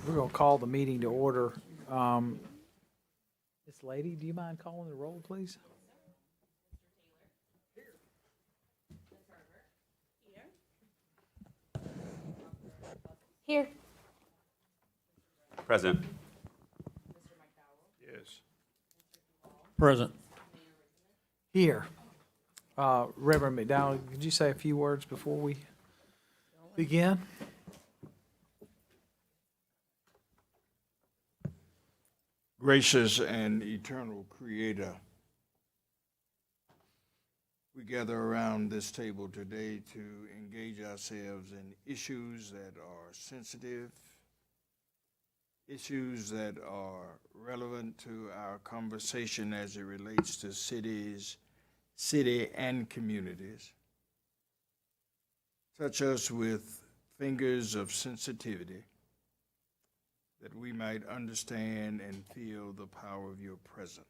We're going to call the meeting to order. Miss Lady, do you mind calling the roll, please? Here. Present. Yes. Present. Here. Reverend McDowell, could you say a few words before we begin? Gracious and eternal Creator, we gather around this table today to engage ourselves in issues that are sensitive, issues that are relevant to our conversation as it relates to city and communities. Touch us with fingers of sensitivity, that we might understand and feel the power of your presence.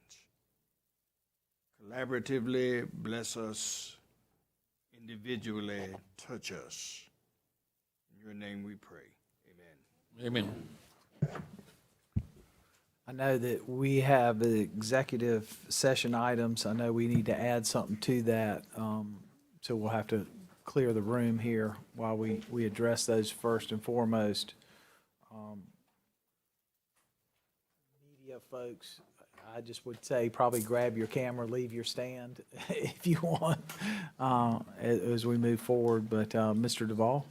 Collaboratively, bless us. Individually, touch us. In your name we pray. Amen. Amen. I know that we have the executive session items. I know we need to add something to that, so we'll have to clear the room here while we address those first and foremost. Media folks, I just would say probably grab your camera, leave your stand if you want, as we move forward. But Mr. Duvall?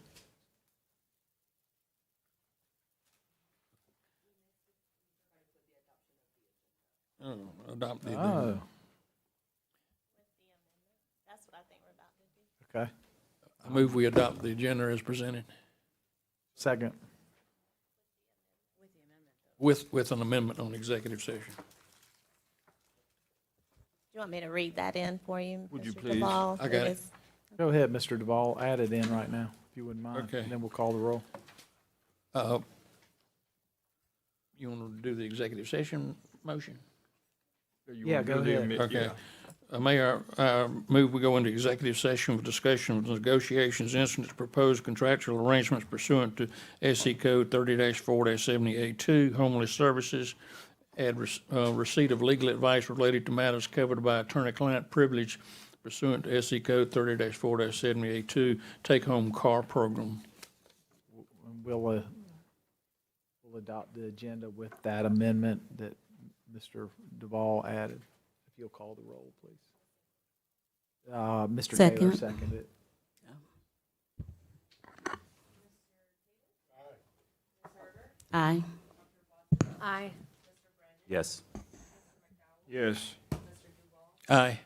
Adopt the Oh, agenda. That's what I think we're about to do. okay. I move we adopt the agenda as presented Second. with an amendment on executive session. Do you want me to read that in for you, Would you Mr. please? Duvall? I got it. is- Go ahead, Mr. Duvall. Add it in right now, if you wouldn't mind. Okay. And then we'll call the roll. You want to do the executive session motion? Yeah, go ahead. Okay. Mayor, move we go into executive session with discussion of negotiations, incidents, proposed contractual arrangements pursuant to SC Code 30-4-70A2, homeless services, add receipt of legal advice related to matters covered by attorney-client privilege pursuant to SC Code 30-4-70A2, take-home car program. We'll adopt the agenda with that amendment that Mr. Duvall added. If you'll call the roll, please. Mr. Taylor Second. seconded. Aye. Aye. Yes. Yes. Aye.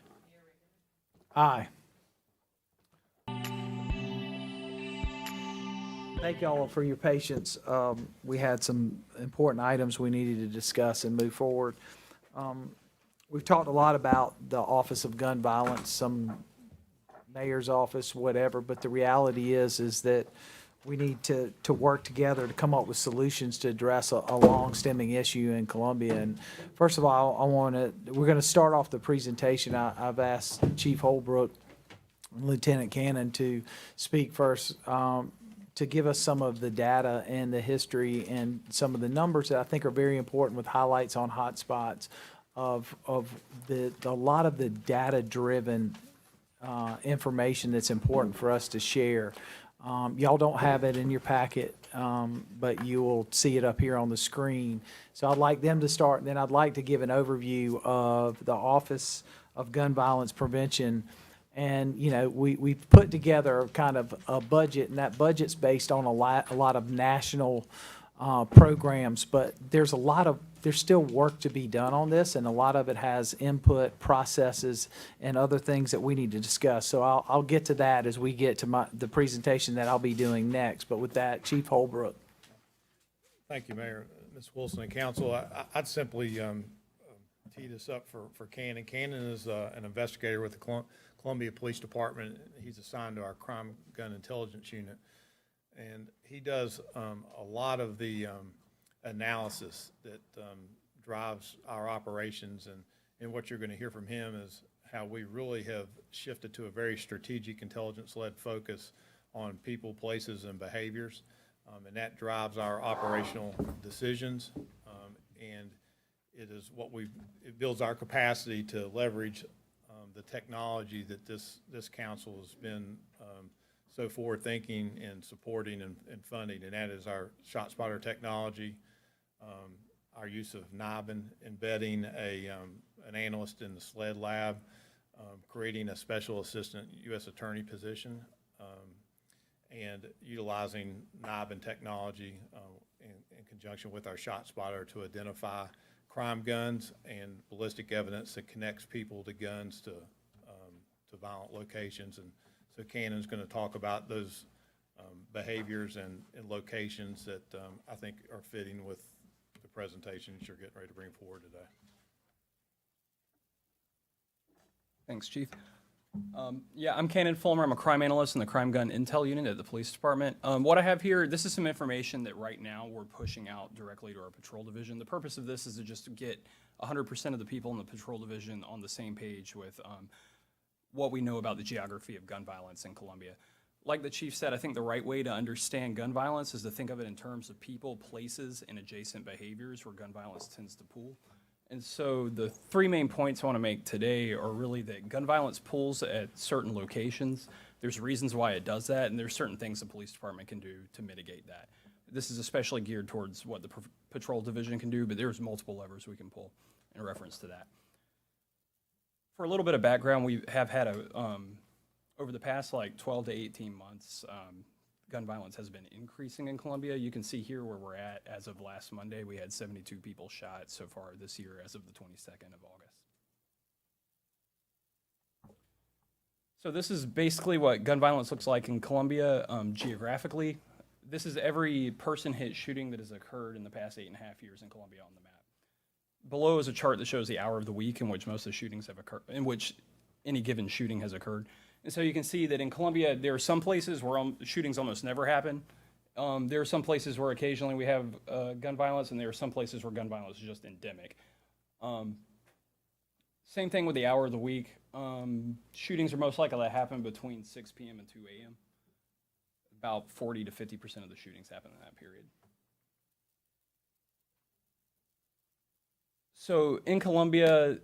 Aye. Thank y'all for your patience. We had some important items we needed to discuss and move forward. We've talked a lot about the Office of Gun Violence, some mayor's office, whatever, but the reality is that we need to work together to come up with solutions to address a long-stemming issue in Columbia. And first of all, we're going to start off the presentation. I've asked Chief Holbrook and Lieutenant Cannon to speak first, to give us some of the data and the history and some of the numbers that I think are very important, with highlights on hotspots of a lot of the data-driven information that's important for us to share. Y'all don't have it in your packet, but you will see it up here on the screen. So I'd like them to start, and then I'd like to give an overview of the Office of Gun Violence Prevention. And, you know, we've put together kind of a budget, and that budget's based on a lot of national programs, but there's still work to be done on this, and a lot of it has input, processes, and other things that we need to discuss. So I'll get to that as we get to the presentation that I'll be doing next. But with that, Chief Holbrook. Thank you, Mayor, Ms. Wilson, and council. I'd simply tee this up for Cannon. Cannon is an investigator with the Columbia Police Department. He's assigned to our Crime Gun Intelligence Unit. And he does a lot of the analysis that drives our operations. And what you're going to hear from him is how we really have shifted to a very strategic, intelligence-led focus on people, places, and behaviors. and that drives our operational decisions. And it is it builds our capacity to leverage the technology that this council has been so forward-thinking and supporting and funding, and that is our ShotSpotter technology, our use of NIBIN, embedding an analyst in the SLED lab, creating a special assistant U.S. attorney position, and utilizing NIBIN technology in conjunction with our ShotSpotter to identify crime guns and ballistic evidence that connects people to guns to violent locations. And so Cannon's going to talk about those behaviors and locations that I think are fitting with the presentation that you're getting ready to bring forward today. Thanks, Chief. Yeah, I'm Cannon Fulmer. I'm a crime analyst in the Crime Gun Intel Unit at the Police Department. What I have here, this is some information that right now we're pushing out directly to our patrol division. The purpose of this is to just get 100% of the people in the patrol division on the same page with what we know about the geography of gun violence in Columbia. Like the Chief said, I think the right way to understand gun violence is to think of it in terms of people, places, and adjacent behaviors where gun violence tends to pool. And so the three main points I want to make today are really that gun violence pools at certain locations. There's reasons why it does that, and there's certain things the police department can do to mitigate that. This is especially geared towards what the patrol division can do, but there's multiple levers we can pull in reference to that. For a little bit of background, we have had over the past like 12 to 18 months, gun violence has been increasing in Columbia. You can see here where we're at. As of last Monday, we had 72 people shot so far this year as of the 22nd of August. So this is basically what gun violence looks like in Columbia geographically. This is every person hit shooting that has occurred in the past 8.5 years in Columbia on the map. Below is a chart that shows the hour of the week in which most of the shootings have occurred, in which any given shooting has occurred. And so you can see that in Columbia, there are some places where shootings almost never happen. There are some places where occasionally we have gun violence, and there are some places where gun violence is just endemic. Same thing with the hour of the week. Shootings are most likely to happen between 6 p.m. and 2 a.m. About 40 to 50% of the shootings happen in that period. So in Columbia,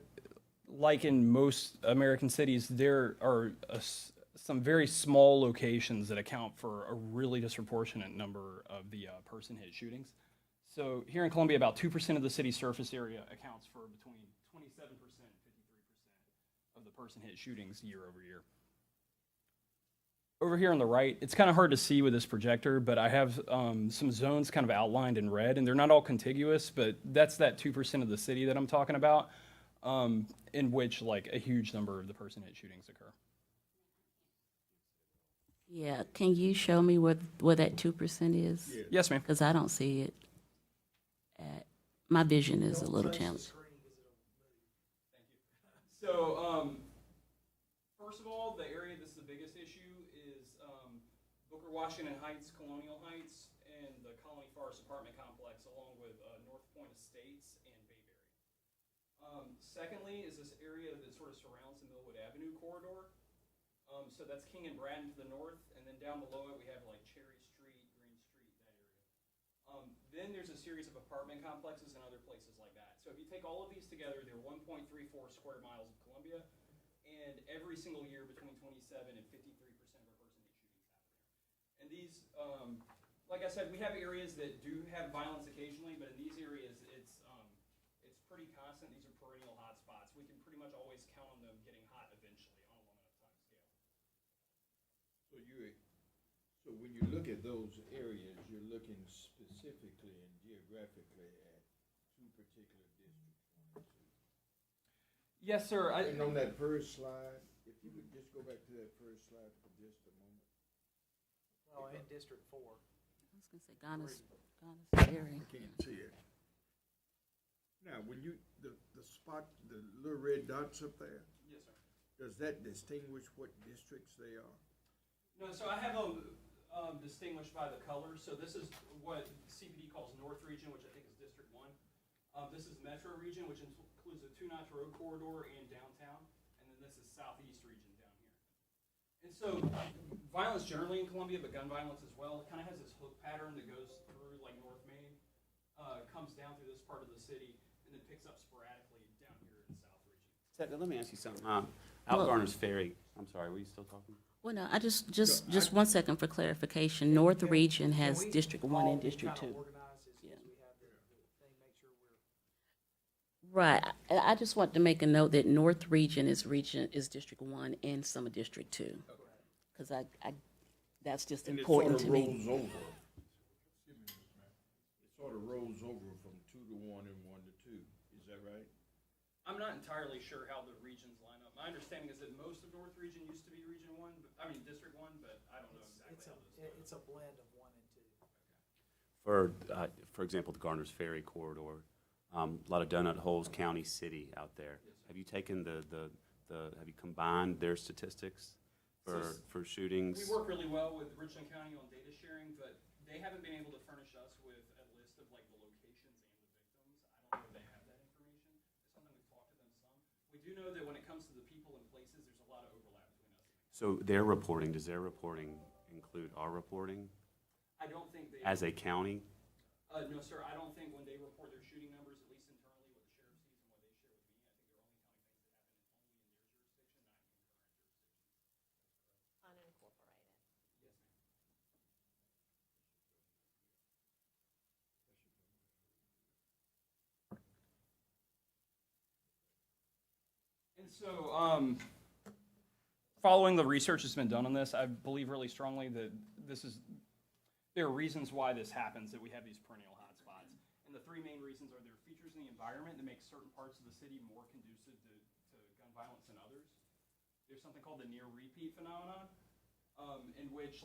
like in most American cities, there are some very small locations that account for a really disproportionate number of the person-hit shootings. So here in Columbia, about 2% of the city's surface area accounts for between 27% and 53% of the person-hit shootings year over year. Over here on the right, it's kind of hard to see with this projector, but I have some zones kind of outlined in red, and they're not all contiguous, but that's that 2% of the city that I'm talking about, in which like a huge number of the person-hit shootings occur. Yeah, can you show me where that 2% is? Yeah. Yes, ma'am. Because I don't see it. My vision is a little challenged. So, first of all, the area that's the biggest issue is Booker Washington Heights, Colonial Heights, and the Colony Forest apartment complex, along with North Point Estates and Bayberry. Secondly is this area that sort of surrounds the Millwood Avenue corridor. So that's King and Bratton to the north, and then down below it we have like Cherry Street, Green Street, that area. Then there's a series of apartment complexes and other places like that. So if you take all of these together, they're 1.34 square miles of Columbia, and every single year between 27 and 53% of our person-hit shootings happen there. And these, like I said, we have areas that do have violence occasionally, but in these areas it's pretty constant. These are perennial hot spots. We can pretty much always count on them getting hot eventually on a long enough time scale. So when you look at those areas, you're looking specifically and geographically at two particular districts, 1 and 2. Yes, sir. And on that first slide, if you could just go back to that first slide for just a moment. Well, in District 4. I was going to say Ghana's area. I can't see it. Now, when you, the spot, the little red dots up there, Yes, sir. does that distinguish what districts they are? No, so I have them distinguished by the colors. So this is what CPD calls North Region, which I think is District 1. This is Metro Region, which includes the Two Notch Road Corridor and downtown. And then this is Southeast Region down here. And so violence generally in Columbia, but gun violence as well, kind of has this hook pattern that goes through like North Main, comes down through this part of the city, and then picks up sporadically down here in the South region. Ted, let me ask you something. Out Garner's Ferry, I'm sorry, were you still talking? Well, no, I just 1 second for clarification. North Region has District 1 and District 2. Right. I just want to make a note that North Region is District 1 and some of District 2. Because that's just important to me. It sort of rolls over. It sort of rolls over from 2 to 1 and 1 to 2. Is that right? I'm not entirely sure how the regions line up. My understanding is that most of North Region used to be Region 1, District 1, but I don't know exactly how those. It's a blend of 1 and 2. For example, the Garner's Ferry corridor, a lot of donut holes, county, city out there. Have you taken have you combined their statistics for shootings? We work really well with Richland County on data sharing, but they haven't been able to furnish us with a list of like the locations and the victims. I don't know if they have that information. It's something we've talked to them some. We do know that when it comes to the people and places, there's a lot of overlap between us. So their reporting, does their reporting include our reporting I don't think they. as a county? No, sir, I don't think when they report their shooting numbers, at least internally, what the sheriff sees and what they share with me, I think they're only counting things that happen only in their jurisdiction, not in the current jurisdiction. Unincorporated. And so, following the research that's been done on this, I believe really strongly that there are reasons why this happens, that we have these perennial hotspots. And the three main reasons are there are features in the environment that make certain parts of the city more conducive to gun violence than others. There's something called the near repeat phenomenon, in which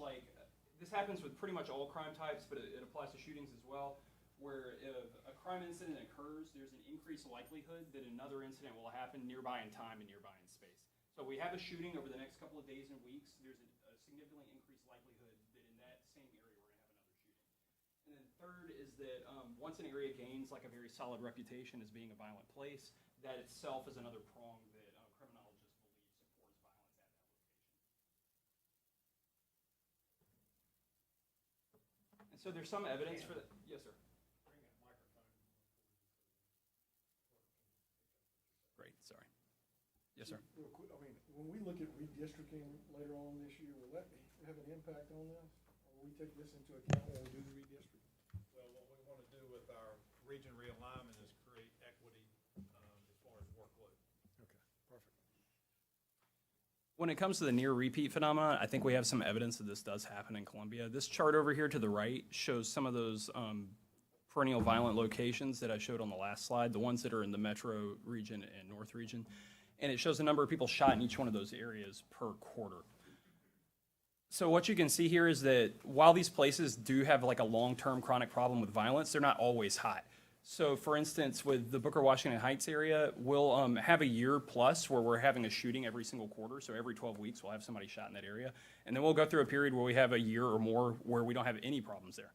this happens with pretty much all crime types, but it applies to shootings as well, where if a crime incident occurs, there's an increased likelihood that another incident will happen nearby in time and nearby in space. So if we have a shooting over the next couple of days and weeks, there's a significantly increased likelihood that in that same area we're going to have another shooting. And then third is that once an area gains like a very solid reputation as being a violent place, that itself is another prong that criminologists believe supports violence at that location. And so there's some evidence for that. Yes, sir. Great, sorry. Yes, sir. Real quick, when we look at redistricting later on this year, will that have an impact on this? Or will we take this into account when we do the redistricting? Well, what we want to do with our region realignment is create equity as far as workload. Okay, perfect. When it comes to the near repeat phenomenon, I think we have some evidence that this does happen in Columbia. This chart over here to the right shows some of those perennial violent locations that I showed on the last slide, the ones that are in the metro region and north region. And it shows the number of people shot in each one of those areas per quarter. So what you can see here is that while these places do have like a long-term chronic problem with violence, they're not always hot. So for instance, with the Booker Washington Heights area, we'll have a year plus where we're having a shooting every single quarter. So every 12 weeks, we'll have somebody shot in that area. And then we'll go through a period where we have a year or more where we don't have any problems there.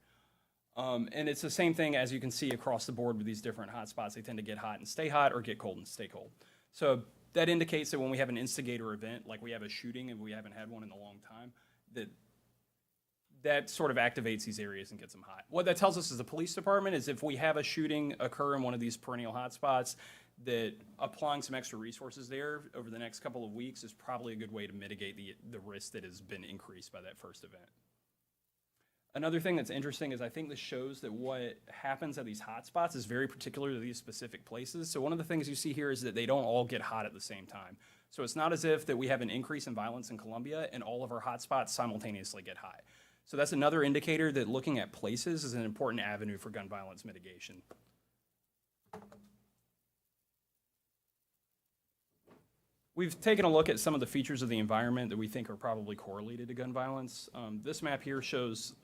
And it's the same thing as you can see across the board with these different hotspots. They tend to get hot and stay hot or get cold and stay cold. So that indicates that when we have an instigator event, like we have a shooting and we haven't had one in a long time, that sort of activates these areas and gets them hot. What that tells us as the police department is if we have a shooting occur in one of these perennial hotspots, that applying some extra resources there over the next couple of weeks is probably a good way to mitigate the risk that has been increased by that first event. Another thing that's interesting is I think this shows that what happens at these hotspots is very particular to these specific places. So one of the things you see here is that they don't all get hot at the same time. So it's not as if that we have an increase in violence in Columbia and all of our hotspots simultaneously get hot. So that's another indicator that looking at places is an important avenue for gun violence mitigation. We've taken a look at some of the features of the environment that we think are probably correlated to gun violence. This map here shows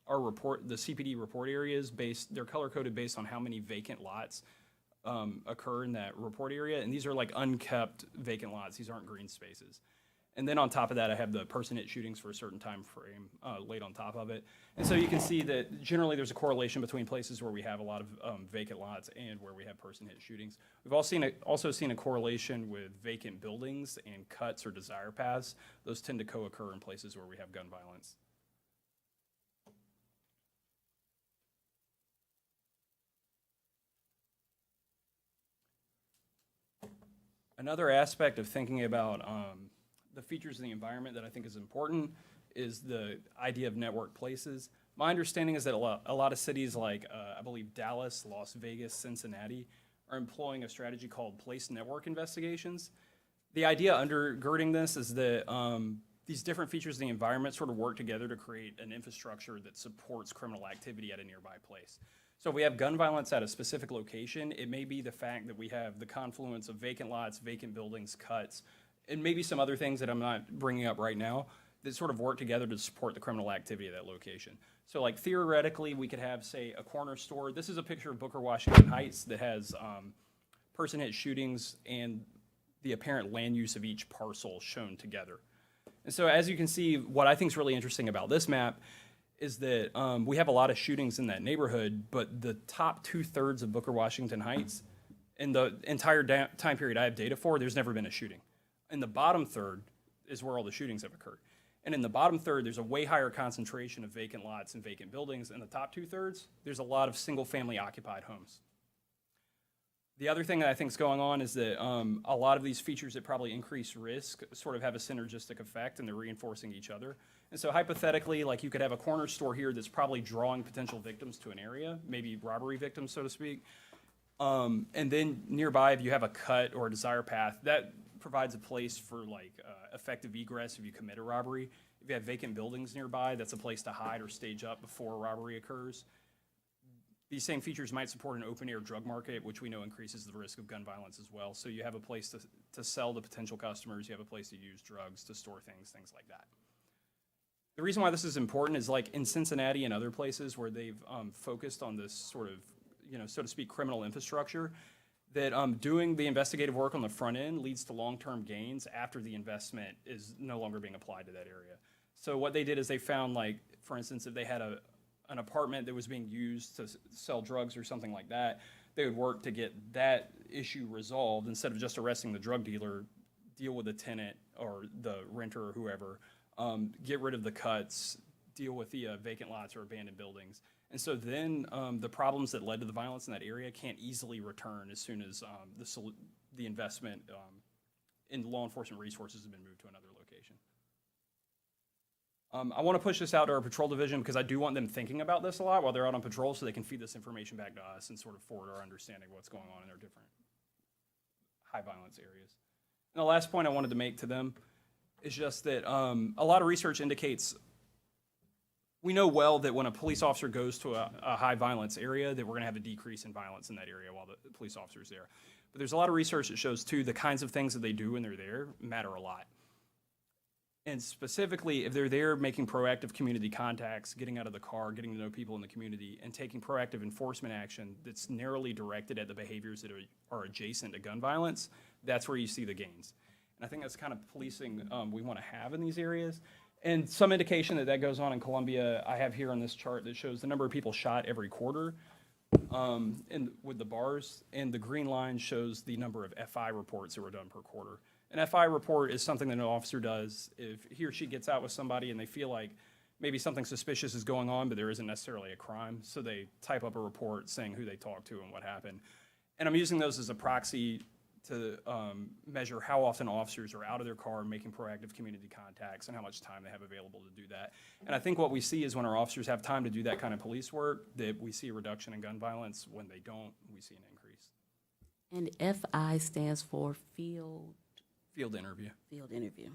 our report, the CPD report areas they're color-coded based on how many vacant lots occur in that report area. And these are like unkept vacant lots. These aren't green spaces. And then on top of that, I have the person hit shootings for a certain time frame laid on top of it. And so you can see that generally there's a correlation between places where we have a lot of vacant lots and where we have person hit shootings. We've also seen a correlation with vacant buildings and cuts or desire paths. Those tend to co-occur in places where we have gun violence. Another aspect of thinking about the features of the environment that I think is important is the idea of network places. My understanding is that a lot of cities like, I believe, Dallas, Las Vegas, Cincinnati, are employing a strategy called place network investigations. The idea undergirding this is that these different features of the environment sort of work together to create an infrastructure that supports criminal activity at a nearby place. So if we have gun violence at a specific location, it may be the fact that we have the confluence of vacant lots, vacant buildings, cuts, and maybe some other things that I'm not bringing up right now that sort of work together to support the criminal activity of that location. So like theoretically, we could have, say, a corner store. This is a picture of Booker Washington Heights that has person hit shootings and the apparent land use of each parcel shown together. And so as you can see, what I think is really interesting about this map is that we have a lot of shootings in that neighborhood, but the top 2/3 of Booker Washington Heights, in the entire time period I have data for, there's never been a shooting. In the bottom third is where all the shootings have occurred. And in the bottom third, there's a way higher concentration of vacant lots and vacant buildings. In the top 2/3, there's a lot of single-family occupied homes. The other thing that I think is going on is that a lot of these features that probably increase risk sort of have a synergistic effect and they're reinforcing each other. And so hypothetically, like you could have a corner store here that's probably drawing potential victims to an area, maybe robbery victims, so to speak. And then nearby, if you have a cut or a desire path, that provides a place for like effective egress if you commit a robbery. If you have vacant buildings nearby, that's a place to hide or stage up before a robbery occurs. These same features might support an open-air drug market, which we know increases the risk of gun violence as well. So you have a place to sell to potential customers, you have a place to use drugs, to store things like that. The reason why this is important is like in Cincinnati and other places where they've focused on this sort of, so to speak, criminal infrastructure, that doing the investigative work on the front end leads to long-term gains after the investment is no longer being applied to that area. So what they did is they found, like, for instance, if they had an apartment that was being used to sell drugs or something like that, they would work to get that issue resolved instead of just arresting the drug dealer, deal with the tenant or the renter or whoever, get rid of the cuts, deal with the vacant lots or abandoned buildings. And so then the problems that led to the violence in that area can't easily return as soon as the investment in law enforcement resources has been moved to another location. I want to push this out to our patrol division because I do want them thinking about this a lot while they're out on patrol so they can feed this information back to us and sort of forward our understanding of what's going on in their different high violence areas. And the last point I wanted to make to them is just that a lot of research indicates we know well that when a police officer goes to a high violence area that we're going to have a decrease in violence in that area while the police officer's there. But there's a lot of research that shows too the kinds of things that they do when they're there matter a lot. And specifically, if they're there making proactive community contacts, getting out of the car, getting to know people in the community, and taking proactive enforcement action that's narrowly directed at the behaviors that are adjacent to gun violence, that's where you see the gains. And I think that's kind of policing we want to have in these areas. And some indication that that goes on in Columbia, I have here on this chart that shows the number of people shot every quarter with the bars, and the green line shows the number of FI reports that were done per quarter. An FI report is something that an officer does if he or she gets out with somebody and they feel like maybe something suspicious is going on, but there isn't necessarily a crime. So they type up a report saying who they talked to and what happened. And I'm using those as a proxy to measure how often officers are out of their car making proactive community contacts and how much time they have available to do that. And I think what we see is when our officers have time to do that kind of police work, that we see a reduction in gun violence. When they don't, we see an increase. And FI stands for field Interview. Field interview.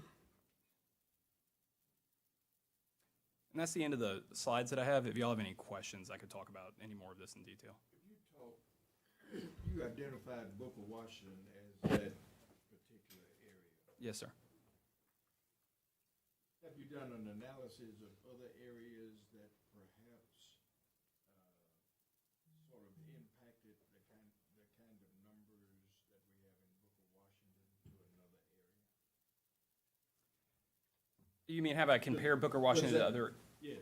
And that's the end of the slides that I have. If y'all have any questions, I could talk about any more of this in detail. You identified Booker Washington as that particular area. Yes, sir. Have you done an analysis of other areas that perhaps sort of impacted the kind of numbers that we have in Booker Washington to another area? You mean have I compare Booker, Washington to other? Yes.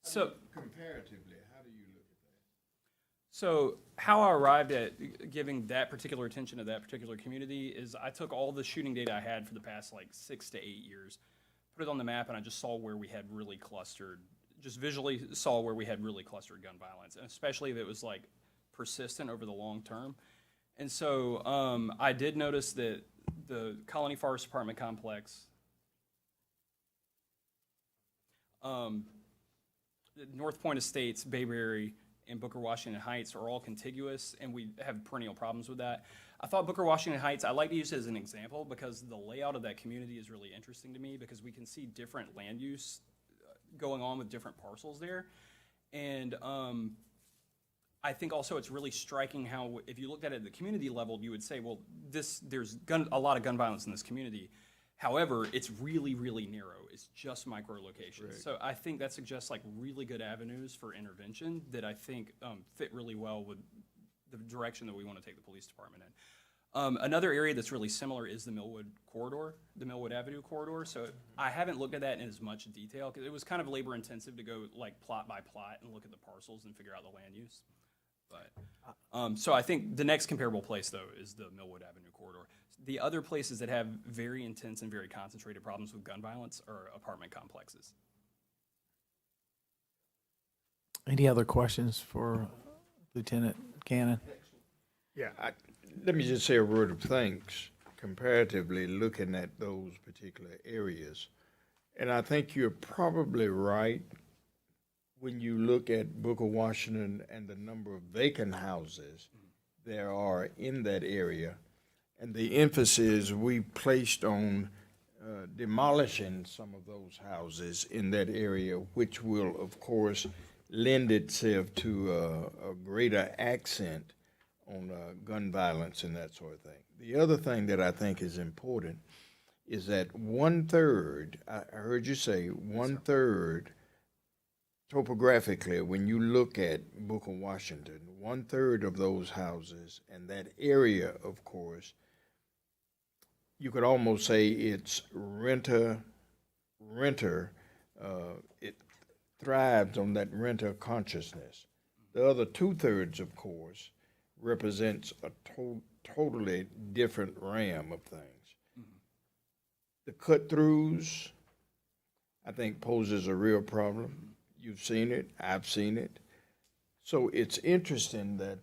So, Comparatively, how do you look at that? so how I arrived at giving that particular attention to that particular community is I took all the shooting data I had for the past like 6 to 8 years, put it on the map, and I just saw where we had really clustered, just visually saw where we had really clustered gun violence, and especially if it was like persistent over the long term. And so I did notice that the Colony Forest Apartment Complex, the North Point Estates, Bayberry, and Booker Washington Heights are all contiguous, and we have perennial problems with that. I thought Booker Washington Heights, I like to use it as an example because the layout of that community is really interesting to me because we can see different land use going on with different parcels there. And I think also it's really striking how, if you looked at it at the community level, you would say, well, there's a lot of gun violence in this community. However, it's really, really narrow. It's just micro locations. Right. So I think that suggests like really good avenues for intervention that I think fit really well with the direction that we want to take the police department in. Another area that's really similar is the Millwood corridor, the Millwood Avenue corridor. So I haven't looked at that in as much detail because it was kind of labor intensive to go like plot by plot and look at the parcels and figure out the land use. But so I think the next comparable place though is the Millwood Avenue corridor. The other places that have very intense and very concentrated problems with gun violence are apartment complexes. Any other questions for Lieutenant Cannon? Yeah, let me just say a word of thanks comparatively looking at those particular areas. And I think you're probably right when you look at Booker, Washington and the number of vacant houses there are in that area and the emphasis we placed on demolishing some of those houses in that area, which will, of course, lend itself to a greater accent on gun violence and that sort of thing. The other thing that I think is important is that 1/3, I heard you say 1/3, topographically, when you look at Booker, Washington, 1/3 of those houses and that area, of course, you could almost say it's renter. It thrives on that renter consciousness. The other 2/3, of course, represents a totally different ram of things. The cut-throughs, I think, poses a real problem. You've seen it. I've seen it. So it's interesting that,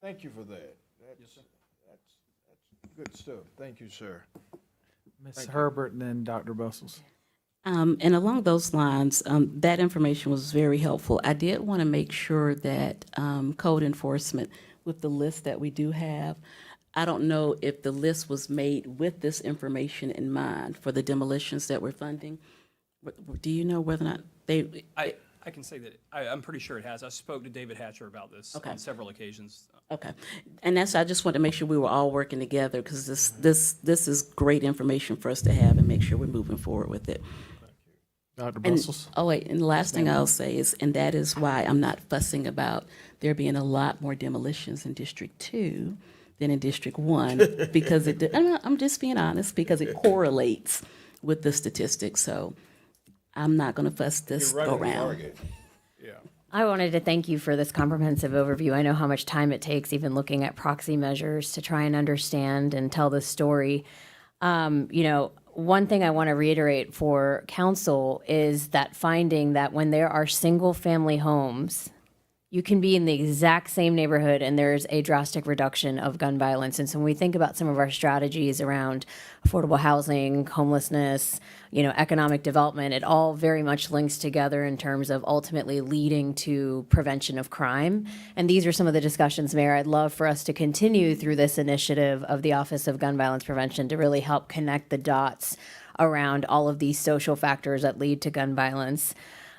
thank you for that. That's good stuff. Thank you, sir. Ms. Herbert and then Dr. Bustles. And along those lines, that information was very helpful. I did want to make sure that code enforcement, with the list that we do have, I don't know if the list was made with this information in mind for the demolitions that we're funding. Do you know whether or not they? I can say that I'm pretty sure it has. I spoke to David Hatcher about this on several occasions. Okay, and I just want to make sure we were all working together because this is great information for us to have and make sure we're moving forward with it. Dr. Bustles? And the last thing I'll say is, and that is why I'm not fussing about there being a lot more demolitions in District 2 than in District 1, because I'm just being honest, because it correlates with the statistics, so I'm not going to fuss this go round. I wanted to thank you for this comprehensive overview. I know how much time it takes, even looking at proxy measures, to try and understand and tell the story. One thing I want to reiterate for council is that finding that when there are single-family homes, you can be in the exact same neighborhood and there's a drastic reduction of gun violence. And so when we think about some of our strategies around affordable housing, homelessness, economic development, it all very much links together in terms of ultimately leading to prevention of crime. And these are some of the discussions, Mayor, I'd love for us to continue through this initiative of the Office of Gun Violence Prevention to really help connect the dots around all of these social factors that lead to gun violence.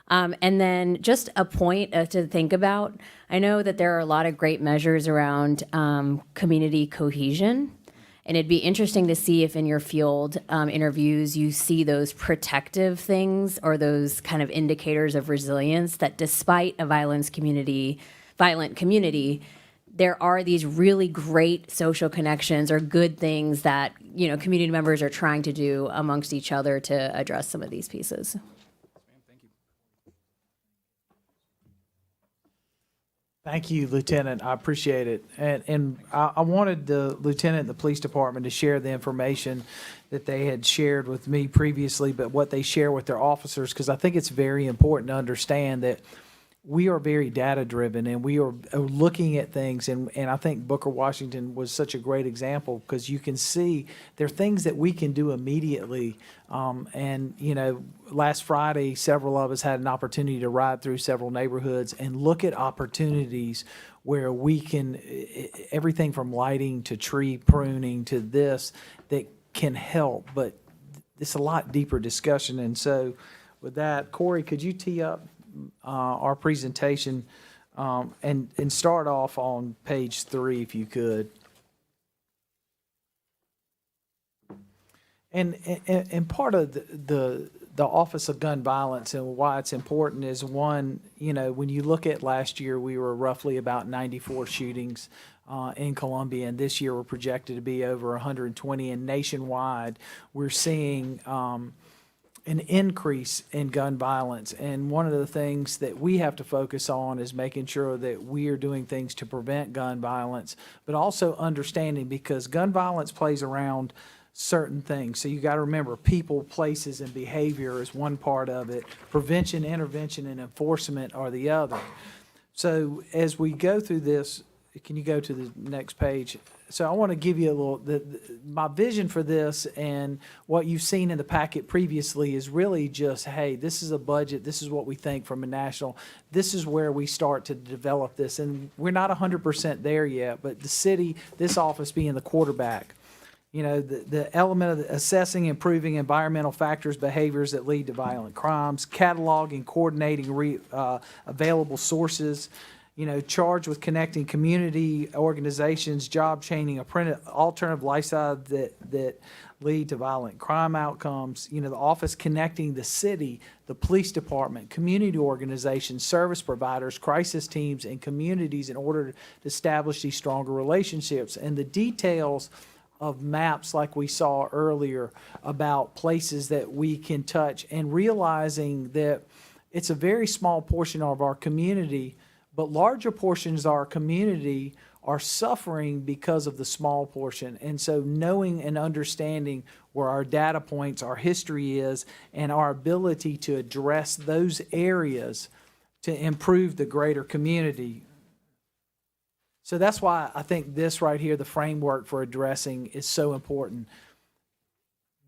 And then just a point to think about, I know that there are a lot of great measures around community cohesion, and it'd be interesting to see if in your field interviews you see those protective things or those kind of indicators of resilience that despite a violent community, there are these really great social connections or good things that, community members are trying to do amongst each other to address some of these pieces. Thank you, Lieutenant. I appreciate it. And I wanted the lieutenant and the police department to share the information that they had shared with me previously, but what they share with their officers, because I think it's very important to understand that we are very data-driven, and we are looking at things, and I think Booker Washington was such a great example, because you can see there are things that we can do immediately. Last Friday, several of us had an opportunity to ride through several neighborhoods and look at opportunities where we can, everything from lighting to tree pruning to this, that can help, but it's a lot deeper discussion. And so with that, Corey, could you tee up our presentation and start off on page 3 if you could. And part of the Office of Gun Violence and why it's important is, one, when you look at last year, we were roughly about 94 shootings in Columbia, and this year we're projected to be over 120, and nationwide we're seeing an increase in gun violence. And one of the things that we have to focus on is making sure that we are doing things to prevent gun violence, but also understanding, because gun violence plays around certain things. So you got to remember, people, places, and behavior is one part of it. Prevention, intervention, and enforcement are the other. So as we go through this, can you go to the next page? So I want to give you a little, my vision for this, and what you've seen in the packet previously is really just, hey, this is a budget, this is what we think from a national, this is where we start to develop this. And we're not 100% there yet, but the city, this office being the quarterback, the element of assessing, improving environmental factors, behaviors that lead to violent crimes, cataloging, coordinating available sources, charged with connecting community organizations, job training, alternative lifestyles that lead to violent crime outcomes. The office connecting the city, the police department, community organizations, service providers, crisis teams, and communities in order to establish these stronger relationships. And the details of maps like we saw earlier about places that we can touch, and realizing that it's a very small portion of our community, but larger portions of our community are suffering because of the small portion. And so knowing and understanding where our data points, our history is, and our ability to address those areas to improve the greater community. So that's why I think this right here, the framework for addressing, is so important.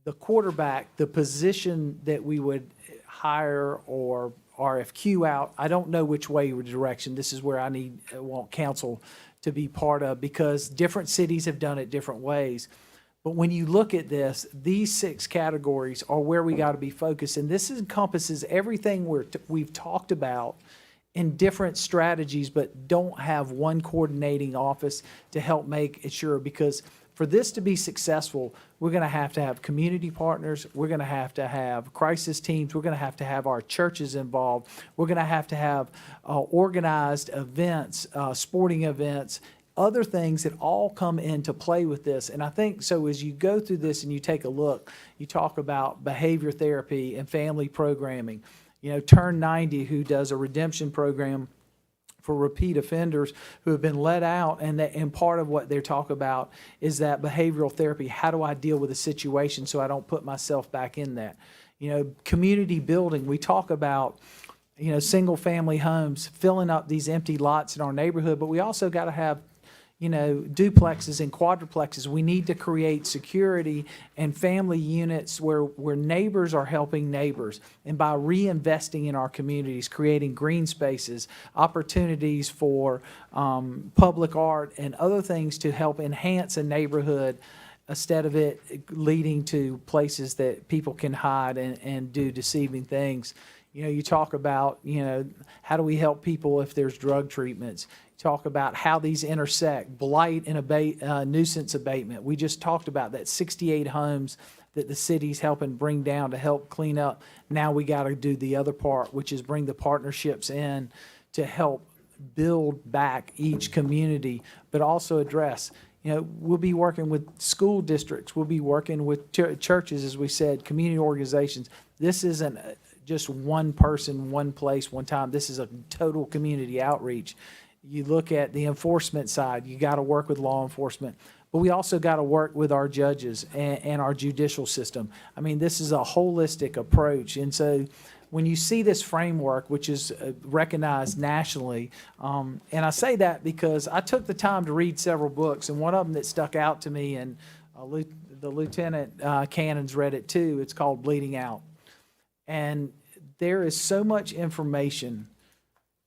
The quarterback, the position that we would hire or RFQ out, I don't know which way or direction. This is where I want council to be part of, because different cities have done it different ways. But when you look at this, these 6 categories are where we got to be focused. And this encompasses everything we've talked about in different strategies, but don't have one coordinating office to help make it sure. Because for this to be successful, we're going to have community partners, we're going to have crisis teams, we're going to have our churches involved, we're going to have organized events, sporting events, other things that all come into play with this. And I think, so as you go through this and you take a look, you talk about behavior therapy and family programming. Turn 90, who does a redemption program for repeat offenders who have been let out, and part of what they talk about is that behavioral therapy. How do I deal with a situation so I don't put myself back in that? Community building. We talk about, single family homes, filling up these empty lots in our neighborhood, but we also got to have duplexes and quadruplexes. We need to create security and family units where neighbors are helping neighbors. And by reinvesting in our communities, creating green spaces, opportunities for public art and other things to help enhance a neighborhood, instead of it leading to places that people can hide and do deceiving things. You talk about, how do we help people if there's drug treatments? Talk about how these intersect, blight and nuisance abatement. We just talked about that 68 homes that the city's helping bring down to help clean up. Now we got to do the other part, which is bring the partnerships in to help build back each community, but also address, we'll be working with school districts, we'll be working with churches, as we said, community organizations. This isn't just one person, one place, one time. This is a total community outreach. You look at the enforcement side, you got to work with law enforcement, but we also got to work with our judges and our judicial system. I mean, this is a holistic approach. And so when you see this framework, which is recognized nationally, and I say that because I took the time to read several books, and one of them that stuck out to me, and the Lieutenant Cannon's read it too, it's called Bleeding Out. And there is so much information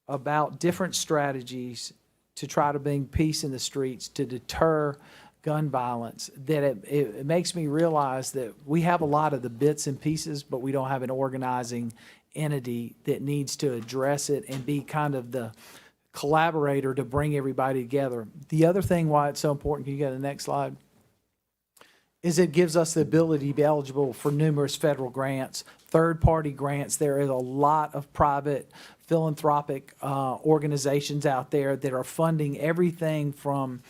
about different strategies to try to bring peace in the streets, to deter gun violence, that it makes me realize that we have a lot of the bits and pieces, but we don't have an organizing entity that needs to address it and be kind of the collaborator to bring everybody together. The other thing why it's so important, can you go to the next slide, is it gives us the ability to be eligible for numerous federal grants, third-party grants. There is a lot of private philanthropic organizations out there that are funding everything from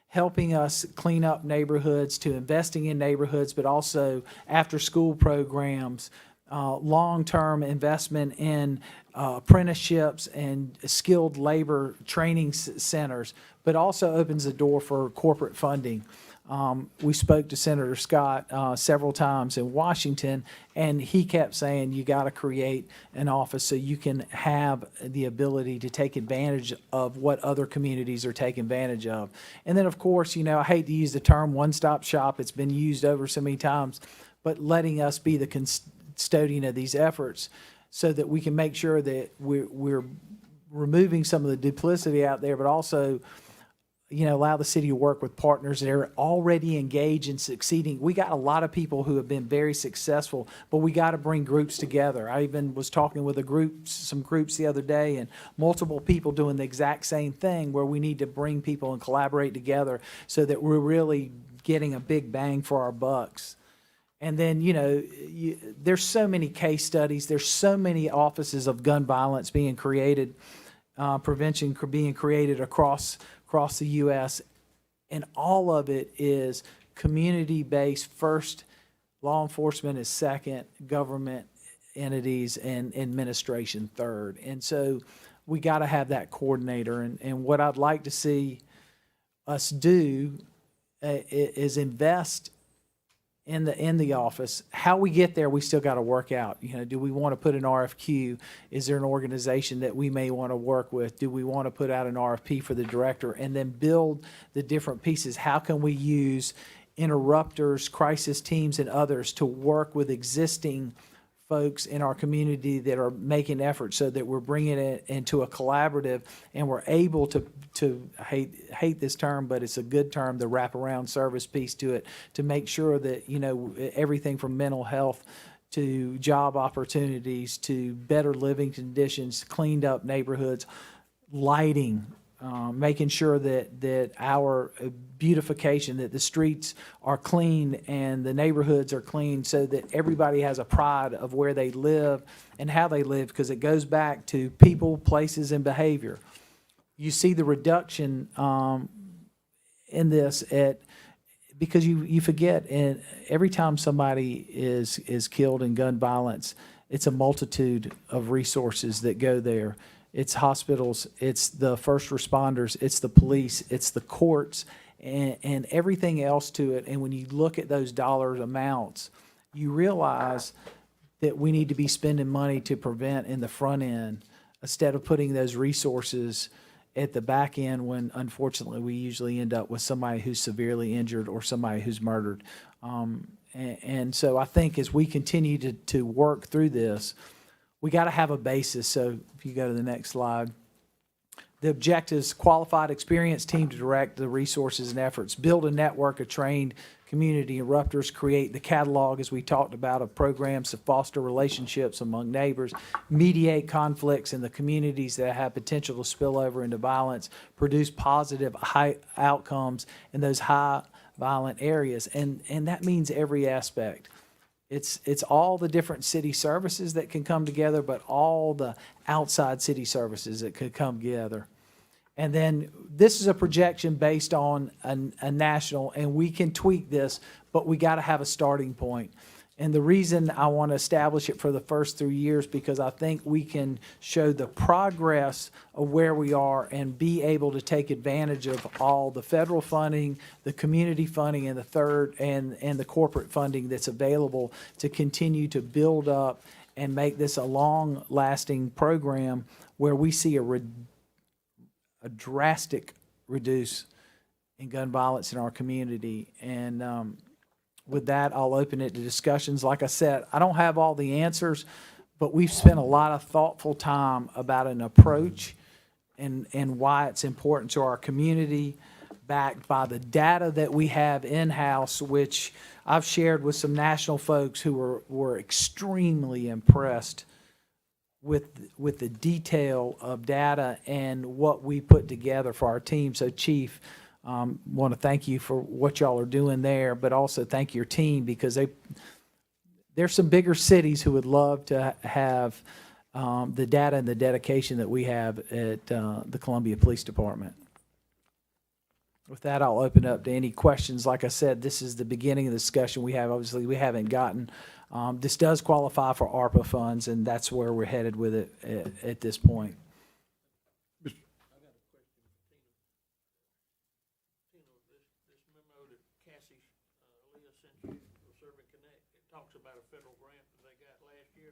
helping us clean up neighborhoods to investing in neighborhoods, but also after-school programs, long-term investment in apprenticeships and skilled labor training centers, but also opens the door for corporate funding. We spoke to Senator Scott several times in Washington, and he kept saying you got to create an office so you can have the ability to take advantage of what other communities are taking advantage of. And then, of course, I hate to use the term one-stop shop. It's been used over so many times, but letting us be the custodian of these efforts so that we can make sure that we're removing some of the duplicity out there, but also allow the city to work with partners that are already engaged in succeeding. We got a lot of people who have been very successful, but we got to bring groups together. I even was talking with some groups the other day, and multiple people doing the exact same thing, where we need to bring people and collaborate together so that we're really getting a big bang for our bucks. And then, there's so many case studies. There's so many offices of gun violence being created, prevention being created across the U.S., and all of it is community-based first, law enforcement is second, government entities and administration third. And so we got to have that coordinator. And what I'd like to see us do is invest in the office. How we get there, we still got to work out. Do we want to put an RFQ? Is there an organization that we may want to work with? Do we want to put out an RFP for the director and then build the different pieces? How can we use interrupters, crisis teams, and others to work with existing folks in our community that are making efforts so that we're bringing it into a collaborative and we're able to hate this term, but it's a good term, the wraparound service piece to it, to make sure that, everything from mental health to job opportunities to better living conditions, cleaned up neighborhoods, lighting, making sure that our beautification, that the streets are clean and the neighborhoods are clean so that everybody has a pride of where they live and how they live, because it goes back to people, places, and behavior. You see the reduction in this because you forget, and every time somebody is killed in gun violence, it's a multitude of resources that go there. It's hospitals, it's the first responders, it's the police, it's the courts, and everything else to it. And when you look at those dollar amounts, you realize that we need to be spending money to prevent in the front end instead of putting those resources at the back end when, unfortunately, we usually end up with somebody who's severely injured or somebody who's murdered. And so I think as we continue to work through this, we got to have a basis. So if you go to the next slide, the objectives: qualified, experienced team to direct the resources and efforts, build a network of trained community interrupters, create the catalog, as we talked about, of programs to foster relationships among neighbors, mediate conflicts in the communities that have potential to spill over into violence, produce positive high outcomes in those high violent areas. And that means every aspect. It's all the different city services that can come together, but all the outside city services that could come together. And then this is a projection based on a national, and we can tweak this, but we got to have a starting point. And the reason I want to establish it for the first 3 years, because I think we can show the progress of where we are and be able to take advantage of all the federal funding, the community funding, and the corporate funding that's available to continue to build up and make this a long-lasting program where we see a drastic reduce in gun violence in our community. And with that, I'll open it to discussions. Like I said, I don't have all the answers, but we've spent a lot of thoughtful time about an approach and why it's important to our community, backed by the data that we have in-house, which I've shared with some national folks who were extremely impressed with the detail of data and what we put together for our team. So, Chief, want to thank you for what y'all are doing there, but also thank your team, because there's some bigger cities who would love to have the data and the dedication that we have at the Columbia Police Department. With that, I'll open up to any questions. Like I said, this is the beginning of the discussion we have. Obviously, we haven't gotten, this does qualify for ARPA funds, and that's where we're headed with it at this point. About a federal grant that they got last year.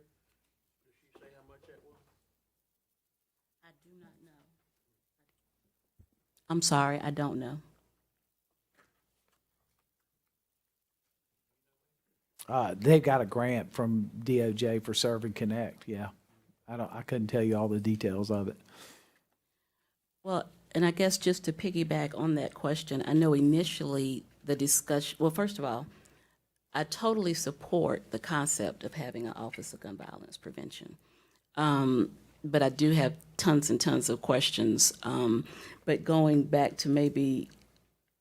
Did she say how much that was? I do not know. I'm sorry, I don't know. They've got a grant from DOJ for Serve and Connect. Yeah, I couldn't tell you all the details of it. Well, and I guess just to piggyback on that question, I know initially the discussion, well, first of all, I totally support the concept of having an Office of Gun Violence Prevention. But I do have tons and tons of questions. But going back to maybe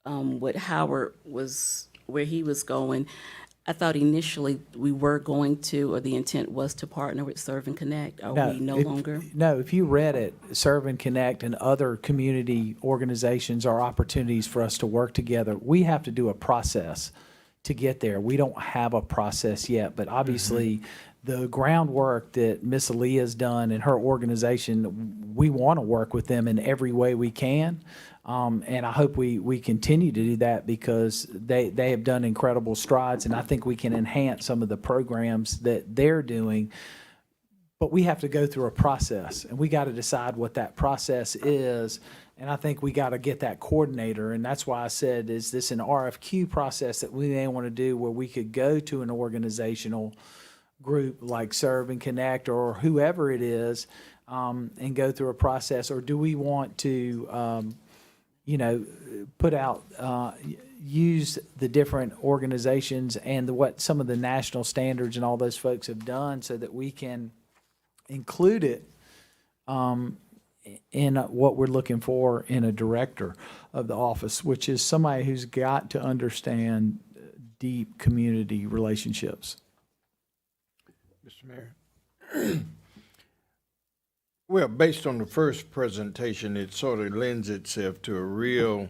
what Howard was, where he was going, I thought initially we were going to, or the intent was to partner with Serve and Connect. Are we no longer? No, if you read it, Serve and Connect and other community organizations are opportunities for us to work together. We have to do a process to get there. We don't have a process yet, but obviously the groundwork that Miss Aaliyah has done and her organization, we want to work with them in every way we can. And I hope we continue to do that, because they have done incredible strides, and I think we can enhance some of the programs that they're doing. But we have to go through a process, and we got to decide what that process is. And I think we got to get that coordinator, and that's why I said, is this an RFQ process that we may want to do, where we could go to an organizational group like Serve and Connect or whoever it is, and go through a process, or do we want to, put out, use the different organizations and what some of the national standards and all those folks have done, so that we can include it in what we're looking for in a director of the office, which is somebody who's got to understand deep community relationships. Mr. Mayor. Well, based on the first presentation, it sort of lends itself to a real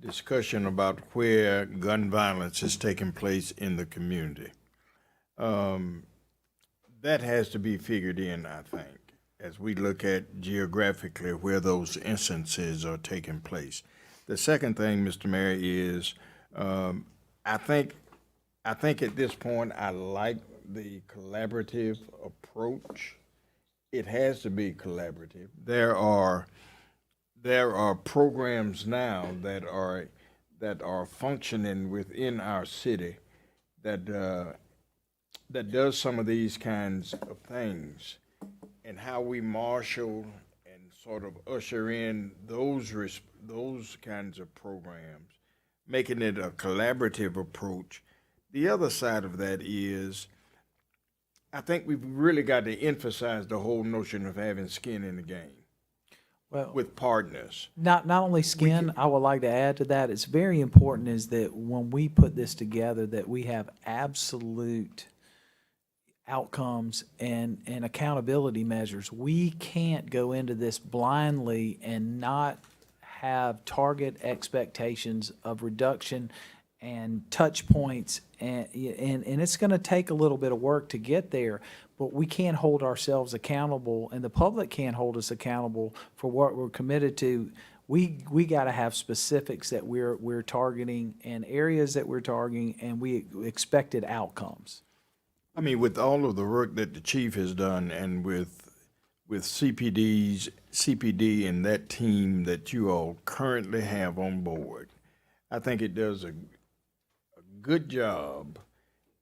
discussion about where gun violence is taking place in the community. That has to be figured in, I think, as we look at geographically where those instances are taking place. The second thing, Mr. Mayor, is I think at this point I like the collaborative approach. It has to be collaborative. There are programs now that are functioning within our city that does some of these kinds of things, and how we marshal and sort of usher in those kinds of programs, making it a collaborative approach. The other side of that is, I think we've really got to emphasize the whole notion of having skin in the game. Well, with partners. Not only skin, I would like to add to that, it's very important is that when we put this together, that we have absolute outcomes and accountability measures. We can't go into this blindly and not have target expectations of reduction and touch points, and it's going to take a little bit of work to get there, but we can't hold ourselves accountable, and the public can't hold us accountable for what we're committed to. We got to have specifics that we're targeting and areas that we're targeting, and we expected outcomes. I mean, with all of the work that the chief has done and with CPD and that team that you all currently have on board, I think it does a good job,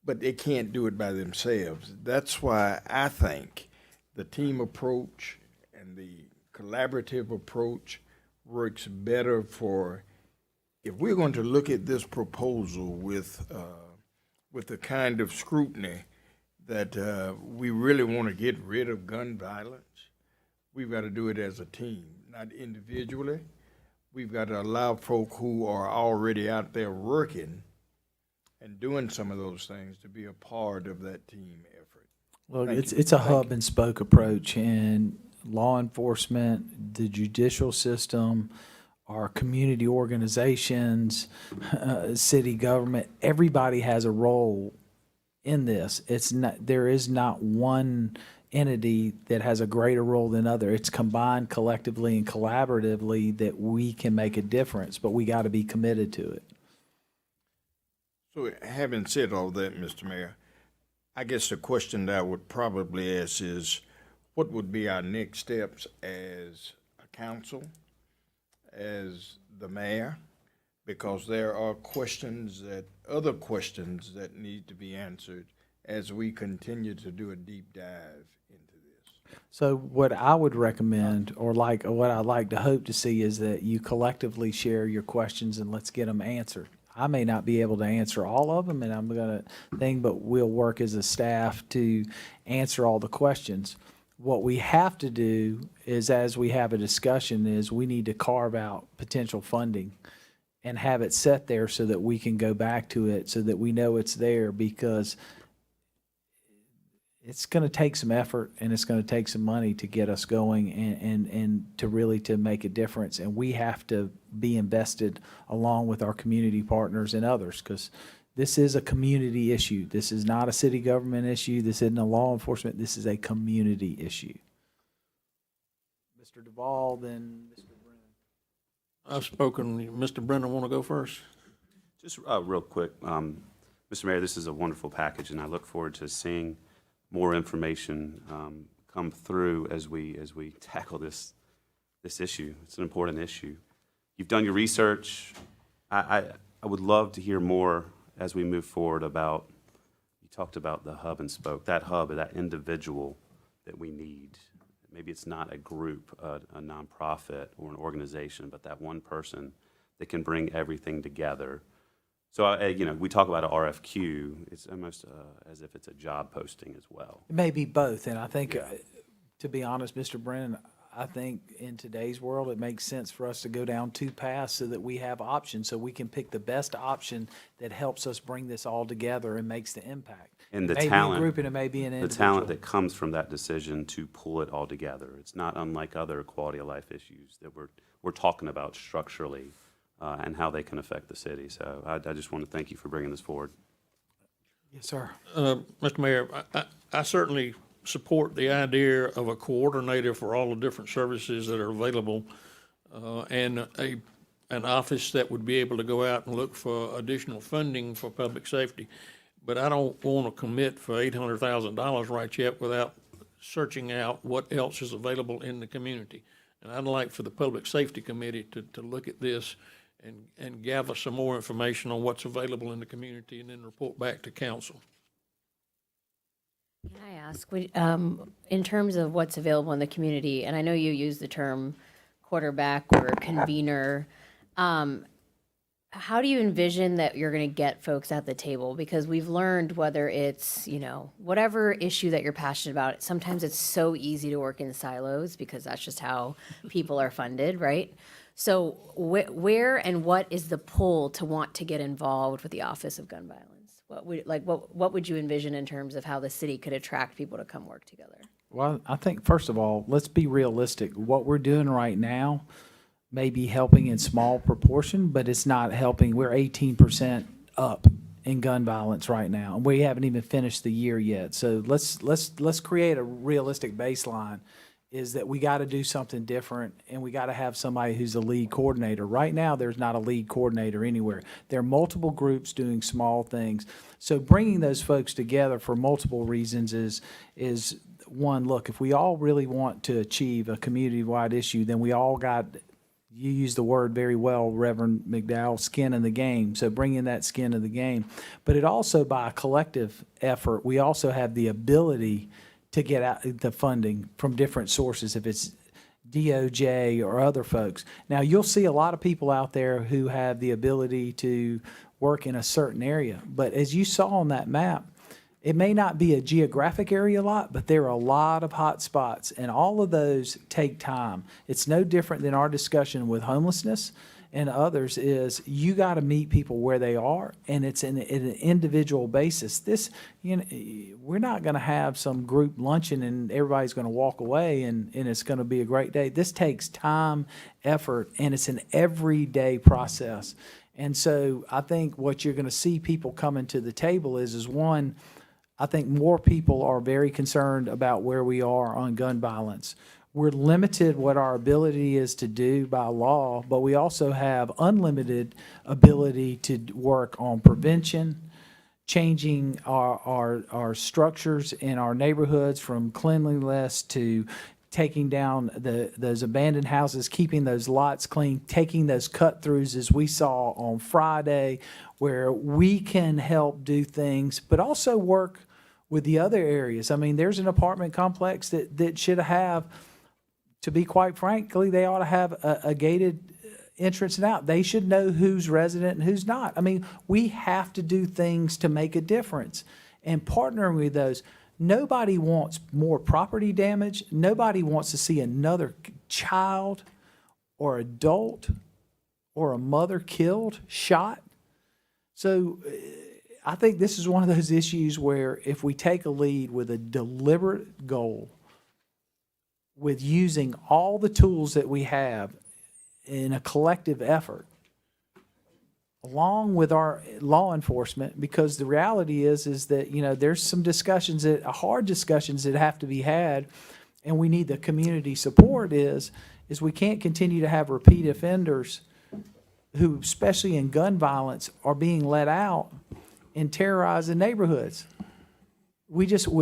but they can't do it by themselves. That's why I think the team approach and the collaborative approach works better for, if we're going to look at this proposal with the kind of scrutiny that we really want to get rid of gun violence, we've got to do it as a team, not individually. We've got to allow folk who are already out there working and doing some of those things to be a part of that team effort. Well, Thank you. it's a hub and spoke approach, and law enforcement, the judicial system, our community organizations, city government, everybody has a role in this. There is not one entity that has a greater role than other. It's combined collectively and collaboratively that we can make a difference, but we got to be committed to it. So having said all that, Mr. Mayor, I guess the question that I would probably ask is, what would be our next steps as a council, as the mayor? Because there are other questions that need to be answered as we continue to do a deep dive into this. So what I would recommend, or what I'd like to hope to see, is that you collectively share your questions and let's get them answered. I may not be able to answer all of them, and I'm going to think, but we'll work as a staff to answer all the questions. What we have to do is, as we have a discussion, is we need to carve out potential funding and have it set there so that we can go back to it, so that we know it's there, because it's going to take some effort and it's going to take some money to get us going and to really to make a difference. And we have to be invested along with our community partners and others, because this is a community issue. This is not a city government issue. This isn't a law enforcement. This is a community issue. Mr. Duvall, then Mr. Brennan. I've spoken. Mr. Brennan, want to go first? Just real quick, Mr. Mayor, this is a wonderful package, and I look forward to seeing more information come through as we tackle this issue. It's an important issue. You've done your research. I would love to hear more as we move forward about, you talked about the hub and spoke, that hub, that individual that we need. Maybe it's not a group, a nonprofit or an organization, but that one person that can bring everything together. So, we talk about an RFQ, it's almost as if it's a job posting as well. It may be both, and I think, to be honest, Mr. Brennan, I think in today's world, it makes sense for us to go down two paths so that we have options, so we can pick the best option that helps us bring this all together and makes the impact. And the It may talent, be a group and it may be an the individual. talent that comes from that decision to pull it all together. It's not unlike other quality of life issues that we're talking about structurally and how they can affect the city. So I just want to thank you for bringing this forward. Yes, sir. Mr. Mayor, I certainly support the idea of a coordinator for all the different services that are available, and an office that would be able to go out and look for additional funding for public safety. But I don't want to commit for $800,000 right yet without searching out what else is available in the community. And I'd like for the Public Safety Committee to look at this and gather some more information on what's available in the community and then report back to council. Can I ask, in terms of what's available in the community, and I know you use the term quarterback or convener, how do you envision that you're going to get folks at the table? Because we've learned, whether it's, whatever issue that you're passionate about, sometimes it's so easy to work in silos because that's just how people are funded, right? So where and what is the pull to want to get involved with the Office of Gun Violence? What would you envision in terms of how the city could attract people to come work together? Well, I think, first of all, let's be realistic. What we're doing right now, may be helping in small proportion, but it's not helping. We're 18% up in gun violence right now, and we haven't even finished the year yet. So let's create a realistic baseline, is that we got to do something different, and we got to have somebody who's a lead coordinator. Right now, there's not a lead coordinator anywhere. There are multiple groups doing small things. So bringing those folks together for multiple reasons is one, look, if we all really want to achieve a community-wide issue, then we all got, you use the word very well, Reverend McDowell, skin in the game. So bring in that skin in the game. But it also, by a collective effort, we also have the ability to get out the funding from different sources, if it's DOJ or other folks. Now, you'll see a lot of people out there who have the ability to work in a certain area. But as you saw on that map, it may not be a geographic area a lot, but there are a lot of hot spots, and all of those take time. It's no different than our discussion with homelessness and others, is you got to meet people where they are, and it's an individual basis. This, you know, we're not going to have some group luncheon and everybody's going to walk away and it's going to be a great day. This takes time, effort, and it's an everyday process. And so I think what you're going to see people coming to the table is one, I think more people are very concerned about where we are on gun violence. We're limited what our ability is to do by law, but we also have unlimited ability to work on prevention, changing our structures in our neighborhoods from cleanliness to taking down those abandoned houses, keeping those lots clean, taking those cut-throughs as we saw on Friday, where we can help do things, but also work with the other areas. I mean, there's an apartment complex that should have, to be quite frankly, they ought to have a gated entrance and out. They should know who's resident and who's not. I mean, we have to do things to make a difference. And partnering with those, nobody wants more property damage. Nobody wants to see another child or adult or a mother killed, shot. So I think this is one of those issues where if we take a lead with a deliberate goal, with using all the tools that we have in a collective effort, along with our law enforcement, because the reality is that, you know, there's some discussions, hard discussions that have to be had, and we need the community support, is we can't continue to have repeat offenders who, especially in gun violence, are being let out and terrorizing neighborhoods.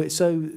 So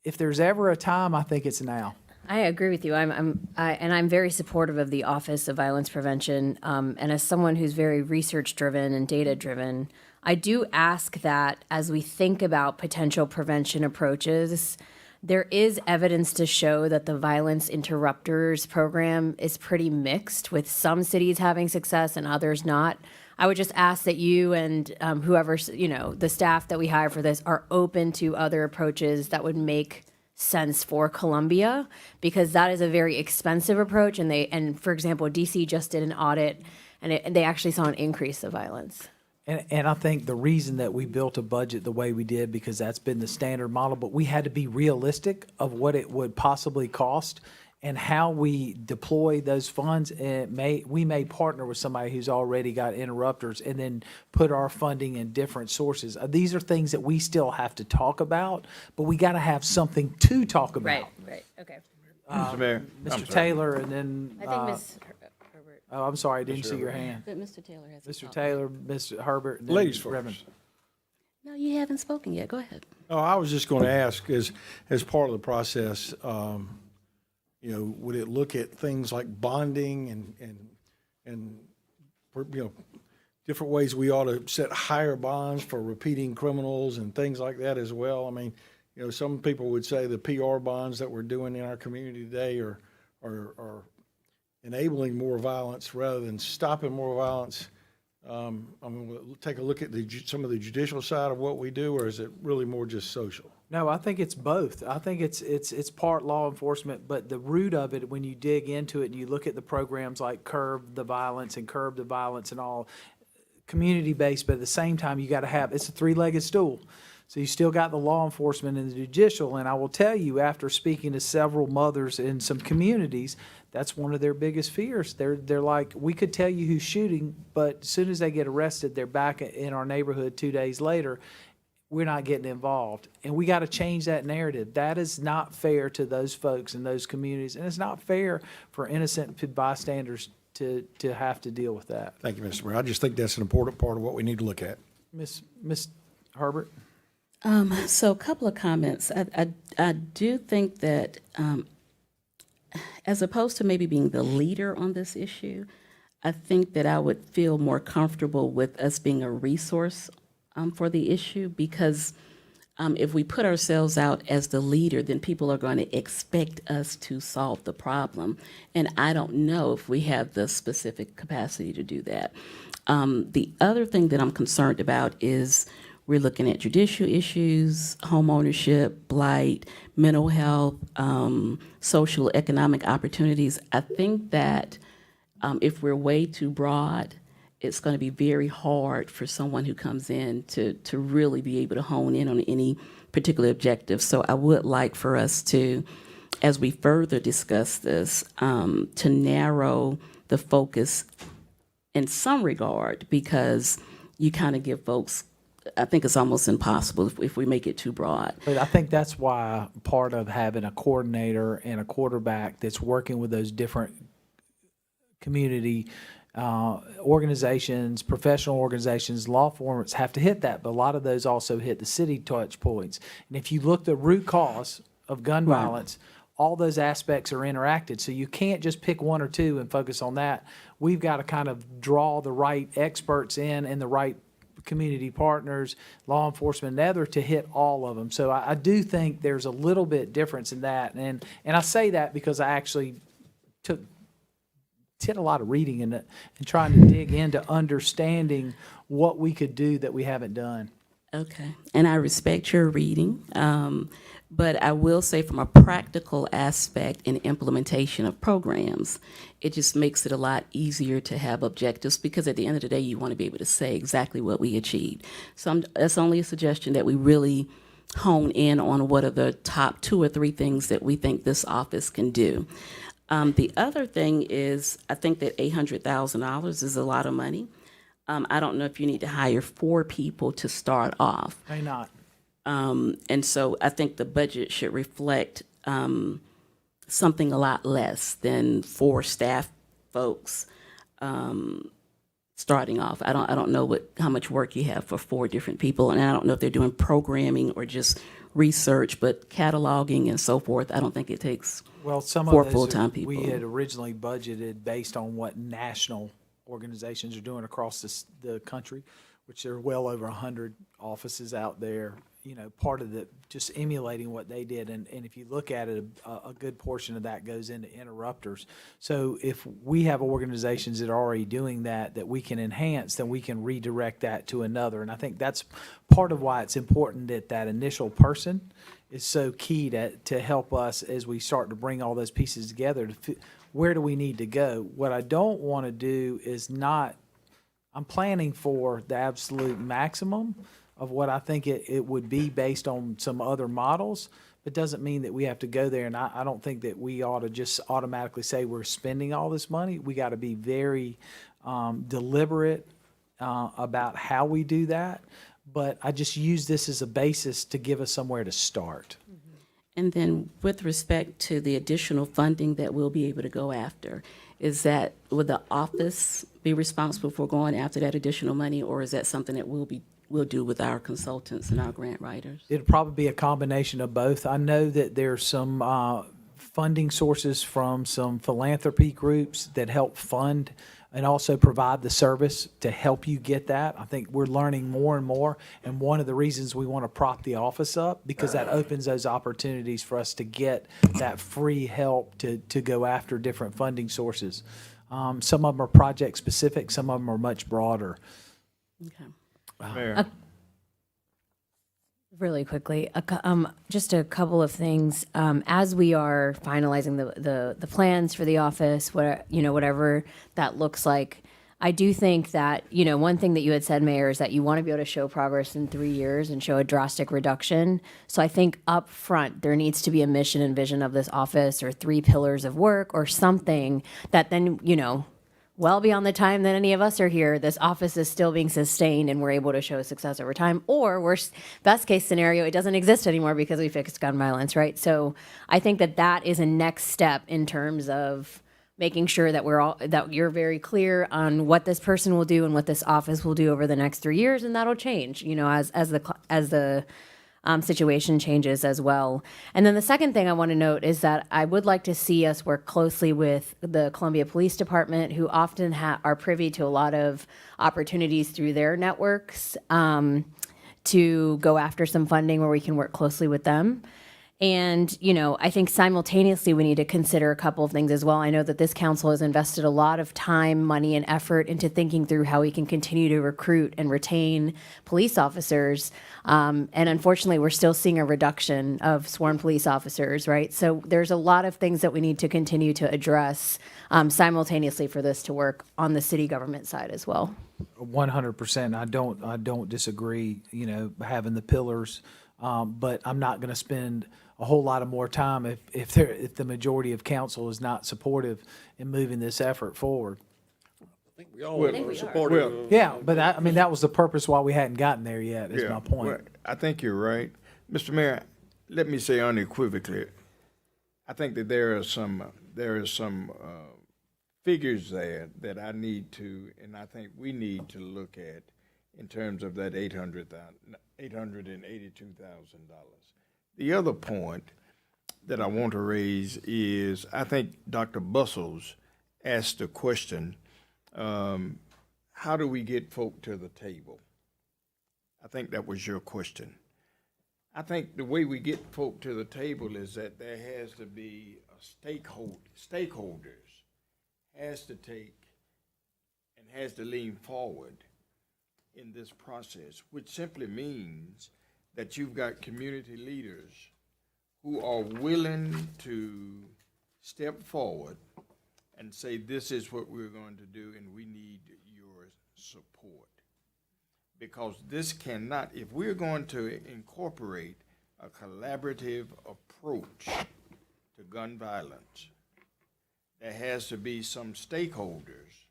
if there's ever a time, I think it's now. I agree with you. I'm very supportive of the Office of Violence Prevention. And as someone who's very research driven and data driven, I do ask that as we think about potential prevention approaches, there is evidence to show that the violence interrupters program is pretty mixed, with some cities having success and others not. I would just ask that you and whoever, you know, the staff that we hire for this are open to other approaches that would make sense for Columbia, because that is a very expensive approach. And for example, DC just did an audit, and they actually saw an increase of violence. And I think the reason that we built a budget the way we did, because that's been the standard model, but we had to be realistic of what it would possibly cost and how we deploy those funds. We may partner with somebody who's already got interrupters and then put our funding in different sources. These are things that we still have to talk about, but we got to have something to talk about. Right, okay. Mr. Mayor, I'm Mr. sorry. Taylor, and then, I think Ms. Herbert. oh, I'm sorry, I didn't see your hand. But Mr. Taylor has. Mr. Taylor, Mr. Herbert, and then Ladies Reverend. first. No, you haven't spoken yet. Go ahead. Oh, I was just going to ask, as part of the process, you know, would it look at things like bonding and you know, different ways we ought to set higher bonds for repeating criminals and things like that as well? I mean, you know, some people would say the PR bonds that we're doing in our community today are enabling more violence rather than stopping more violence. I mean, we'll take a look at some of the judicial side of what we do, or is it really more just social? No, I think it's both. I think it's part law enforcement, but the root of it, when you dig into it and you look at the programs like Curb the Violence and all, community-based, but at the same time, you got to have, it's a three-legged stool. So you still got the law enforcement and the judicial, and I will tell you, after speaking to several mothers in some communities, that's one of their biggest fears. They're like, we could tell you who's shooting, but as soon as they get arrested, they're back in our neighborhood 2 days later. We're not getting involved. And we got to change that narrative. That is not fair to those folks in those communities, and it's not fair for innocent bystanders to have to deal with that. Thank you, Mr. Mayor. I just think that's an important part of what we need to look at. Miss Herbert? So a couple of comments. I do think that as opposed to maybe being the leader on this issue, I think that I would feel more comfortable with us being a resource for the issue, because if we put ourselves out as the leader, then people are going to expect us to solve the problem. And I don't know if we have the specific capacity to do that. The other thing that I'm concerned about is we're looking at judicial issues, home ownership, blight, mental health, social economic opportunities. I think that if we're way too broad, it's going to be very hard for someone who comes in to really be able to hone in on any particular objective. So I would like for us to, as we further discuss this, to narrow the focus in some regard, because you kind of give folks, I think it's almost impossible if we make it too broad. But I think that's why part of having a coordinator and a quarterback that's working with those different community organizations, professional organizations, law firms have to hit that, but a lot of those also hit the city touch points. And if you look the root cause of gun violence, all those aspects are interacted. So you can't just pick one or two and focus on that. We've got to kind of draw the right experts in and the right community partners, law enforcement, and other to hit all of them. So I do think there's a little bit difference in that. And I say that because I actually did a lot of reading and trying to dig into understanding what we could do that we haven't done. Okay, and I respect your reading, but I will say from a practical aspect in implementation of programs, it just makes it a lot easier to have objectives, because at the end of the day, you want to be able to say exactly what we achieved. So that's only a suggestion that we really hone in on what are the top 2 or 3 things that we think this office can do. The other thing is, I think that $800,000 is a lot of money. I don't know if you need to hire 4 people to start off. May not. And so I think the budget should reflect something a lot less than 4 staff folks starting off. I don't know how much work you have for 4 different people, and I don't know if they're doing programming or just research, but cataloging and so forth. I don't think it takes Some 4 of those full-time people. we had originally budgeted based on what national organizations are doing across the country, which there are well over 100 offices out there. You know, part of just emulating what they did, and if you look at it, a good portion of that goes into interrupters. So if we have organizations that are already doing that we can enhance, then we can redirect that to another. And I think that's part of why it's important that initial person is so key to help us as we start to bring all those pieces together. Where do we need to go? What I don't want to do is I'm planning for the absolute maximum of what I think it would be based on some other models, but doesn't mean that we have to go there. And I don't think that we ought to just automatically say we're spending all this money. We got to be very deliberate about how we do that. But I just use this as a basis to give us somewhere to start. And then with respect to the additional funding that we'll be able to go after, would the office be responsible for going after that additional money, or is that something that we'll do with our consultants and our grant writers? It'll probably be a combination of both. I know that there's some funding sources from some philanthropy groups that help fund and also provide the service to help you get that. I think we're learning more and more, and one of the reasons we want to prop the office up, because that opens those opportunities for us to get that free help to go after different funding sources. Some of them are project specific, some of them are much broader. Okay. Mayor. Really quickly, just a couple of things. As we are finalizing the plans for the office, whatever that looks like, I do think that, one thing that you had said, Mayor, is that you want to be able to show progress in 3 years and show a drastic reduction. So I think up front, there needs to be a mission and vision of this office or 3 pillars of work or something that then, well beyond the time that any of us are here, this office is still being sustained and we're able to show success over time. Or worst, best case scenario, it doesn't exist anymore because we fixed gun violence, right? So I think that that is a next step in terms of making sure that that you're very clear on what this person will do and what this office will do over the next 3 years, and that'll change, as the situation changes as well. And then the second thing I want to note is that I would like to see us work closely with the Columbia Police Department, who often are privy to a lot of opportunities through their networks, to go after some funding where we can work closely with them. And, I think simultaneously we need to consider a couple of things as well. I know that this council has invested a lot of time, money, and effort into thinking through how we can continue to recruit and retain police officers. And unfortunately, we're still seeing a reduction of sworn police officers, right? So there's a lot of things that we need to continue to address simultaneously for this to work on the city government side as well. 100%. I don't disagree, having the pillars, but I'm not going to spend a whole lot of more time if the majority of council is not supportive in moving this effort forward. I think we all are supportive of. Yeah, but that was the purpose why we hadn't gotten there yet, is my point. Well, I think you're right. Mr. Mayor, let me say unequivocally, I think that there are some figures there that I need to, and I think we need to look at in terms of that $882,000. The other point that I want to raise is, I think Dr. Bustles asked the question, how do we get folk to the table? I think that was your question. I think the way we get folk to the table is that there has to be a stakeholders has to take and has to lean forward in this process, which simply means that you've got community leaders who are willing to step forward and say, this is what we're going to do and we need your support. Because this cannot, if we're going to incorporate a collaborative approach to gun violence, there has to be some stakeholders,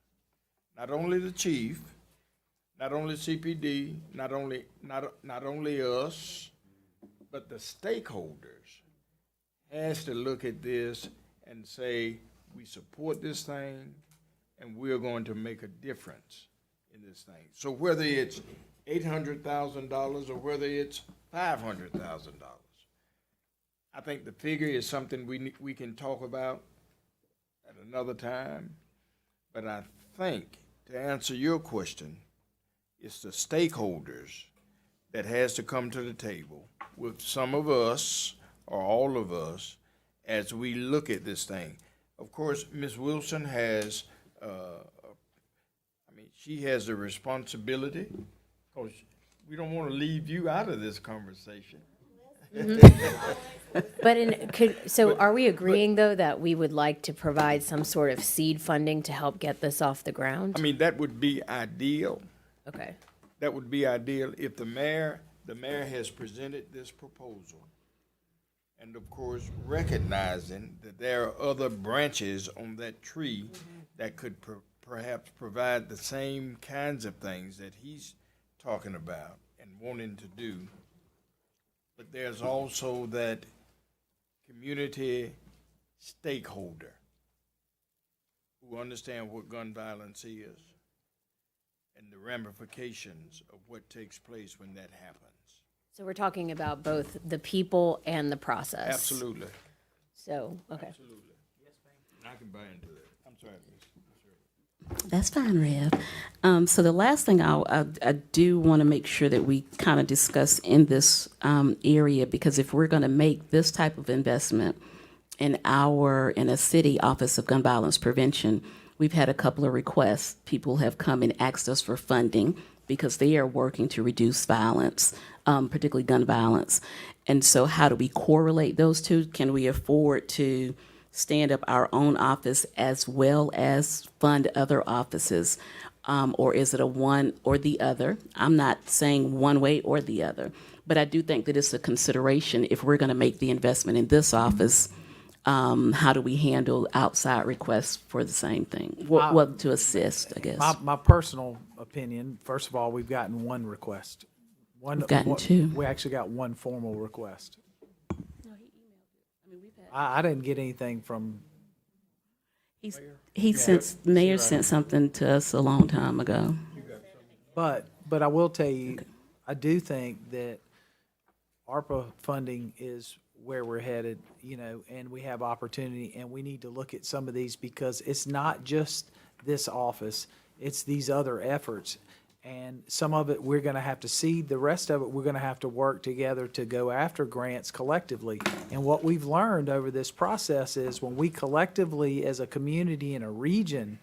not only the chief, not only CPD, not only us, but the stakeholders has to look at this and say, we support this thing and we're going to make a difference in this thing. So whether it's $800,000 or whether it's $500,000, I think the figure is something we can talk about at another time. But I think, to answer your question, it's the stakeholders that has to come to the table with some of us or all of us as we look at this thing. Of course, Ms. Wilson has, she has the responsibility, because we don't want to leave you out of this conversation. But are we agreeing, though, that we would like to provide some sort of seed funding to help get this off the ground? That would be ideal. Okay. That would be ideal if the mayor has presented this proposal. And of course, recognizing that there are other branches on that tree that could perhaps provide the same kinds of things that he's talking about and wanting to do. But there's also that community stakeholder who understand what gun violence is and the ramifications of what takes place when that happens. So we're talking about both the people and the process. Absolutely. So, okay. Absolutely. Yes, ma'am. I can buy into that. I'm sorry, Ms. That's fine, Rev. So the last thing I do want to make sure that we kind of discuss in this area, because if we're going to make this type of investment in a city Office of Gun Violence Prevention, we've had a couple of requests. People have come and asked us for funding because they are working to reduce violence, particularly gun violence. And so how do we correlate those two? Can we afford to stand up our own office as well as fund other offices? Or is it a one or the other? I'm not saying one way or the other, but I do think that it's a consideration if we're going to make the investment in this office. How do we handle outside requests for the same thing? Well, to assist, I guess. My personal opinion, first of all, we've gotten one request. We've gotten two. We actually got one formal request. I didn't get anything from, Mayor sent something to us a long time ago. but I will tell you, I do think that ARPA funding is where we're headed, and we have opportunity, and we need to look at some of these because it's not just this office, it's these other efforts. And some of it, we're gonna have to seed, the rest of it, we're gonna have to work together to go after grants collectively. And what we've learned over this process is when we collectively, as a community in a region,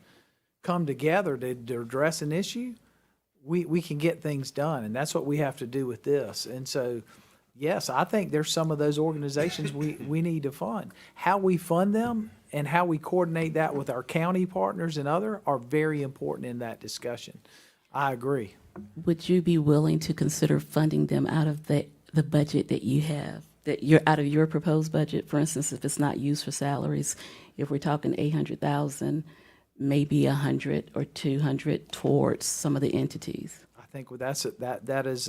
come together to address an issue, we can get things done, and that's what we have to do with this. And so, yes, I think there's some of those organizations we need to fund. How we fund them and how we coordinate that with our county partners and other are very important in that discussion. I agree. Would you be willing to consider funding them out of the budget that you have, that you're out of your proposed budget? For instance, if it's not used for salaries, if we're talking 800,000, maybe 100 or 200 towards some of the entities. I think that is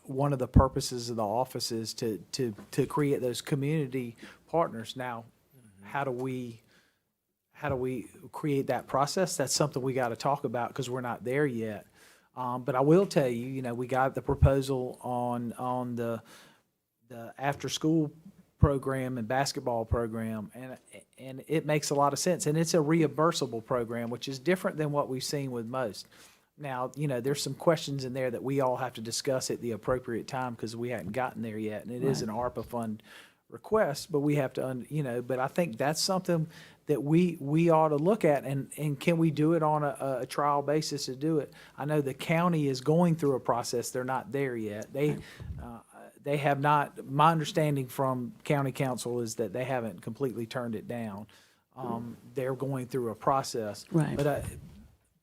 one of the purposes of the office is to create those community partners. Now, how do we create that process? That's something we got to talk about because we're not there yet. But I will tell you, we got the proposal on the after-school program and basketball program, and it makes a lot of sense. And it's a reimbursable program, which is different than what we've seen with most. Now, there's some questions in there that we all have to discuss at the appropriate time because we hadn't gotten there yet, and it is an ARPA fund request, but we have to, but I think that's something that we ought to look at, and can we do it on a trial basis to do it? I know the county is going through a process. They're not there yet. They have not, my understanding from county council is that they haven't completely turned it down. They're going through a process. Right.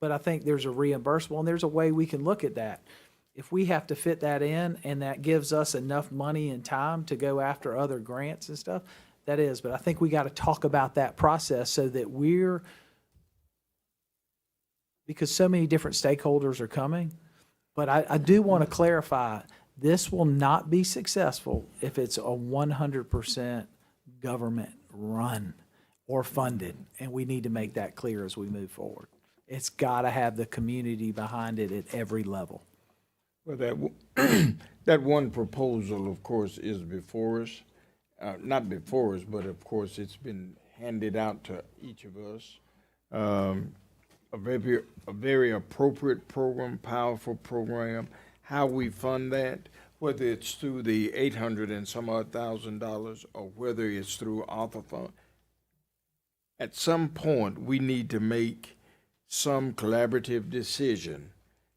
But I think there's a reimbursable, and there's a way we can look at that. If we have to fit that in, and that gives us enough money and time to go after other grants and stuff, that is. But I think we got to talk about that process so that because so many different stakeholders are coming. But I do want to clarify, this will not be successful if it's a 100% government run or funded, and we need to make that clear as we move forward. It's got to have the community behind it at every level. Well, that one proposal, of course, is before us. Not before us, but of course, it's been handed out to each of us. A very appropriate program, powerful program. How we fund that, whether it's through the $800 and some odd $1,000 or whether it's through ARPA fund. At some point, we need to make some collaborative decision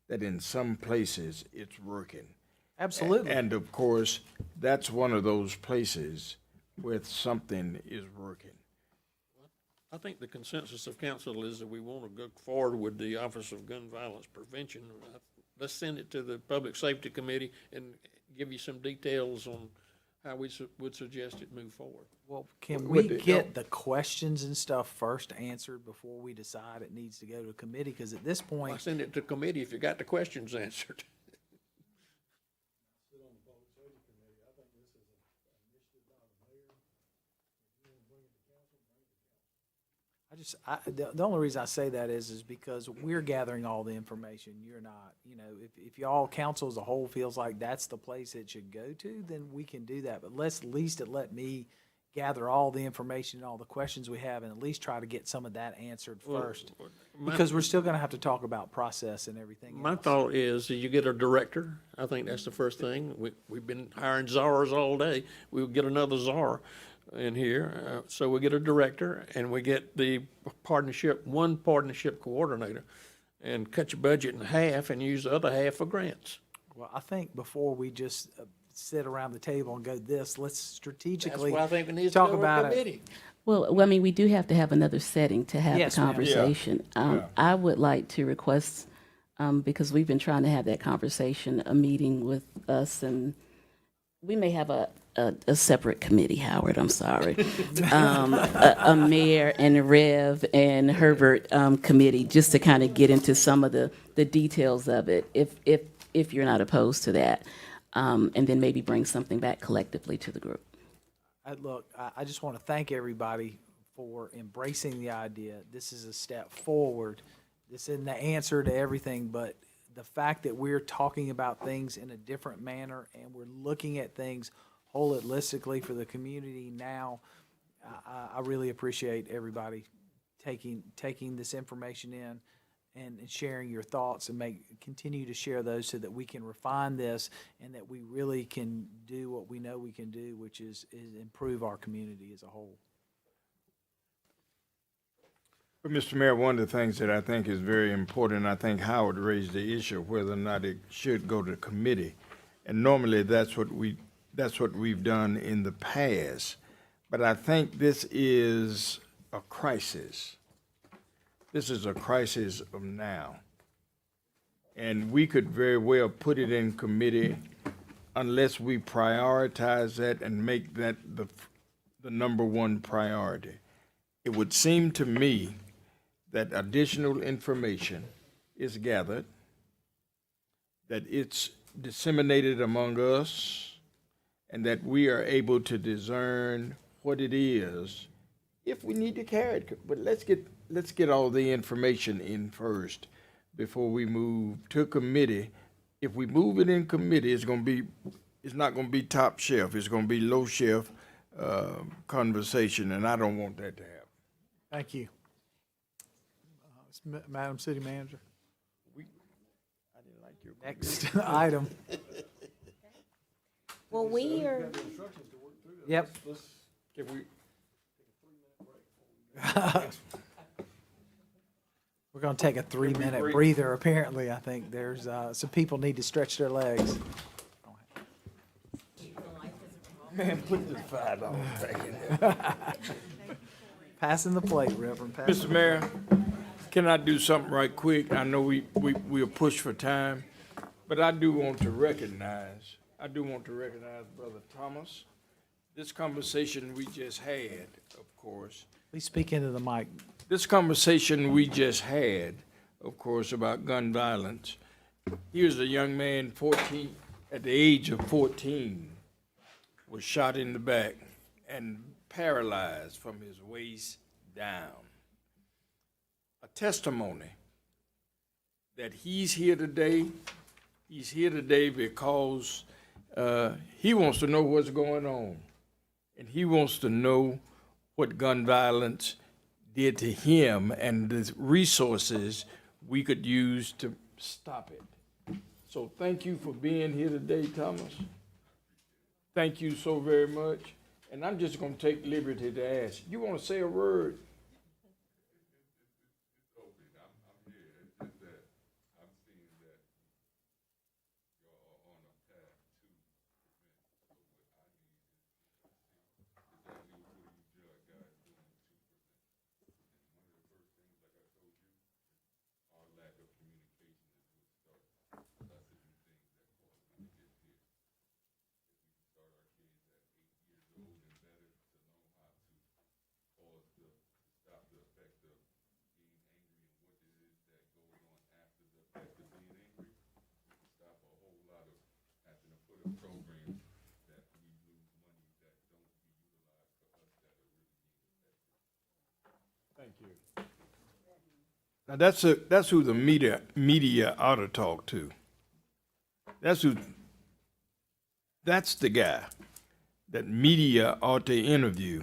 that in some places it's working. Absolutely. And of course, that's one of those places where something is working. I think the consensus of council is that we want to go forward with the Office of Gun Violence Prevention. Let's send it to the Public Safety Committee and give you some details on how we would suggest it move forward. Well, can we get the questions and stuff first answered before we decide it needs to go to a committee? Because at this point, I'll send it to committee if you got the questions answered. the only reason I say that is because we're gathering all the information. You're not, if y'all council as a whole feels like that's the place it should go to, then we can do that. But at least let me gather all the information and all the questions we have and at least try to get some of that answered first. Because we're still gonna have to talk about process and everything My else. thought is that you get a director. I think that's the first thing. We've been hiring czars all day. We'll get another czar in here. So we get a director and we get the one partnership coordinator and cut your budget in half and use the other half for grants. Well, I think before we just sit around the table and go let's strategically That's why I think we need to talk go to about it. committee. Well, I mean, we do have to have another setting to have Yes, the ma'am. conversation. I would like to request because we've been trying to have that conversation, a meeting with us, and we may have a separate committee, Howard, I'm sorry. A mayor and Rev and Herbert committee, just to kind of get into some of the details of it, if you're not opposed to that. And then maybe bring something back collectively to the group. Look, I just want to thank everybody for embracing the idea. This is a step forward. This isn't the answer to everything, but the fact that we're talking about things in a different manner and we're looking at things holistically for the community now, I really appreciate everybody taking this information in and sharing your thoughts and continue to share those so that we can refine this and that we really can do what we know we can do, which is improve our community as a whole. But Mr. Mayor, one of the things that I think is very important, I think Howard raised the issue of whether or not it should go to committee. And normally that's what we've done in the past. But I think this is a crisis. This is a crisis of now. And we could very well put it in committee unless we prioritize that and make that the number one priority. It would seem to me that additional information is gathered, that it's disseminated among us, and that we are able to discern what it is if we need to carry it. But let's get all the information in first before we move to committee. If we move it in committee, it's not going to be top shelf. It's going to be low shelf conversation, and I don't want that to happen. Thank you. Madam City Manager. I didn't like your Next item. Well, we are, Yep. Can we? We're going to take a 3-minute breather, apparently. I think there's some people need to stretch their legs. Man, put this $5 back in there. Passing the plate, Reverend. Mr. Mayor, can I do something right quick? I know we'll push for time, but I do want to recognize Brother Thomas. This conversation we just had, of course. Please speak into the mic. This conversation we just had, of course, about gun violence. Here's a young man, 14, at the age of 14, was shot in the back and paralyzed from his waist down. A testimony that he's here today because he wants to know what's going on. And he wants to know what gun violence did to him and the resources we could use to stop it. So thank you for being here today, Thomas. Thank you so very much. And I'm just going to take liberty to ask, you want to say a word? Thank you. Now that's who the media ought to talk to. That's the guy that media ought to interview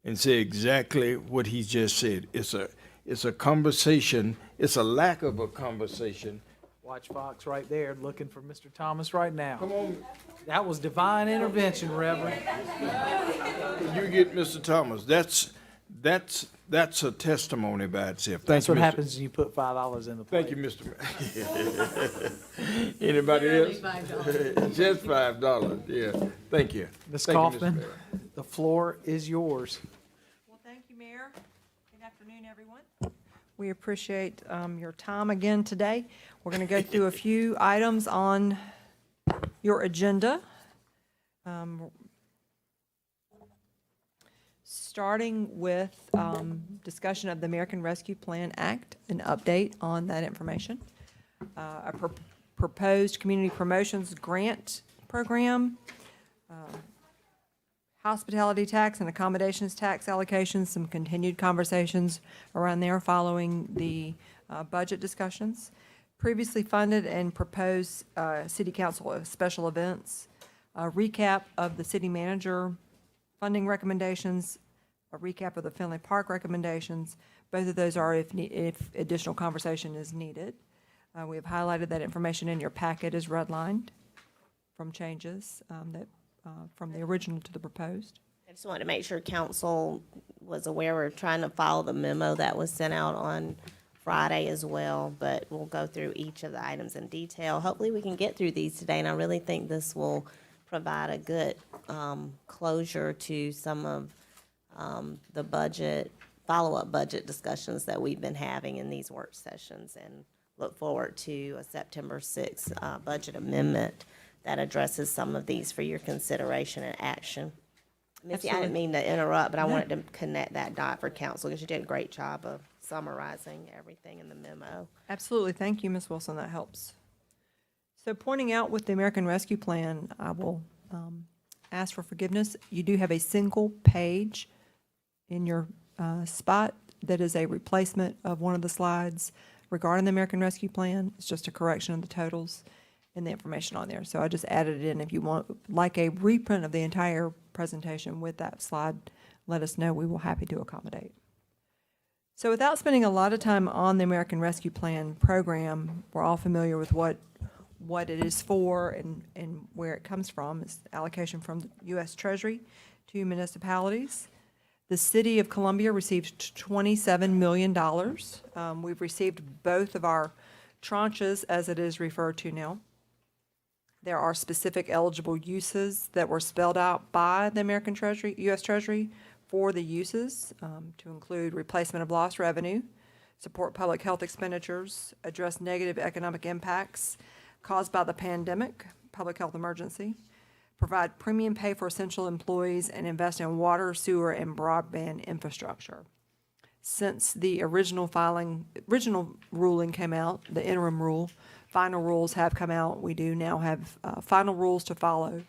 and say exactly what he just said. It's a conversation. It's a lack of a conversation. Watch Fox right there, looking for Mr. Thomas right now. Come on, That was divine intervention, Reverend. you get Mr. Thomas. That's a testimony by itself. Thank That's you, what Mr. happens when you put $5 in the plate. Thank you, Mr. Mayor. Anybody else? Just $5, yeah. Thank you. Ms. Thank you, Mr. Kaufman, Mayor. the floor is yours. Well, thank you, Mayor. Good afternoon, everyone. We appreciate your time again today. We're going to go through a few items on your agenda. Starting with discussion of the American Rescue Plan Act, an update on that information. A proposed community promotions grant program, hospitality tax and accommodations tax allocations, some continued conversations around there following the budget discussions. Previously funded and proposed city council special events, a recap of the city manager funding recommendations, a recap of the Finley Park recommendations. Both of those are if additional conversation is needed. We have highlighted that information in your packet as redlined from changes from the original to the proposed. I just wanted to make sure council was aware we're trying to follow the memo that was sent out on Friday as well, but we'll go through each of the items in detail. Hopefully we can get through these today, and I really think this will provide a good closure to some of the budget, follow-up budget discussions that we've been having in these work sessions, and look forward to a September 6th budget amendment that addresses some of these for your consideration and action. Missy, I didn't mean to interrupt, but I wanted to connect that dot for council because you did a great job of summarizing everything in the memo. Absolutely. Thank you, Ms. Wilson. That helps. So pointing out with the American Rescue Plan, I will ask for forgiveness. You do have a single page in your spot that is a replacement of one of the slides regarding the American Rescue Plan. It's just a correction of the totals and the information on there. So I just added it in. If you want, like a reprint of the entire presentation with that slide, let us know. We will happy to accommodate. So without spending a lot of time on the American Rescue Plan program, we're all familiar with what it is for and where it comes from. It's allocation from the U.S. Treasury to municipalities. The City of Columbia received $27 million. We've received both of our tranches, as it is referred to now. There are specific eligible uses that were spelled out by the American Treasury, U.S. Treasury, for the uses to include replacement of lost revenue, support public health expenditures, address negative economic impacts caused by the pandemic, public health emergency, provide premium pay for essential employees, and invest in water, sewer, and broadband infrastructure. Since the original ruling came out, the interim rule, final rules have come out. We do now have final rules to follow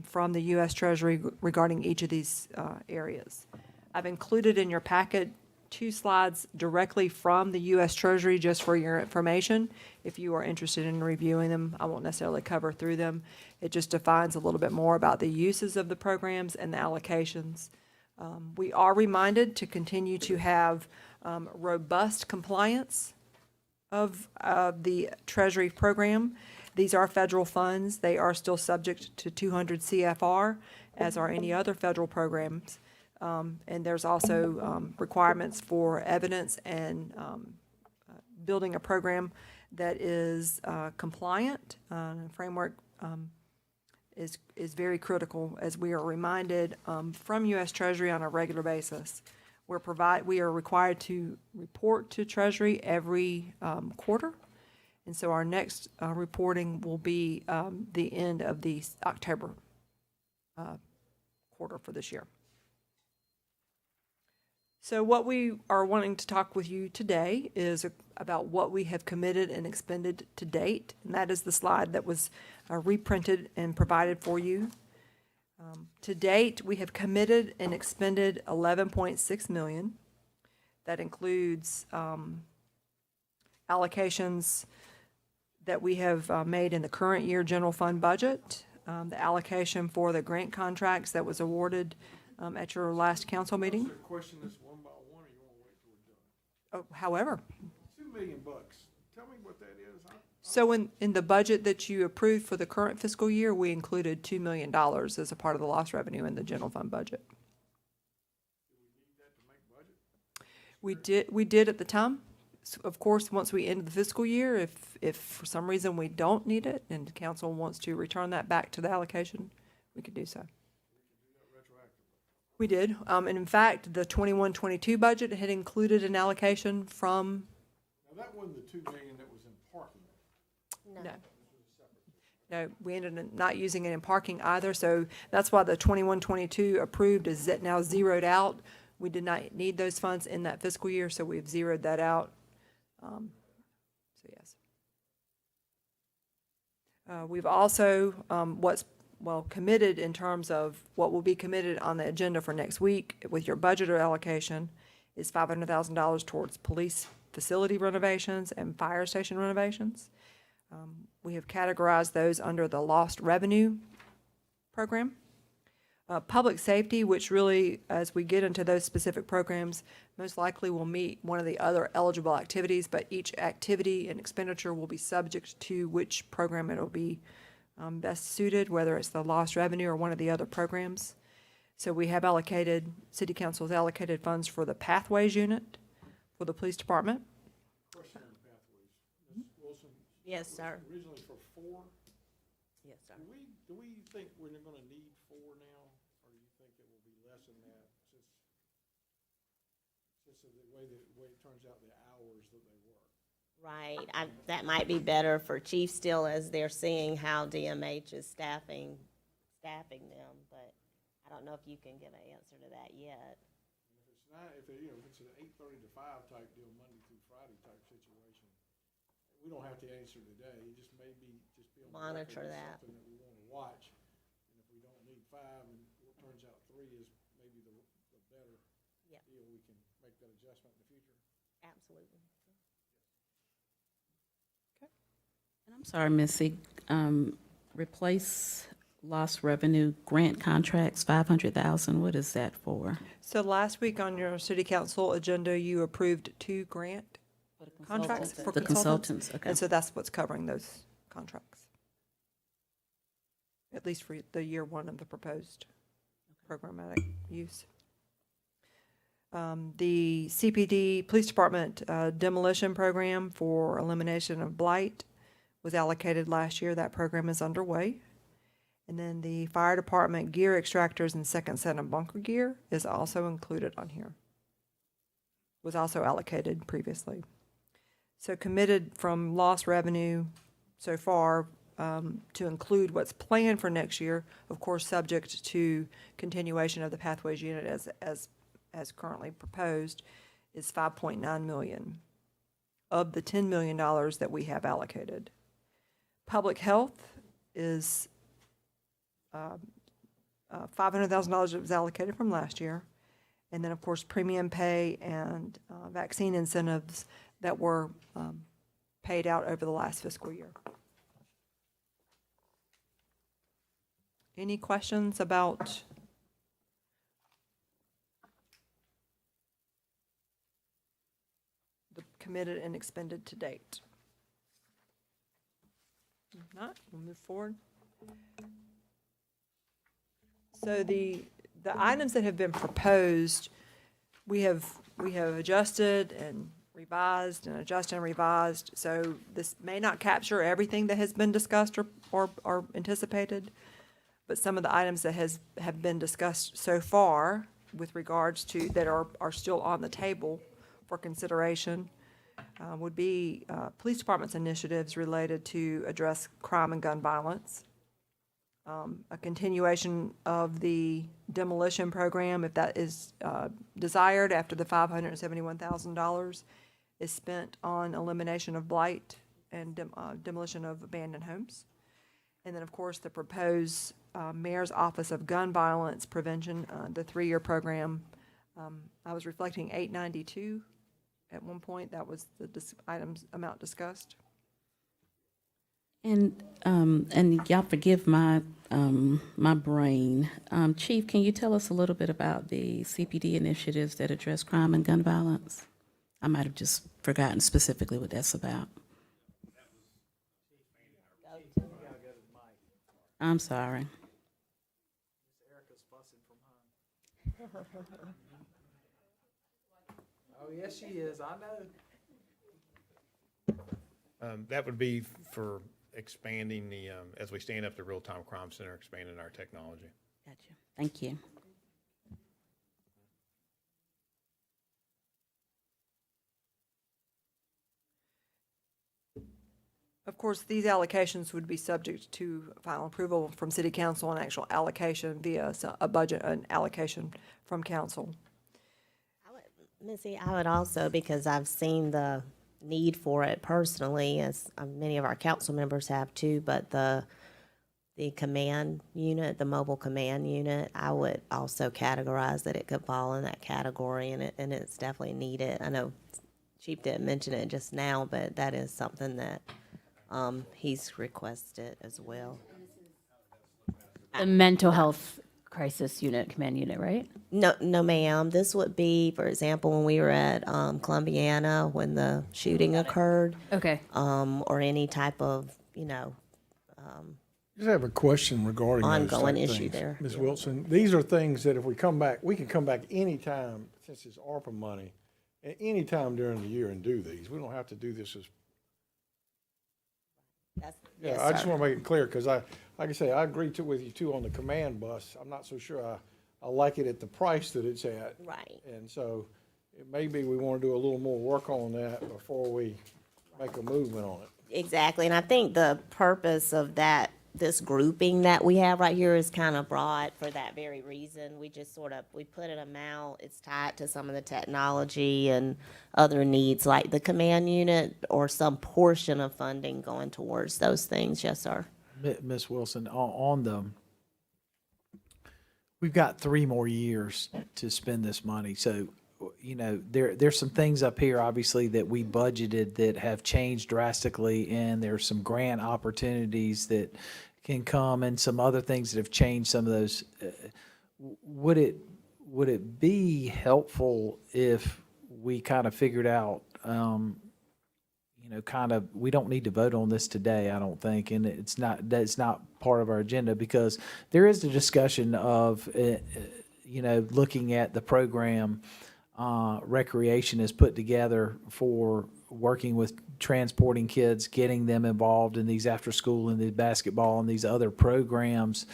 from the U.S. Treasury regarding each of these areas. I've included in your packet 2 slides directly from the U.S. Treasury just for your information. If you are interested in reviewing them, I won't necessarily cover through them. It just defines a little bit more about the uses of the programs and the allocations. We are reminded to continue to have robust compliance of the Treasury program. These are federal funds. They are still subject to 200 CFR, as are any other federal programs. And there's also requirements for evidence and building a program that is compliant. Framework is very critical, as we are reminded from U.S. Treasury on a regular basis. We are required to report to Treasury every quarter, and so our next reporting will be the end of the October quarter for this year. So what we are wanting to talk with you today is about what we have committed and expended to date, and that is the slide that was reprinted and provided for you. To date, we have committed and expended $11.6 million. That includes allocations that we have made in the current year general fund budget, the allocation for the grant contracts that was awarded at your last council meeting. Question this one by one, or you want to wait till we're done? Oh, however. $2 million. Tell me what that is. So in the budget that you approved for the current fiscal year, we included $2 million as a part of the lost revenue in the general fund budget. We did at the time. Of course, once we end the fiscal year, if for some reason we don't need it and the council wants to return that back to the allocation, we could do so. We did, and in fact, the 21-22 budget had included an allocation from, Now, that wasn't the 2 million that was in parking. no. No, we ended up not using it in parking either, so that's why the 21-22 approved is now zeroed out. We did not need those funds in that fiscal year, so we've zeroed that out. So yes. We've also, committed in terms of what will be committed on the agenda for next week with your budget or allocation is $500,000 towards police facility renovations and fire station renovations. We have categorized those under the lost revenue program. Public safety, which really, as we get into those specific programs, most likely will meet one of the other eligible activities, but each activity and expenditure will be subject to which program it'll be best suited, whether it's the lost revenue or one of the other programs. So we have allocated, City Council has allocated funds for the Pathways Unit for the Police Department. Question on pathways. Ms. Wilson, Yes, sir. originally for 4, Yes, sir. do we think we're gonna need 4 now? Or do you think it will be less than that since of the way it turns out, the hours that they work? Right, that might be better for Chief still as they're seeing how DMH is staffing them, but I don't know if you can give an answer to that yet. If it's not, if it's an 8:30 to 5 type deal, Monday through Friday type situation, we don't have to answer today. It just may be just be on the record Monitor as that. something that we want to watch. And if we don't need 5, and it turns out 3 is maybe the better Yep. deal, we can make that adjustment in the future. Absolutely. And I'm sorry, Missy, replace lost revenue grant contracts, 500,000, what is that for? So last week on your City Council agenda, you approved 2 grant contracts for The consultants, okay. And so that's what's covering those contracts. At least for the year 1 of the proposed programmatic use. The CPD Police Department demolition program for elimination of blight was allocated last year. That program is underway. And then the fire department gear extractors and second set of bunker gear is also included on here. Was also allocated previously. So committed from lost revenue so far to include what's planned for next year, of course, subject to continuation of the Pathways Unit as currently proposed, is 5.9 million of the $10 million that we have allocated. Public health is $500,000 that was allocated from last year. And then, of course, premium pay and vaccine incentives that were paid out over the last fiscal year. Any questions about the committed and expended to date? If not, we'll move forward. So the items that have been proposed, we have adjusted and revised and adjusted and revised. So this may not capture everything that has been discussed or anticipated, but some of the items that have been discussed so far with regards to, that are still on the table for consideration, would be police department's initiatives related to address crime and gun violence. A continuation of the demolition program, if that is desired, after the $571,000 is spent on elimination of blight and demolition of abandoned homes. And then, of course, the proposed Mayor's Office of Gun Violence Prevention, the 3-year program. I was reflecting 892 at one point. That was the amount discussed. And y'all forgive my my brain. Chief, can you tell us a little bit about the CPD initiatives that address crime and gun violence? I might have just forgotten specifically what that's about. I'm sorry. Erica's fussing from home. Oh, yes, she is, I know. That would be for expanding the, as we stand up the real-time crime center, expanding our technology. Gotcha. Thank you. Of course, these allocations would be subject to final approval from city council and actual allocation via a budget, an allocation from council. Missy, I would also, because I've seen the need for it personally, as many of our council members have too, but the command unit, the mobile command unit, I would also categorize that it could fall in that category, and it's definitely needed. I know Chief didn't mention it just now, but that is something that he's requested as well. The mental health crisis unit, command unit, right? No, no, ma'am. This would be, for example, when we were at Columbiana when the shooting occurred, Okay. or any type of, Just have a question regarding those ongoing type issue things. there. Ms. Wilson, these are things that if we come back, we can come back anytime, since it's ARPA money, at any time during the year and do these. We don't have to do this as, Yes, yeah, I just sir. want to make it clear, because like I say, I agree with you too on the command bus. I'm not so sure I like it at the price that it's at. Right. And so it may be we want to do a little more work on that before we make a movement on it. Exactly, and I think the purpose of this grouping that we have right here is kind of broad for that very reason. We just we put an amount, it's tied to some of the technology and other needs like the command unit or some portion of funding going towards those things. Yes, sir. Ms. Wilson, we've got 3 more years to spend this money. So, there's some things up here, obviously, that we budgeted that have changed drastically, and there's some grant opportunities that can come and some other things that have changed some of those. Would it be helpful if we kind of figured out, we don't need to vote on this today, I don't think, and that's not part of our agenda, because there is the discussion of, looking at the program Recreation has put together for working with transporting kids, getting them involved in these after school and the basketball and these other programs.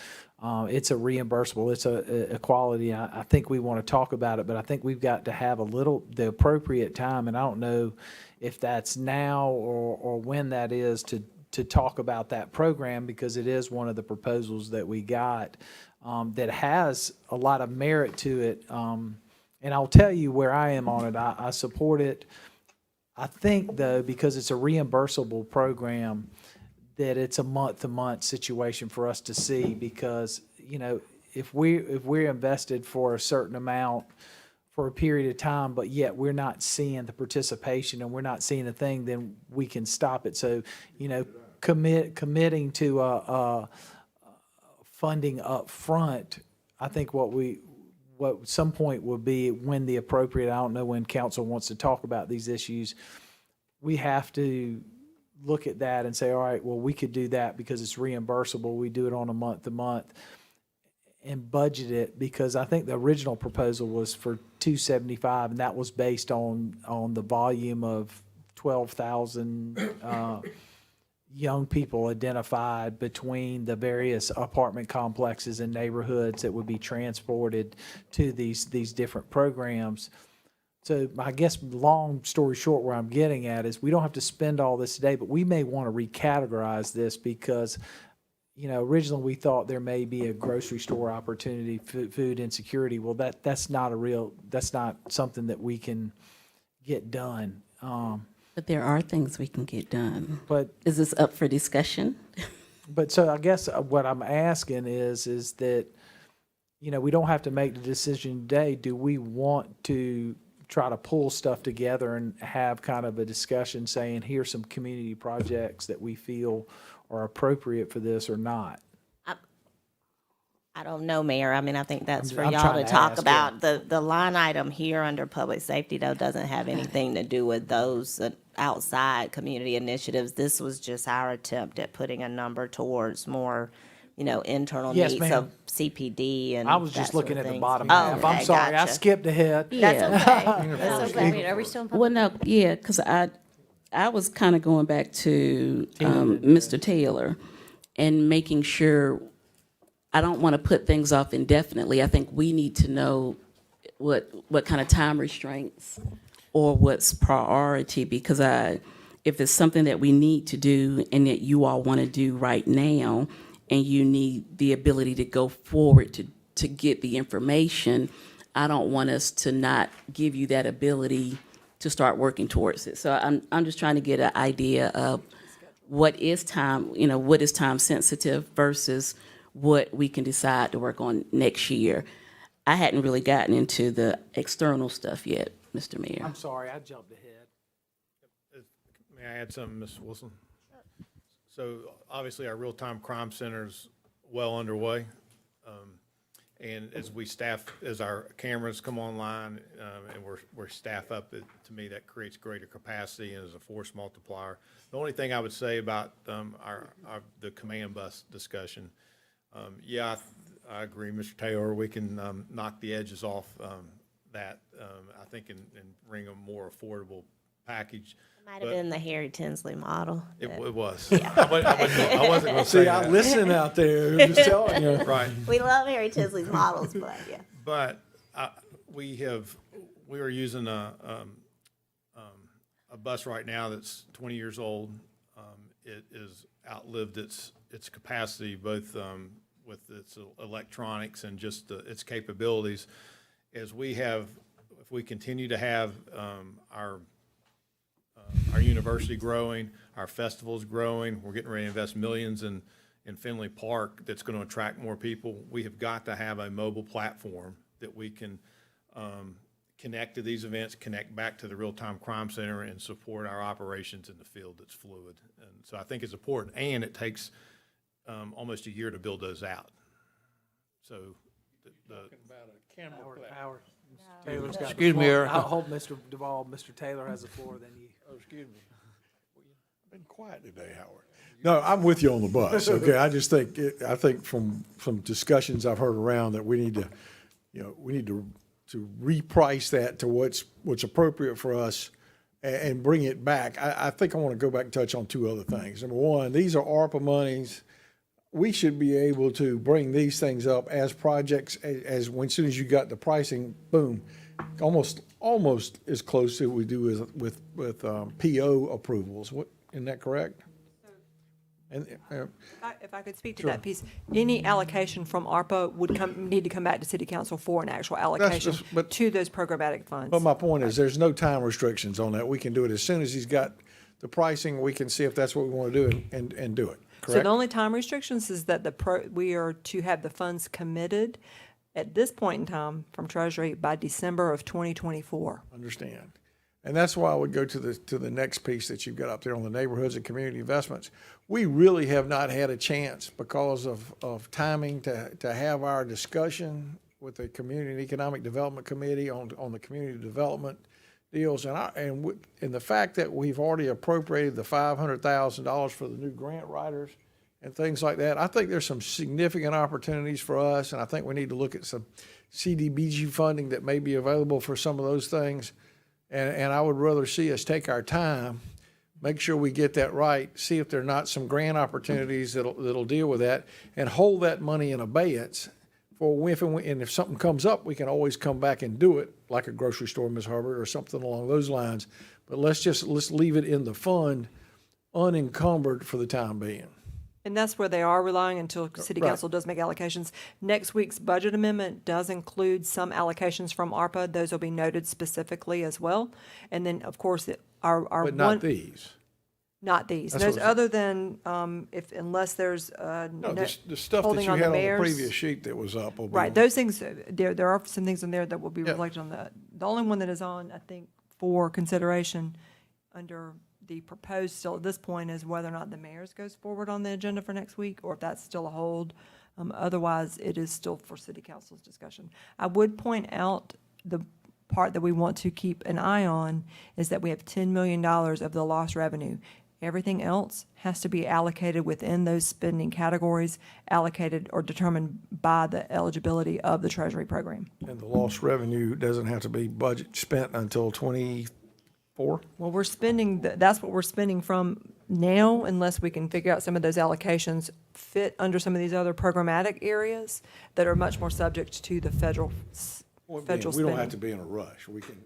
It's a reimbursable, it's a equality. I think we want to talk about it, but I think we've got to have the appropriate time, and I don't know if that's now or when that is to talk about that program, because it is one of the proposals that we got that has a lot of merit to it. And I'll tell you where I am on it. I support it. I think, though, because it's a reimbursable program, that it's a month-to-month situation for us to see, because, if we're invested for a certain amount for a period of time, but yet we're not seeing the participation and we're not seeing the thing, then we can stop it. So, committing to funding up front, I think what some point will be when the appropriate, I don't know when council wants to talk about these issues, we have to look at that and say, all right, well, we could do that because it's reimbursable. We do it on a month-to-month and budget it, because I think the original proposal was for $275, and that was based on the volume of 12,000 young people identified between the various apartment complexes and neighborhoods that would be transported to these different programs. So I guess, long story short, where I'm getting at is we don't have to spend all this today, but we may want to recategorize this, because, originally we thought there may be a grocery store opportunity, food insecurity. Well, that's not something that we can get done. But there are things we can get done. But Is this up for discussion? But so I guess what I'm asking is that, we don't have to make the decision today. Do we want to try to pull stuff together and have kind of a discussion saying, here's some community projects that we feel are appropriate for this or not? I don't know, Mayor. I mean, I think that's for I'm y'all trying to to talk ask, about. The line item here under public safety, though, doesn't have anything to do with those outside community initiatives. This was just our attempt at putting a number towards more, internal Yes, needs ma'am. of CPD and I was that just sort looking of at the things. bottom Oh, half. I'm okay, sorry, I gotcha. skipped ahead. That's okay. That's okay. Wait, are we still in public? Well, no, yeah, because I was kind of going back to Mr. Taylor and making sure, I don't want to put things off indefinitely. I think we need to know what kind of time restraints or what's priority, because if it's something that we need to do and that you all want to do right now, and you need the ability to go forward to get the information, I don't want us to not give you that ability to start working towards it. So I'm just trying to get an idea of what is time, what is time sensitive versus what we can decide to work on next year. I hadn't really gotten into the external stuff yet, Mr. Mayor. I'm sorry, I jumped ahead. May I add something, Ms. Wilson? So obviously, our real-time crime center's well underway. And as our cameras come online, and we're staff up, to me, that creates greater capacity and is a force multiplier. The only thing I would say about the command bus discussion, I agree, Mr. Taylor, we can knock the edges off that, I think, and bring a more affordable package. Might have been the Harry Tinsley model. It was. I wasn't going to say See, I that. listen out there, I'm just telling you. Right. We love Harry Tinsley's models, but yeah. But we are using a bus right now that's 20 years old. It is outlived its capacity, both with its electronics and just its capabilities. If we continue to have our university growing, our festivals growing, we're getting ready to invest millions in Finley Park that's going to attract more people. We have got to have a mobile platform that we can connect to these events, connect back to the real-time crime center, and support our operations in the field that's fluid. And so I think it's important, and it takes almost a year to build those out. So Howard, Mr. Taylor's got the Excuse me, floor. Eric. I hope Mr. Duvall, Mr. Taylor has the floor, then you. Oh, excuse me. I've been quiet today, Howard. No, I'm with you on the bus, okay? I just think, I think from discussions I've heard around that we need to reprice that to what's appropriate for us and bring it back. I think I want to go back and touch on two other things. Number one, these are ARPA monies. We should be able to bring these things up as projects, as soon as you got the pricing, boom, almost as close to what we do with PO approvals. Isn't that correct? And If I could speak to that piece, any allocation from ARPA would need to come back to City Council for an actual allocation but- to those programmatic funds. But my point is, there's no time restrictions on that. We can do it as soon as he's got the pricing. We can see if that's what we want to do and do it. So Correct? the only time restrictions is that we are to have the funds committed at this point in time from Treasury by December of 2024. Understand. And that's why I would go to the next piece that you've got up there on the neighborhoods and community investments. We really have not had a chance because of timing to have our discussion with the Community and Economic Development Committee on the community development deals. And the fact that we've already appropriated the $500,000 for the new grant writers and things like that, I think there's some significant opportunities for us. And I think we need to look at some CDBG funding that may be available for some of those things. And I would rather see us take our time, make sure we get that right, see if there are not some grant opportunities that'll deal with that, and hold that money in abeyance for if something comes up, we can always come back and do it, like a grocery store, Ms. Hubbard, or something along those lines. But let's leave it in the fund unencumbered for the time being. And that's where they are relying until City Right. Council does make allocations. Next week's budget amendment does include some allocations from ARPA. Those will be noted specifically as well. And then, of course, our But not these. Not these. That's Those what I'm- other than, unless there's, No, the stuff that holding you on had the on the mayor's- previous sheet that was up. will be right, on- those things, there are some things in there that will be Yeah. reflected on that. The only one that is on, I think, for consideration under the proposed still at this point is whether or not the mayor's goes forward on the agenda for next week, or if that's still a hold. Otherwise, it is still for City Council's discussion. I would point out the part that we want to keep an eye on is that we have $10 million of the lost revenue. Everything else has to be allocated within those spending categories, allocated or determined by the eligibility of the Treasury program. And the lost revenue doesn't have to be budget spent until 24? Well, we're spending, that's what we're spending from now, unless we can figure out some of those allocations fit under some of these other programmatic areas that are much more subject to the federal Well, spending. we don't have to be in a rush. We can,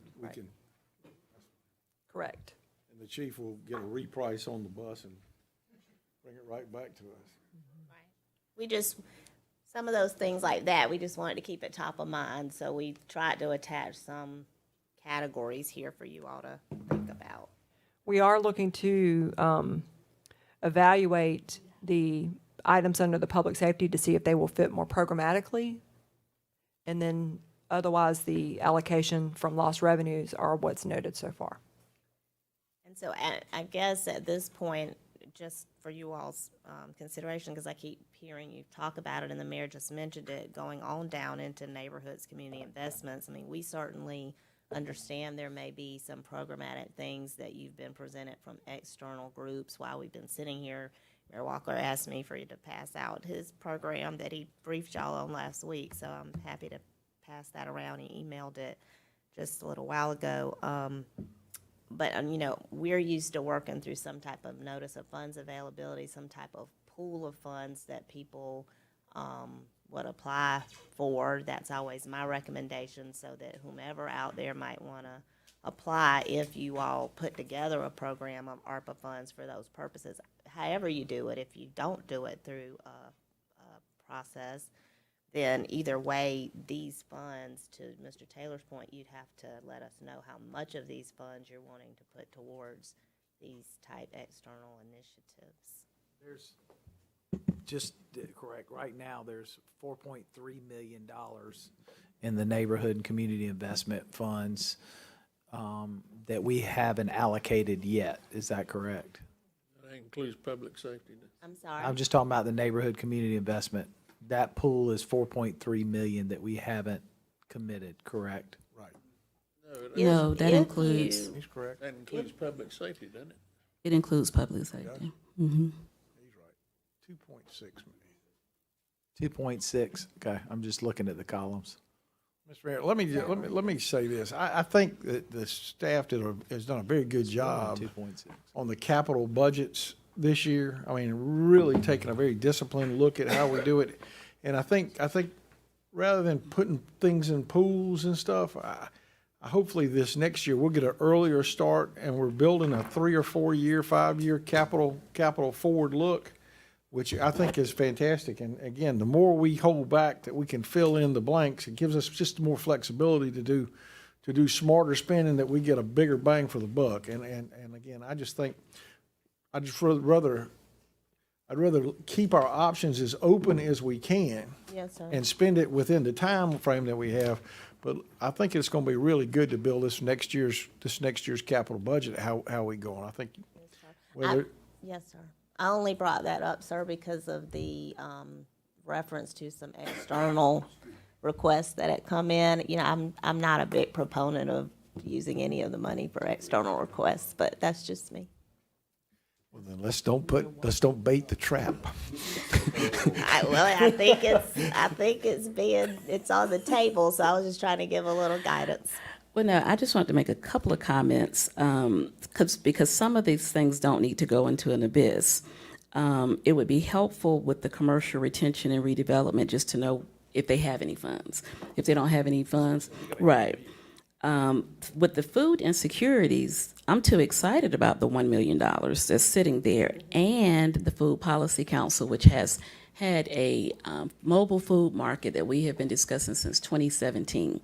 Correct. and the chief will get a reprice on the bus and bring it right back to us. We just, some of those things like that, we just wanted to keep it top of mind, so we tried to attach some categories here for you all to think about. We are looking to evaluate the items under the public safety to see if they will fit more programmatically. And then otherwise, the allocation from lost revenues are what's noted so far. And so I guess at this point, just for you all's consideration, because I keep hearing you talk about it, and the mayor just mentioned it, going on down into neighborhoods, community investments. I mean, we certainly understand there may be some programmatic things that you've been presented from external groups while we've been sitting here. Mayor Walker asked me for you to pass out his program that he briefed y'all on last week, so I'm happy to pass that around. He emailed it just a little while ago. But, you know, we're used to working through some type of notice of funds availability, some type of pool of funds that people would apply for. That's always my recommendation, so that whomever out there might want to apply, if you all put together a program of ARPA funds for those purposes, however you do it, if you don't do it through a process, then either way, these funds, to Mr. Taylor's point, you'd have to let us know how much of these funds you're wanting to put towards these type external initiatives. There's, just correct, right now, there's $4.3 million in the neighborhood and community investment funds that we haven't allocated yet. Is that correct? That includes public safety. I'm sorry. I'm just talking about the neighborhood community investment. That pool is 4.3 million that we haven't committed, correct? Right. No, that If includes, you- He's correct. That includes public safety, doesn't it? it includes public safety. Mm-hmm. He's right. 2.6 million. 2.6, okay, I'm just looking at the columns. Mr. Mayor, let me say this. I think that the staff has done a very good job 2.6. on the capital budgets this year. I mean, really taking a very disciplined look at how we do it. And I think rather than putting things in pools and stuff, hopefully this next year we'll get an earlier start, and we're building a 3 or 4 year, 5 year capital forward look, which I think is fantastic. And again, the more we hold back that we can fill in the blanks, it gives us just more flexibility to do smarter spending, that we get a bigger bang for the buck. And again, I just think I'd rather keep our options as open as we can Yes, sir. and spend it within the time frame that we have. But I think it's going to be really good to build this next year's capital budget. How we go, and I think whether Yes, sir. I only brought that up, sir, because of the reference to some external requests that had come in. You know, I'm not a big proponent of using any of the money for external requests, but that's just me. well, then let's don't bait the trap. I think it's on the table, so I was just trying to give a little guidance. Well, no, I just wanted to make a couple of comments, because some of these things don't need to go into an abyss. It would be helpful with the commercial retention and redevelopment just to know if they have any funds. If they don't have any funds, right. With the food insecurities, I'm too excited about the $1 million that's sitting there, and the Food Policy Council, which has had a mobile food market that we have been discussing since 2017.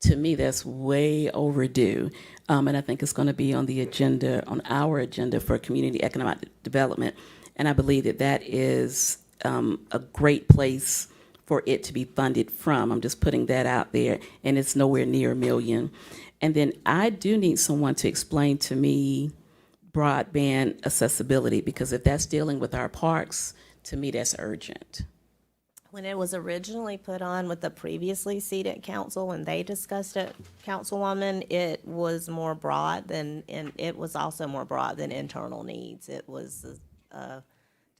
To me, that's way overdue, and I think it's going to be on the agenda, on our agenda for community economic development. And I believe that is a great place for it to be funded from. I'm just putting that out there, and it's nowhere near $1 million. And then I do need someone to explain to me broadband accessibility, because if that's dealing with our parks, to me, that's urgent. When it was originally put on with the previously seated council, when they discussed it, Councilwoman, it was more broad than, and it was also more broad than internal needs. It was a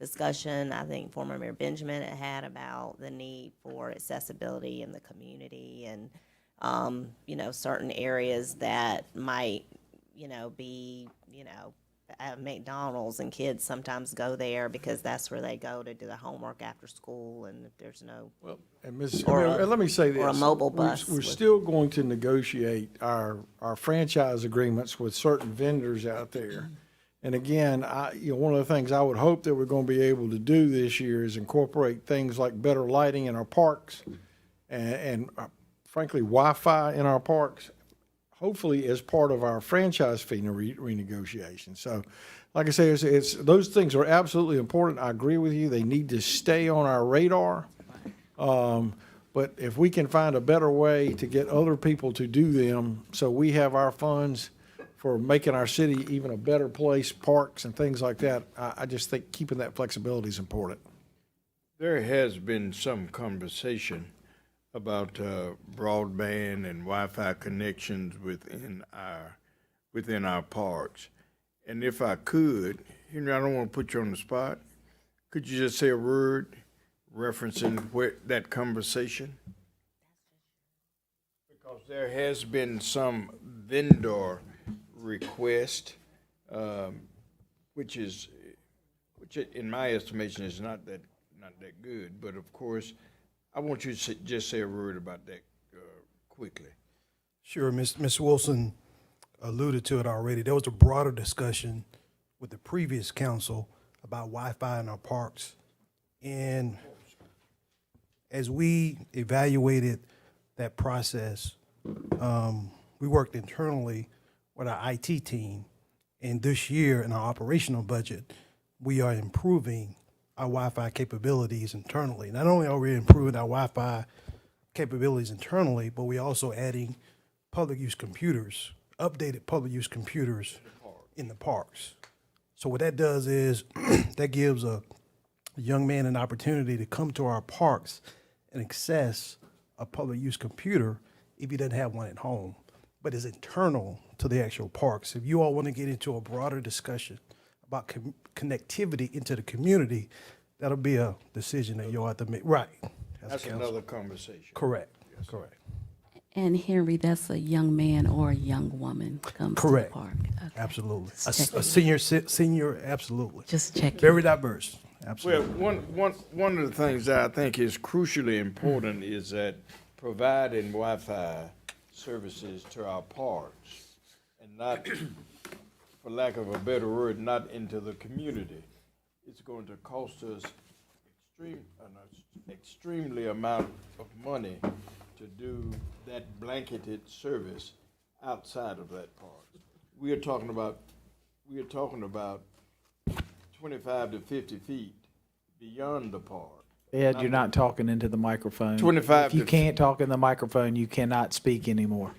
discussion, I think former Mayor Benjamin had about the need for accessibility in the community, and, you know, certain areas that might, you know, be, you know, at McDonald's, and kids sometimes go there because that's where they go to do the homework after school, and if there's no, Well, and Ms., Or a- and let me say this. or a mobile We're- bus We're with- still going to negotiate our franchise agreements with certain vendors out there. And again, one of the things I would hope that we're going to be able to do this year is incorporate things like better lighting in our parks and frankly, Wi-Fi in our parks, hopefully as part of our franchise fee renegotiation. So, like I say, it's those things are absolutely important. I agree with you. They need to stay on our radar. But if we can find a better way to get other people to do them, so we have our funds for making our city even a better place, parks and things like that, I just think keeping that flexibility is important. There has been some conversation about broadband and Wi-Fi connections within our parks. And if I could, Henry, I don't want to put you on the spot. Could you just say a word referencing that conversation? Because there has been some vendor request, which in my estimation is not that good. But of course, I want you to just say a word about that quickly. Sure, Ms. Wilson alluded to it already. There was a broader discussion with the previous council about Wi-Fi in our parks. And as we evaluated that process, we worked internally with our IT team. And this year in our operational budget, we are improving our Wi-Fi capabilities internally. Not only are we improving our Wi-Fi capabilities internally, but we're also adding public use computers, updated public use computers in the parks. So what that does is that gives a young man an opportunity to come to our parks and access a public use computer if he doesn't have one at home, but is internal to the actual parks. If you all want to get into a broader discussion about connectivity into the community, that'll be a decision that you'll have to make. Right. That's another conversation. Correct. Correct. And Henry, that's a young man or a young woman comes to the Correct. park. Okay. Absolutely. Just A senior, absolutely. Just checking. Very diverse. Well, Absolutely. one of the things that I think is crucially important is that providing Wi-Fi services to our parks and not, for lack of a better word, not into the community. It's going to cost us extremely amount of money to do that blanketed service outside of that park. We are talking about 25 to 50 feet beyond the park. Ed, you're not talking into the microphone. 25 If you to- can't talk in the microphone, you cannot speak anymore.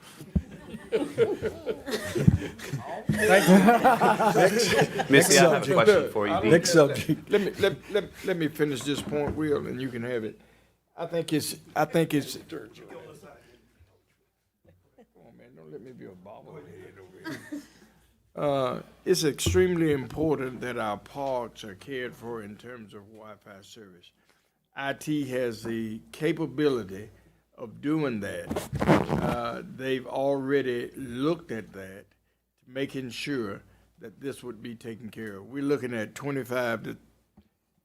Missy, I have a question for you. Next subject. Let me finish this point, Will, and you can have it. I think it's. Come on, man, don't let me be a bobblehead over here. It's extremely important that our parks are cared for in terms of Wi-Fi service. IT has the capability of doing that. They've already looked at that, making sure that this would be taken care of. We're looking at 25 to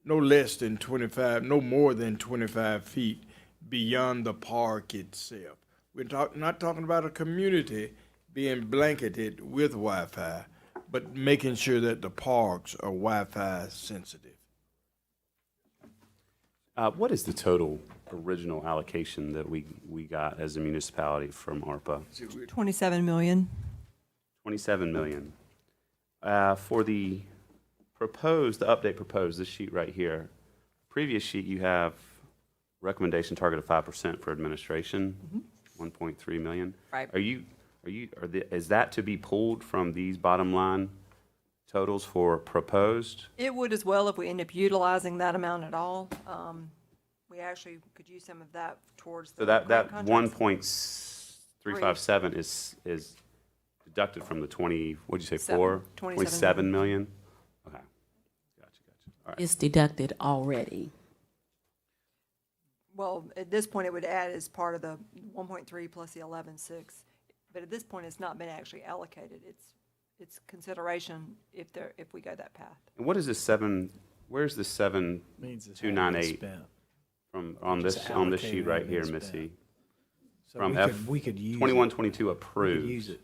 no less than 25, no more than 25 feet beyond the park itself. We're not talking about a community being blanketed with Wi-Fi, but making sure that the parks are Wi-Fi sensitive. What is the total original allocation that we got as a municipality from ARPA? 27 million. 27 million. For the update proposed, this sheet right here, previous sheet, you have recommendation target of 5% for administration, 1.3 million. Right. Is that to be pulled from these bottom line totals for proposed? It would as well if we end up utilizing that amount at all. We actually could use some of that towards the So that grant contracts. 1.357 is deducted from the 20, what'd you say, Seven. 4? 27 27 million? Okay. Gotcha. All right. It's deducted already. Well, at this point, it would add as part of the 1.3 plus the 11.6. But at this point, it's not been actually allocated. it's consideration if we go that path. And what is this where's the Means it's having been 7298 spent. from, on Just this sheet allocated right and here, spent. Missy? So From we could use it. 2122 We could approved. use it.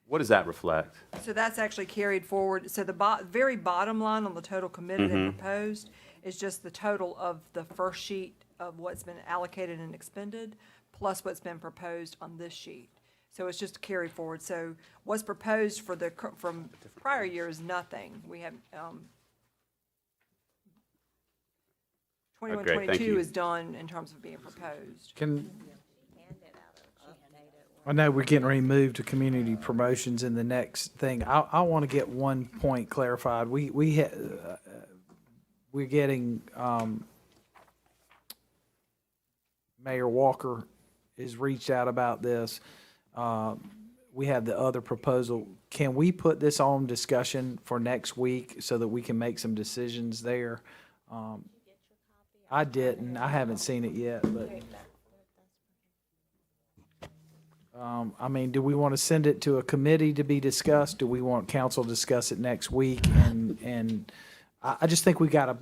What does that reflect? So that's actually carried forward. So the very bottom line on the total committed and proposed is just the total of the first sheet of what's been allocated and expended, plus what's been proposed on this sheet. So it's just carried forward. So what's proposed from prior year is nothing. We have, 2122 you. is done in terms of being proposed. I know we're getting ready to move to community promotions in the next thing. I want to get one point clarified. We're getting, Mayor Walker has reached out about this. We have the other proposal. Can we put this on discussion for next week so that we can make some decisions there? I didn't. I haven't seen it yet, but. I mean, do we want to send it to a committee to be discussed? Do we want council to discuss it next week? And I just think we gotta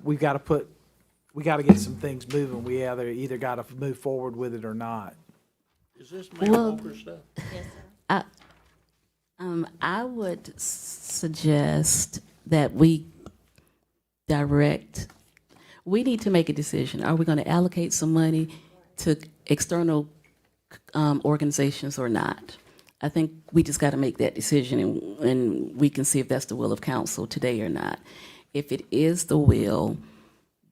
get some things moving. We either gotta move forward with it or not. Is this Mayor Well- Walker stuff? I would suggest that we need to make a decision. Are we going to allocate some money to external organizations or not? I think we just got to make that decision, and we can see if that's the will of council today or not. If it is the will,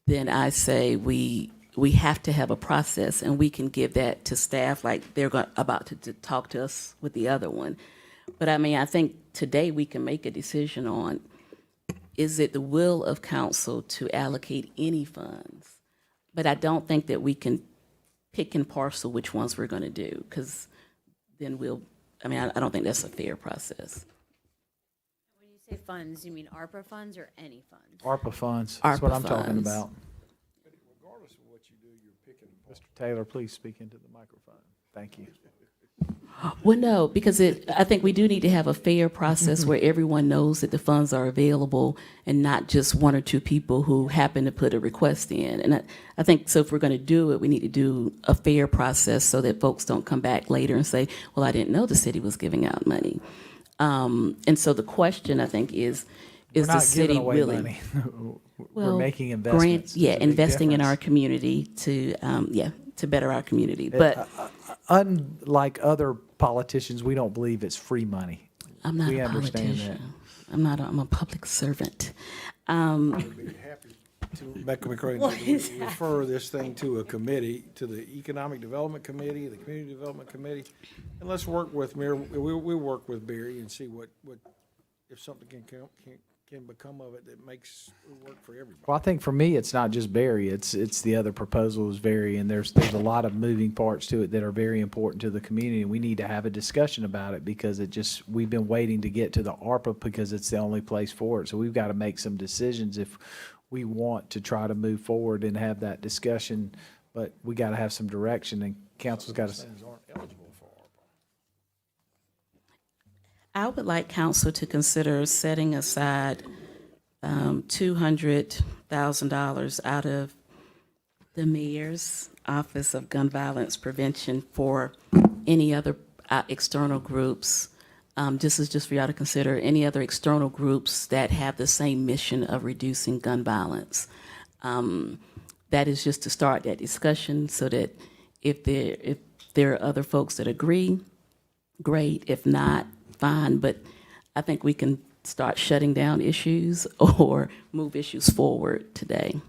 then I say we have to have a process, and we can give that to staff like they're about to talk to us with the other one. But I mean, I think today we can make a decision on, is it the will of council to allocate any funds? But I don't think that we can pick and parcel which ones we're going to do, because then I don't think that's a fair process. When you say funds, you mean ARPA funds or any funds? ARPA funds, that's what ARPA I'm talking funds. about. Mr. Taylor, please speak into the microphone. Thank you. Well, no, because I think we do need to have a fair process where everyone knows that the funds are available and not just one or two people who happen to put a request in. And I think, so if we're going to do it, we need to do a fair process so that folks don't come back later and say, well, I didn't know the city was giving out money. And so the question, I think, is We're the not city giving away willing? money. We're Well, making investments. Yeah, There's a big investing in difference. our community to better our community. But Unlike other politicians, we don't believe it's free money. I'm not We a understand politician. I'm a public servant. To refer this thing to a committee, to the Economic Development Committee, the Community Development Committee, and let's work with Mayor, we'll work with Barry and see what, if something can become of it that makes it work for everybody. Well, I think for me, it's not just Barry, it's the other proposals vary, and there's a lot of moving parts to it that are very important to the community, and we need to have a discussion about it, because we've been waiting to get to the ARPA because it's the only place for it, so we've got to make some decisions if we want to try to move forward and have that discussion, but we got to have some direction, and council's got to. Things aren't eligible for ARPA. I would like council to consider setting aside $200,000 out of the mayor's Office of Gun Violence Prevention for any other external groups. This is just for y'all to consider any other external groups that have the same mission of reducing gun violence. That is just to start that discussion, so that if there are other folks that agree, great. If not, fine. But I think we can start shutting down issues or move issues forward today,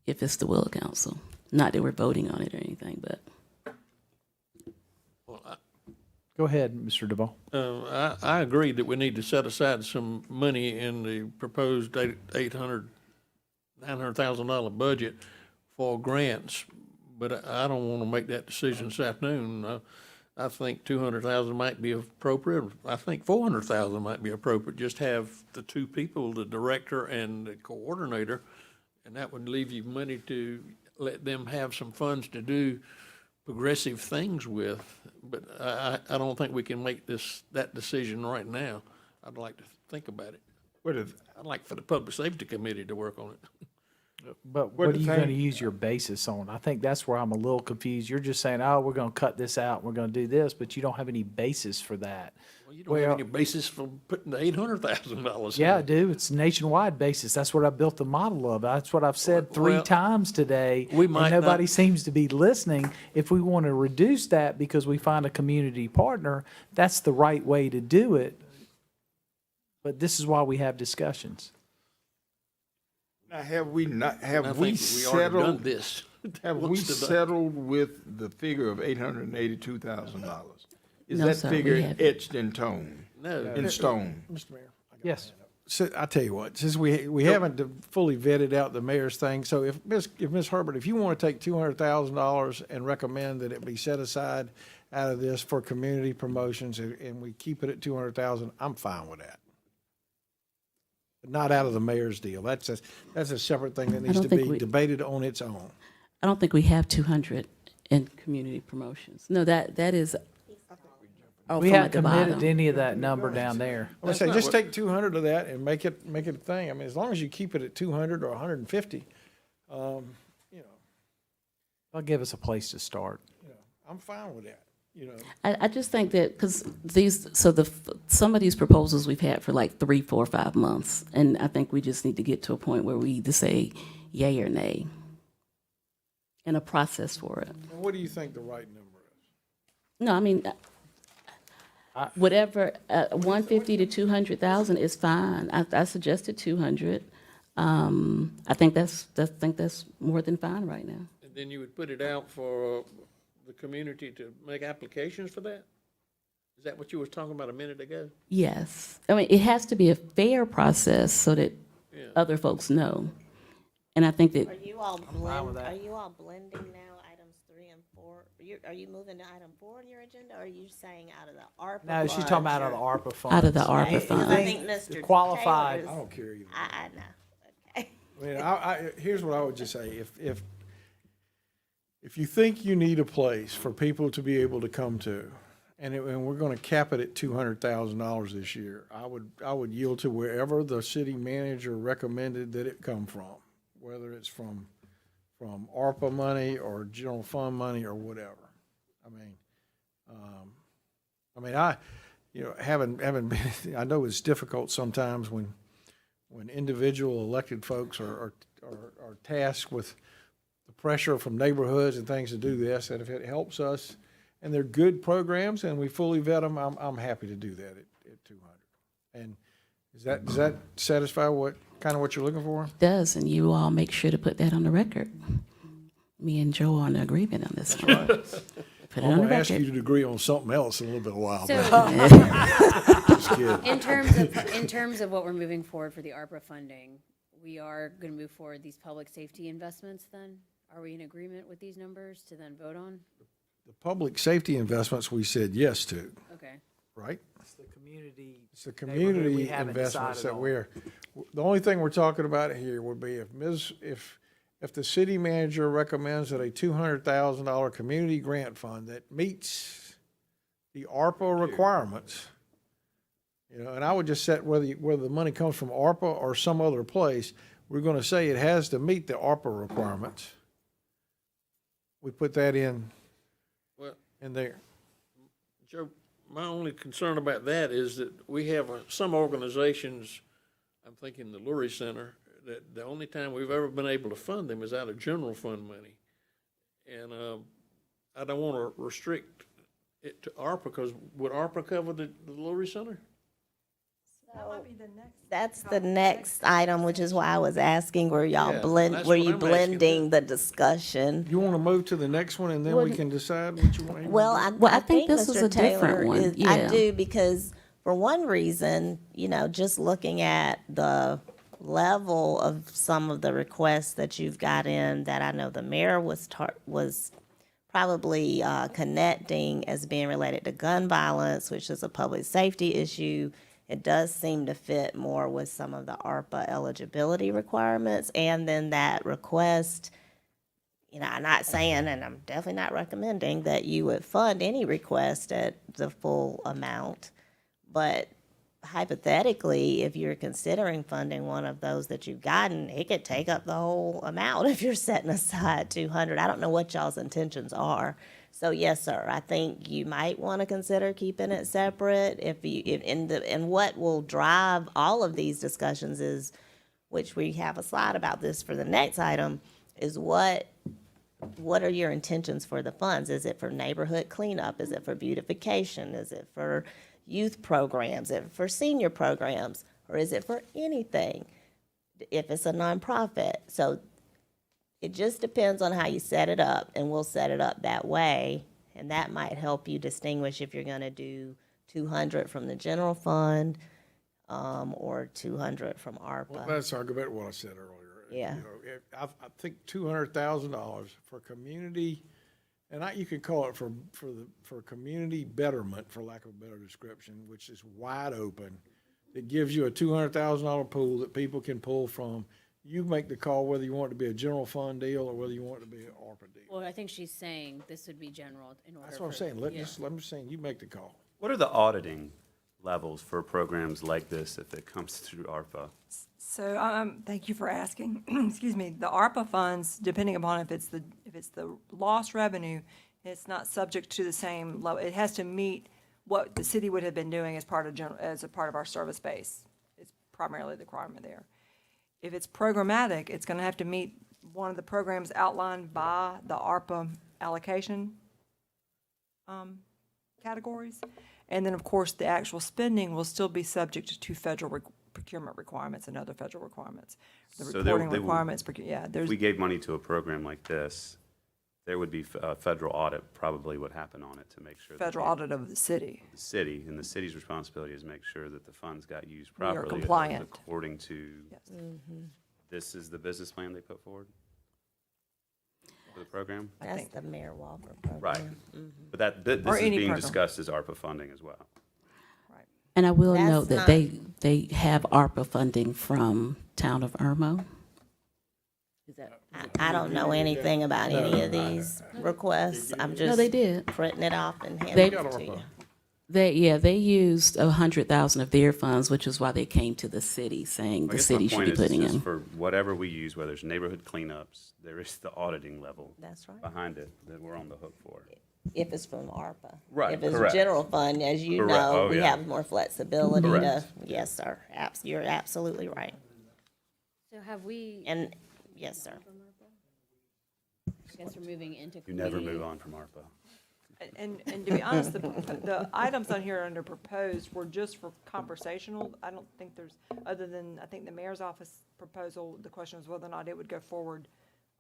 if it's the will of council. Not that we're voting on it or anything, but. Go ahead, Mr. DeVaul. I agree that we need to set aside some money in the proposed $900,000 budget for grants, but I don't want to make that decision this afternoon. I think 200,000 might be appropriate. I think 400,000 might be appropriate. Just have the two people, the director and the coordinator, and that would leave you money to let them have some funds to do progressive things with, but I don't think we can make that decision right now. I'd like to think about it. What if, I'd like for the Public Safety Committee to work on it. But What what the are you going to thing- use your basis on? I think that's where I'm a little confused. You're just saying, oh, we're going to cut this out, we're going to do this, but you don't have any basis for that. Well, you don't have Well- any basis for putting the $800,000 in. Yeah, I do. It's nationwide basis. That's what I built the model of. That's what I've said three Well, times today. we and might nobody not- seems to be listening. If we want to reduce that because we find a community partner, that's the right way to do it. But this is why we have discussions. now, have we not, And I have we think we already done settled, this. have we once today. settled with the figure of $882,000? Is No, that sir, we figure haven't. etched in tone, No. in stone? Mr. Mayor. Yes. So I tell you what, since we haven't fully vetted out the mayor's thing, so if Ms. Herbert, if you want to take $200,000 and recommend that it be set aside out of this for community promotions and we keep it at 200,000, I'm fine with that. But not out of the mayor's deal. That's a separate thing that needs don't to think be we- debated on its own. I don't think we have 200 in community promotions. No, that is. oh, We from haven't at the committed bottom. to any of that number down there. I'm gonna say, just take 200 of that and make it a thing. I mean, as long as you keep it at 200 or 150, you know, They'll give us a place to start. I'm fine with that, you know. I just think that, because some of these proposals we've had for like 3, 4, 5 months, and I think we just need to get to a point where we either say yay or nay, and a process for it. And what do you think the right number is? No, I mean, whatever, 150 to 200,000 is fine. I suggested 200. I think that's more than fine right now. And then you would put it out for the community to make applications for that? Is that what you were talking about a minute ago? Yes. I mean, it has to be a fair process so that Yeah. other folks know. And I think that, Are you all fine with that. are you all blending now items 3 and 4? Are you moving to item 4 on your agenda, or are you saying out of the ARPA? No, she's talking about out of the ARPA funds. out of the ARPA I funds. think Mr. Qualified. Taylor's- I don't care either. I know, okay. I mean, here's what I would just say, if you think you need a place for people to be able to come to, and we're gonna cap it at $200,000 this year, I would yield to wherever the city manager recommended that it come from, whether it's from ARPA money or general fund money or whatever. Having been, I know it's difficult sometimes when individual elected folks are tasked with the pressure from neighborhoods and things to do this, and if it helps us, and they're good programs, and we fully vet them, I'm happy to do that at 200. And does that satisfy what you're looking for? Does, and you all make sure to put that on the record. Me and Joe are in agreement on this one. Put it I'm on the gonna ask you record. to agree on something else in a little bit of a while. So, Just kidding. in terms of what we're moving forward for the ARPA funding, we are going to move forward these public safety investments then? Are we in agreement with these numbers to then vote on? The public safety investments we said yes to, Okay. right? It's the community. It's the neighborhood we community haven't investments decided that on. the only thing we're talking about here would be if the city manager recommends that a $200,000 community grant fund that meets the ARPA requirements, and I would just set whether the money comes from ARPA or some other place, we're gonna say it has to meet the ARPA requirements. We put that in Well, there. Joe, my only concern about that is that we have some organizations, I'm thinking the Lurie Center, that the only time we've ever been able to fund them is out of general fund money. And I don't want to restrict it to ARPA, because would ARPA cover the Lurie Center? That might be the next. That's the next item, which is why I was asking, were y'all Yeah, blend, that's were what you I'm asking, blending the discussion? You wanna move to the next one and then we can decide what you want? Well, Well, I think this was Mr. a different Taylor one, is- I yeah. do, because for one reason, just looking at the level of some of the requests that you've got in, that I know the mayor was probably connecting as being related to gun violence, which is a public safety issue. It does seem to fit more with some of the ARPA eligibility requirements, and then that request, I'm not saying, and I'm definitely not recommending that you would fund any request at the full amount. But hypothetically, if you're considering funding one of those that you've gotten, it could take up the whole amount if you're setting aside 200. I don't know what y'all's intentions are. So yes, sir, I think you might want to consider keeping it separate. And what will drive all of these discussions is, which we have a slide about this for the next item, is what are your intentions for the funds? Is it for neighborhood cleanup? Is it for beautification? Is it for youth programs? Is it for senior programs? Or is it for anything if it's a nonprofit? So it just depends on how you set it up, and we'll set it up that way. And that might help you distinguish if you're gonna do 200 from the general fund, or 200 from ARPA. Let's talk about what I said earlier. Yeah. You know, I think $200,000 for community, and you could call it for community betterment, for lack of a better description, which is wide open. It gives you a $200,000 pool that people can pull from. You make the call whether you want it to be a general fund deal or whether you want it to be an ARPA deal. Well, I think she's saying this would be general in order That's what I'm for- saying. yeah. I'm just saying, you make the call. What are the auditing levels for programs like this if it comes through ARPA? So, thank you for asking. Excuse me. The ARPA funds, depending upon if it's the lost revenue, it's not subject to the same level. It has to meet what the city would have been doing as part of our service base. It's primarily the requirement there. If it's programmatic, it's going to have to meet one of the programs outlined by the ARPA allocation categories. And then, of course, the actual spending will still be subject to federal procurement requirements and other federal requirements. The So there- reporting they will- requirements, If there's, we gave money to a program like this, there would be a federal audit probably would happen on it to make sure. that federal audit of the city. The city, and the city's responsibility is make sure that the funds got used We are properly. compliant. According to, Yes. this is the business plan they put forward for the program? I That's think. the Mayor Walker program. Right. But this Or is any being program. discussed as ARPA funding as well. Right. And I will That's note that not- they have ARPA funding from Town of Irmo. Is that? I don't know anything about any of these requests. I'm No, just they did. printing it off and They- handing it to you. They used 100,000 of their funds, which is why they came to the city, saying I the guess my city should point be is putting just in. for whatever we use, whether it's neighborhood cleanups, there is the auditing level That's right. behind it that we're on the hook for. If it's from ARPA. Right, If it's correct. general fund, as you Correct. know, Oh, we yeah. have more flexibility to, Correct. yes, sir. You're absolutely right. So have we, And, yes, sir. I guess we're moving into You never community. move on from ARPA. And to be honest, the items on here under proposed were just for conversational. I don't think there's, other than, I think the mayor's office proposal, the question was whether or not it would go forward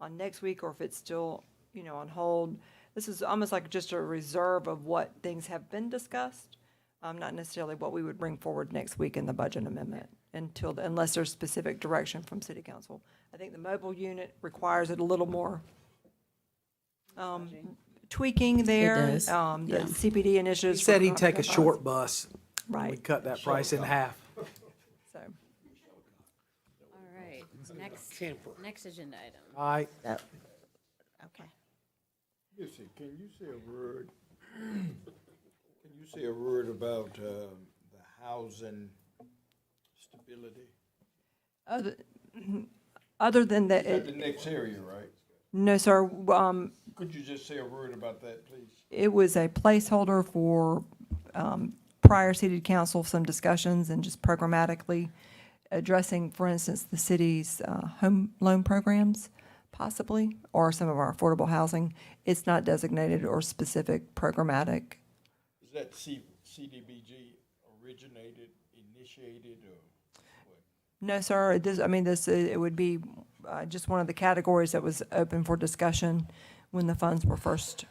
on next week or if it's still, on hold. This is almost like just a reserve of what things have been discussed, not necessarily what we would bring forward next week in the budget amendment unless there's specific direction from city council. I think the mobile unit requires it a little more tweaking there. does, The yeah. CPD He initiatives. said for he'd take a funds. short bus. We Right. cut that price in half. So, All right, next agenda item. All right, Okay. Lucy, can you say a word about the housing stability? other than that, That's the next area, right? no, sir, Could you just say a word about that, please? it was a placeholder for prior city council, some discussions and just programmatically addressing, for instance, the city's home loan programs, possibly, or some of our affordable housing. It's not designated or specific programmatic. Is that CDBG originated, initiated, or what? No, sir, it would be just one of the categories that was open for discussion when the funds were first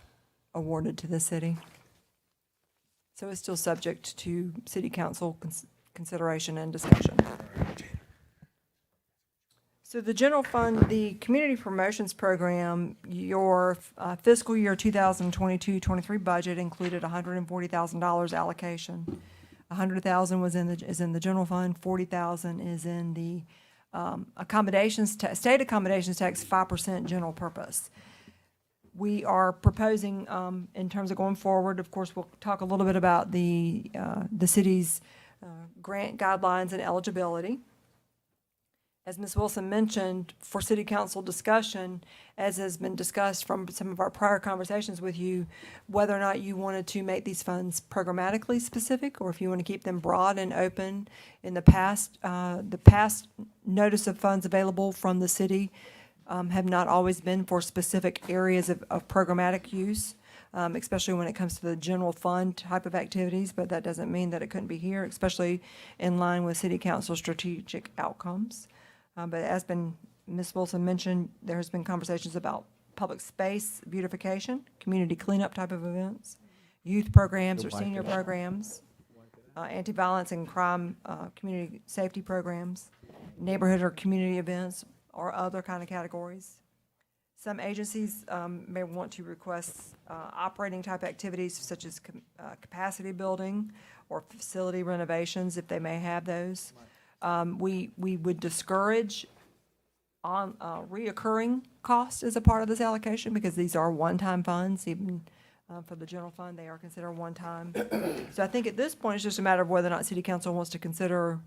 awarded to the city. So it's still subject to city council consideration and discussion. So the general fund, the community promotions program, your fiscal year 2022-23 budget included $140,000 allocation. $100,000 is in the general fund, $40,000 is in the accommodations, state accommodations tax, 5% general purpose. We are proposing, in terms of going forward, of course, we'll talk a little bit about the city's grant guidelines and eligibility. As Ms. Wilson mentioned, for city council discussion, as has been discussed from some of our prior conversations with you, whether or not you wanted to make these funds programmatically specific, or if you want to keep them broad and open. In the past notice of funds available from the city have not always been for specific areas of programmatic use, especially when it comes to the general fund type of activities, but that doesn't mean that it couldn't be here, especially in line with city council strategic outcomes. But as Ms. Wilson mentioned, there has been conversations about public space beautification, community cleanup type of events, youth programs or senior programs, anti-violence and crime, community safety programs, neighborhood or community events, or other kind of categories. Some agencies may want to request operating type activities such as capacity building or facility renovations, if they may have those. We would discourage on reoccurring costs as a part of this allocation, because these are one-time funds, even for the general fund, they are considered one-time. So I think at this point, it's just a matter of whether or not city council wants to consider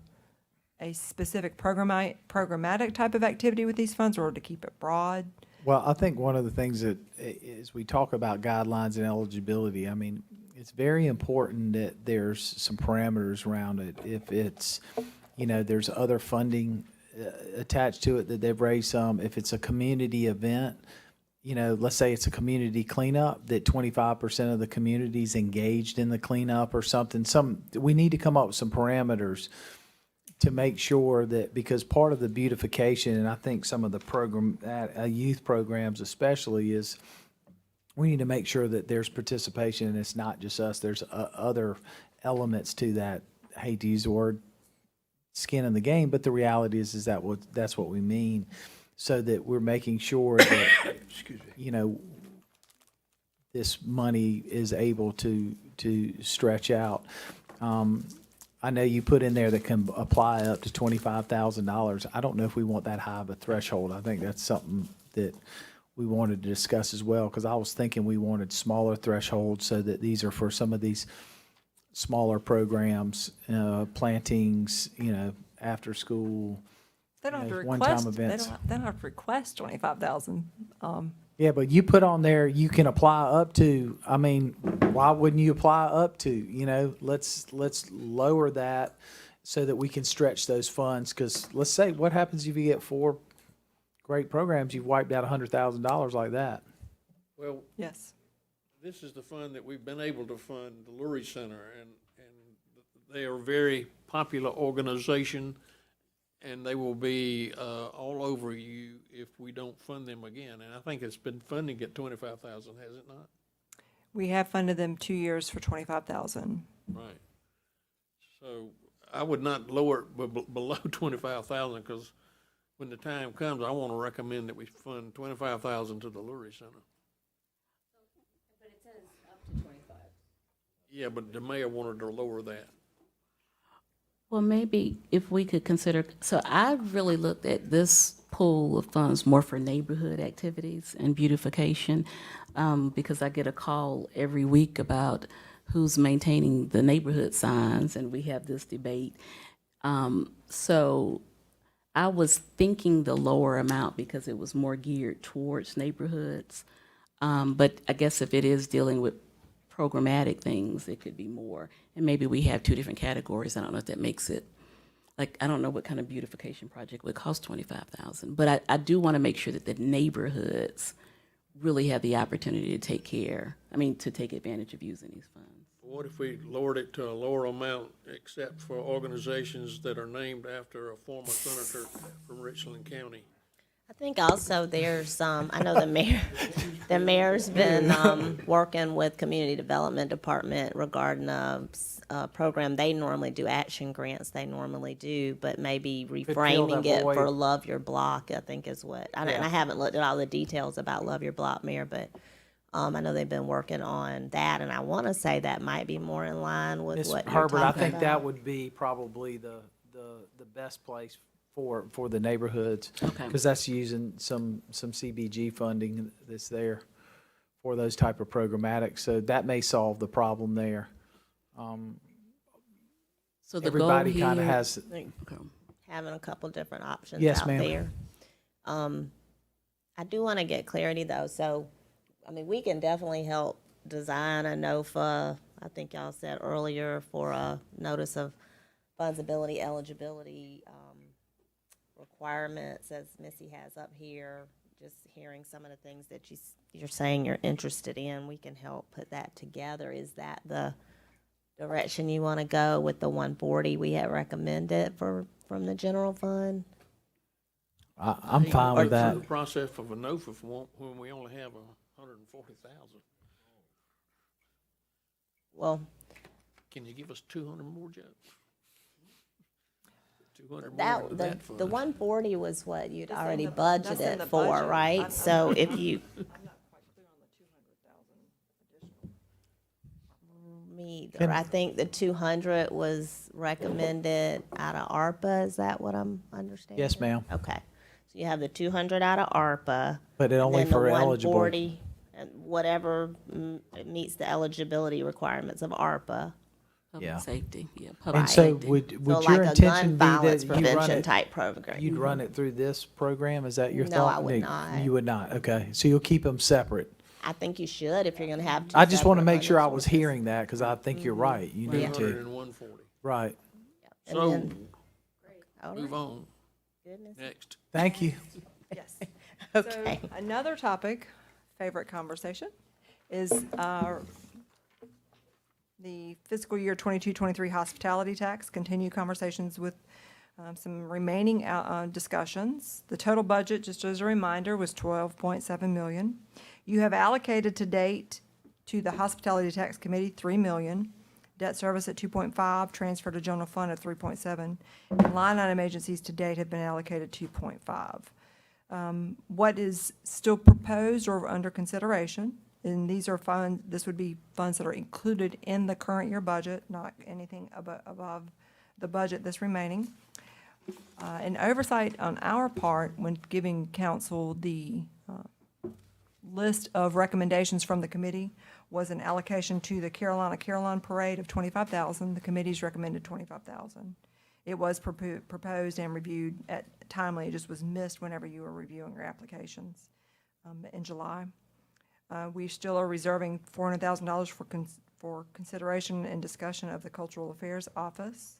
a specific programmatic type of activity with these funds, or to keep it broad. Well, I think one of the things that, as we talk about guidelines and eligibility, I mean, it's very important that there's some parameters around it. If it's, there's other funding attached to it that they've raised some. If it's a community event, let's say it's a community cleanup, that 25% of the community's engaged in the cleanup or something. We need to come up with some parameters to make sure that, because part of the beautification, and I think some of the youth programs especially, is we need to make sure that there's participation and it's not just us. There's other elements to that. I hate to use the word skin in the game, but the reality is that's what we mean, so that we're making sure that, this money is able to stretch out. I know you put in there that can apply up to $25,000. I don't know if we want that high of a threshold. I think that's something that we wanted to discuss as well, because I was thinking we wanted smaller thresholds so that these are for some of these smaller programs, plantings, after school. They don't have to one-time request, events. they don't have to request 25,000. Yeah, but you put on there, you can apply up to, I mean, why wouldn't you apply up to, let's lower that so that we can stretch those funds. Because let's say, what happens if you get 4 great programs, you've wiped out $100,000 like that? Well, Yes. this is the fund that we've been able to fund, the Lurie Center, and they are a very popular organization, and they will be all over you if we don't fund them again. And I think it's been funding at $25,000, has it not? We have funded them 2 years for 25,000. Right. So I would not lower it below 25,000, because when the time comes, I want to recommend that we fund 25,000 to the Lurie Center. But it says up to 25. Yeah, but the mayor wanted to lower that. Well, maybe if we could consider, so I really looked at this pool of funds more for neighborhood activities and beautification, because I get a call every week about who's maintaining the neighborhood signs, and we have this debate. So I was thinking the lower amount because it was more geared towards neighborhoods. But I guess if it is dealing with programmatic things, it could be more. And maybe we have 2 different categories. I don't know if that makes it, I don't know what kind of beautification project would cost $25,000. But I do want to make sure that the neighborhoods really have the opportunity to take advantage of using these funds. What if we lowered it to a lower amount, except for organizations that are named after a former senator from Richland County? I think also there's, I know the mayor's been working with Community Development Department regarding a program. They normally do action grants, they normally do, but maybe reframing it void. for Love Your Block, I think is what, and I haven't looked at all the details about Love Your Block, Mayor, but I know they've been working on that, and I want to say that might be more in line with Ms. what you're Herbert, I talking think about. that would be probably the best place for the neighborhoods. Okay. Because that's using some CBG funding that's there. for those type of programmatic, so that may solve the problem there. So the goal Everybody kind of here- has, Okay. Having a couple different options Yes, out ma'am. there. I do want to get clarity though, so, I mean, we can definitely help design a NOFA, I think y'all said earlier, for a notice of fundsability, eligibility, requirements, as Missy has up here. Just hearing some of the things that you're saying you're interested in, we can help put that together. Is that the direction you want to go with the 140 we had recommended from the general fund? I'm fine with that. The process of a NOFA when we only have 140,000. Well, Can you give us 200 more, Joe? 200 more that, into the, that fund. the 140 was what you'd That's in already the- that's in budgeted the for, budget. right? I'm So not- if you, I'm not quite clear on the 200,000 additional. me either. Can- I think the 200 was recommended out of ARPA, is that what I'm understanding? Yes, ma'am. Okay, so you have the 200 out of ARPA. But it and only then the for eligible. 140, and whatever meets the eligibility requirements of ARPA. Yeah. Public safety, yeah, public And so safety. would So your like a intention gun be violence that you run prevention it, type program. you'd run it through this program? Is that your No, thought? I would Nick? not. You would not, okay. So you'll keep them separate. I think you should if you're gonna have two I just want to separate make sure I funding was sources. hearing that, because I think you're right. You need 200 to. and 140. Right. And So, then- All move right, on. goodness. Next. Thank you. Yes. Okay. So another topic, favorite conversation, is the fiscal year 22-23 hospitality tax. Continue conversations with some remaining discussions. The total budget, just as a reminder, was $12.7 million. You have allocated to date to the hospitality tax committee $3 million. Debt service at 2.5, transfer to general fund at 3.7. And line item agencies to date have been allocated 2.5. What is still proposed or under consideration, and these are funds, this would be funds that are included in the current year budget, not anything above the budget that's remaining. An oversight on our part when giving council the list of recommendations from the committee was an allocation to the Carolina Parade of $25,000. The committee's recommended $25,000. It was proposed and reviewed at timely, it just was missed whenever you were reviewing your applications in July. We still are reserving $400,000 for consideration and discussion of the Cultural Affairs Office.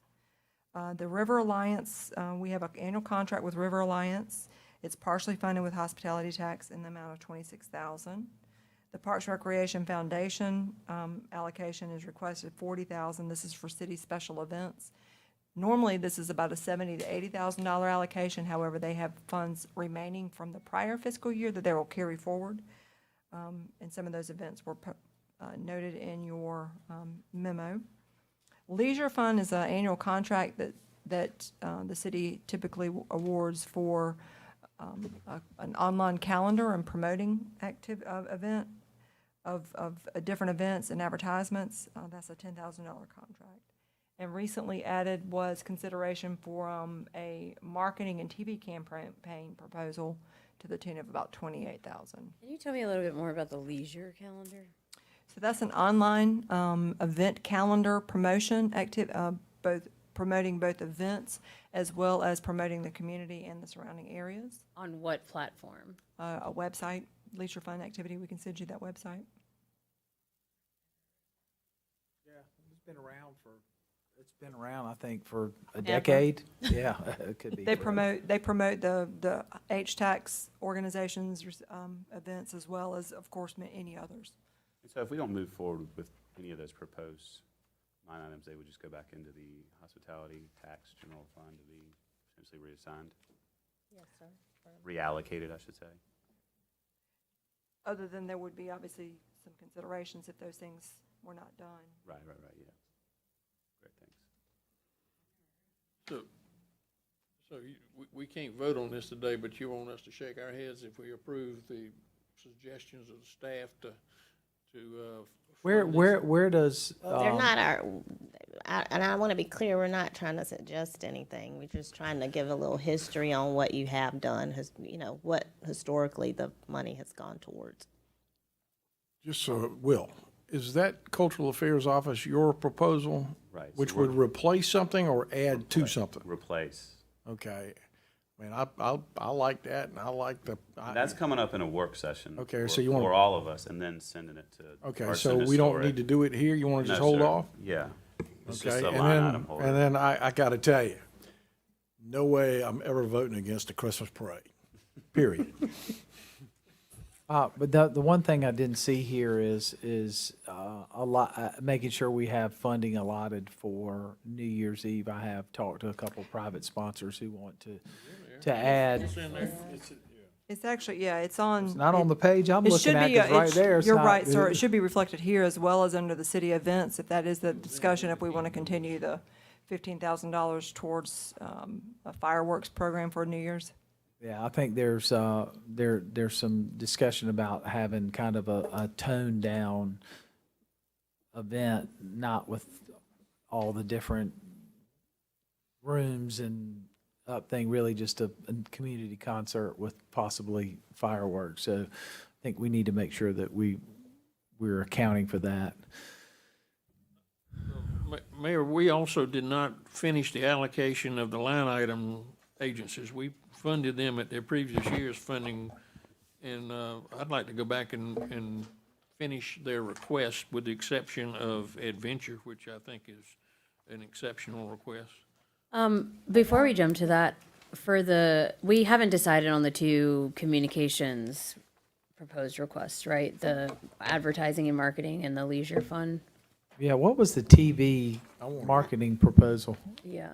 The River Alliance, we have an annual contract with River Alliance. It's partially funded with hospitality tax in the amount of $26,000. The Parks Recreation Foundation allocation is requested $40,000. This is for city special events. Normally, this is about a $70,000 to $80,000 allocation. However, they have funds remaining from the prior fiscal year that they will carry forward. And some of those events were noted in your memo. Leisure Fund is an annual contract that the city typically awards for an online calendar and promoting event of different events and advertisements. That's a $10,000 contract. And recently added was consideration for a marketing and TV campaign proposal to the tune of about $28,000. Can you tell me a little bit more about the leisure calendar? So that's an online event calendar promotion both promoting both events as well as promoting the community and the surrounding areas. On what platform? A website, Leisure Fund Activity, we can send you that website. It's been around, I think, for a decade. Yeah, it could be. They forever. promote the HTAX organizations, events, as well as, of course, any others. And so if we don't move forward with any of those proposed line items, they would just go back into the hospitality tax general fund to be essentially reassigned, Yes, sir. reallocated, I should say. Other than there would be obviously some considerations if those things were not done. Right, yeah. Great, thanks. So we can't vote on this today, but you want us to shake our heads if we approve the suggestions of the staff to fund this? Where does, They're not and I want to be clear, we're not trying to suggest anything. We're just trying to give a little history on what you have done, what historically the money has gone towards. Just so, Will, is that Cultural Affairs Office your proposal? Right, so Which we're- would replace something or add to something? Replace. Okay. I mean, I like that, and I like the. That's coming up in a work session. Okay, for- so you wanna- For all of us, and then sending it to. Okay, Arts so and we don't Historic. need to do it here? You want to just No, hold sir. off? Yeah. It's just Okay, a and line then, item holder. and then I got to tell you, no way I'm ever voting against the Christmas parade, period. But the one thing I didn't see here is a lot, making sure we have funding allotted for New Year's Eve. I have talked to a couple private sponsors who want to add. It's actually, yeah, it's on. It's not on the page I'm It looking should at, be, 'cause right there, it's you're not- right, sir. It should be reflected here as well as under the city events, if that is the discussion, if we want to continue the $15,000 towards a fireworks program for New Year's. Yeah, I think there's some discussion about having kind of a toned down event, not with all the different rooms and up thing, really just a community concert with possibly fireworks. So I think we need to make sure that we're accounting for that. Mayor, we also did not finish the allocation of the line item agencies. We funded them at their previous year's funding, and I'd like to go back and finish their request with the exception of Adventure, which I think is an exceptional request. Before we jump to that, we haven't decided on the two communications proposed requests, right? The advertising and marketing and the leisure fund. Yeah, what was the TV marketing proposal? Yeah.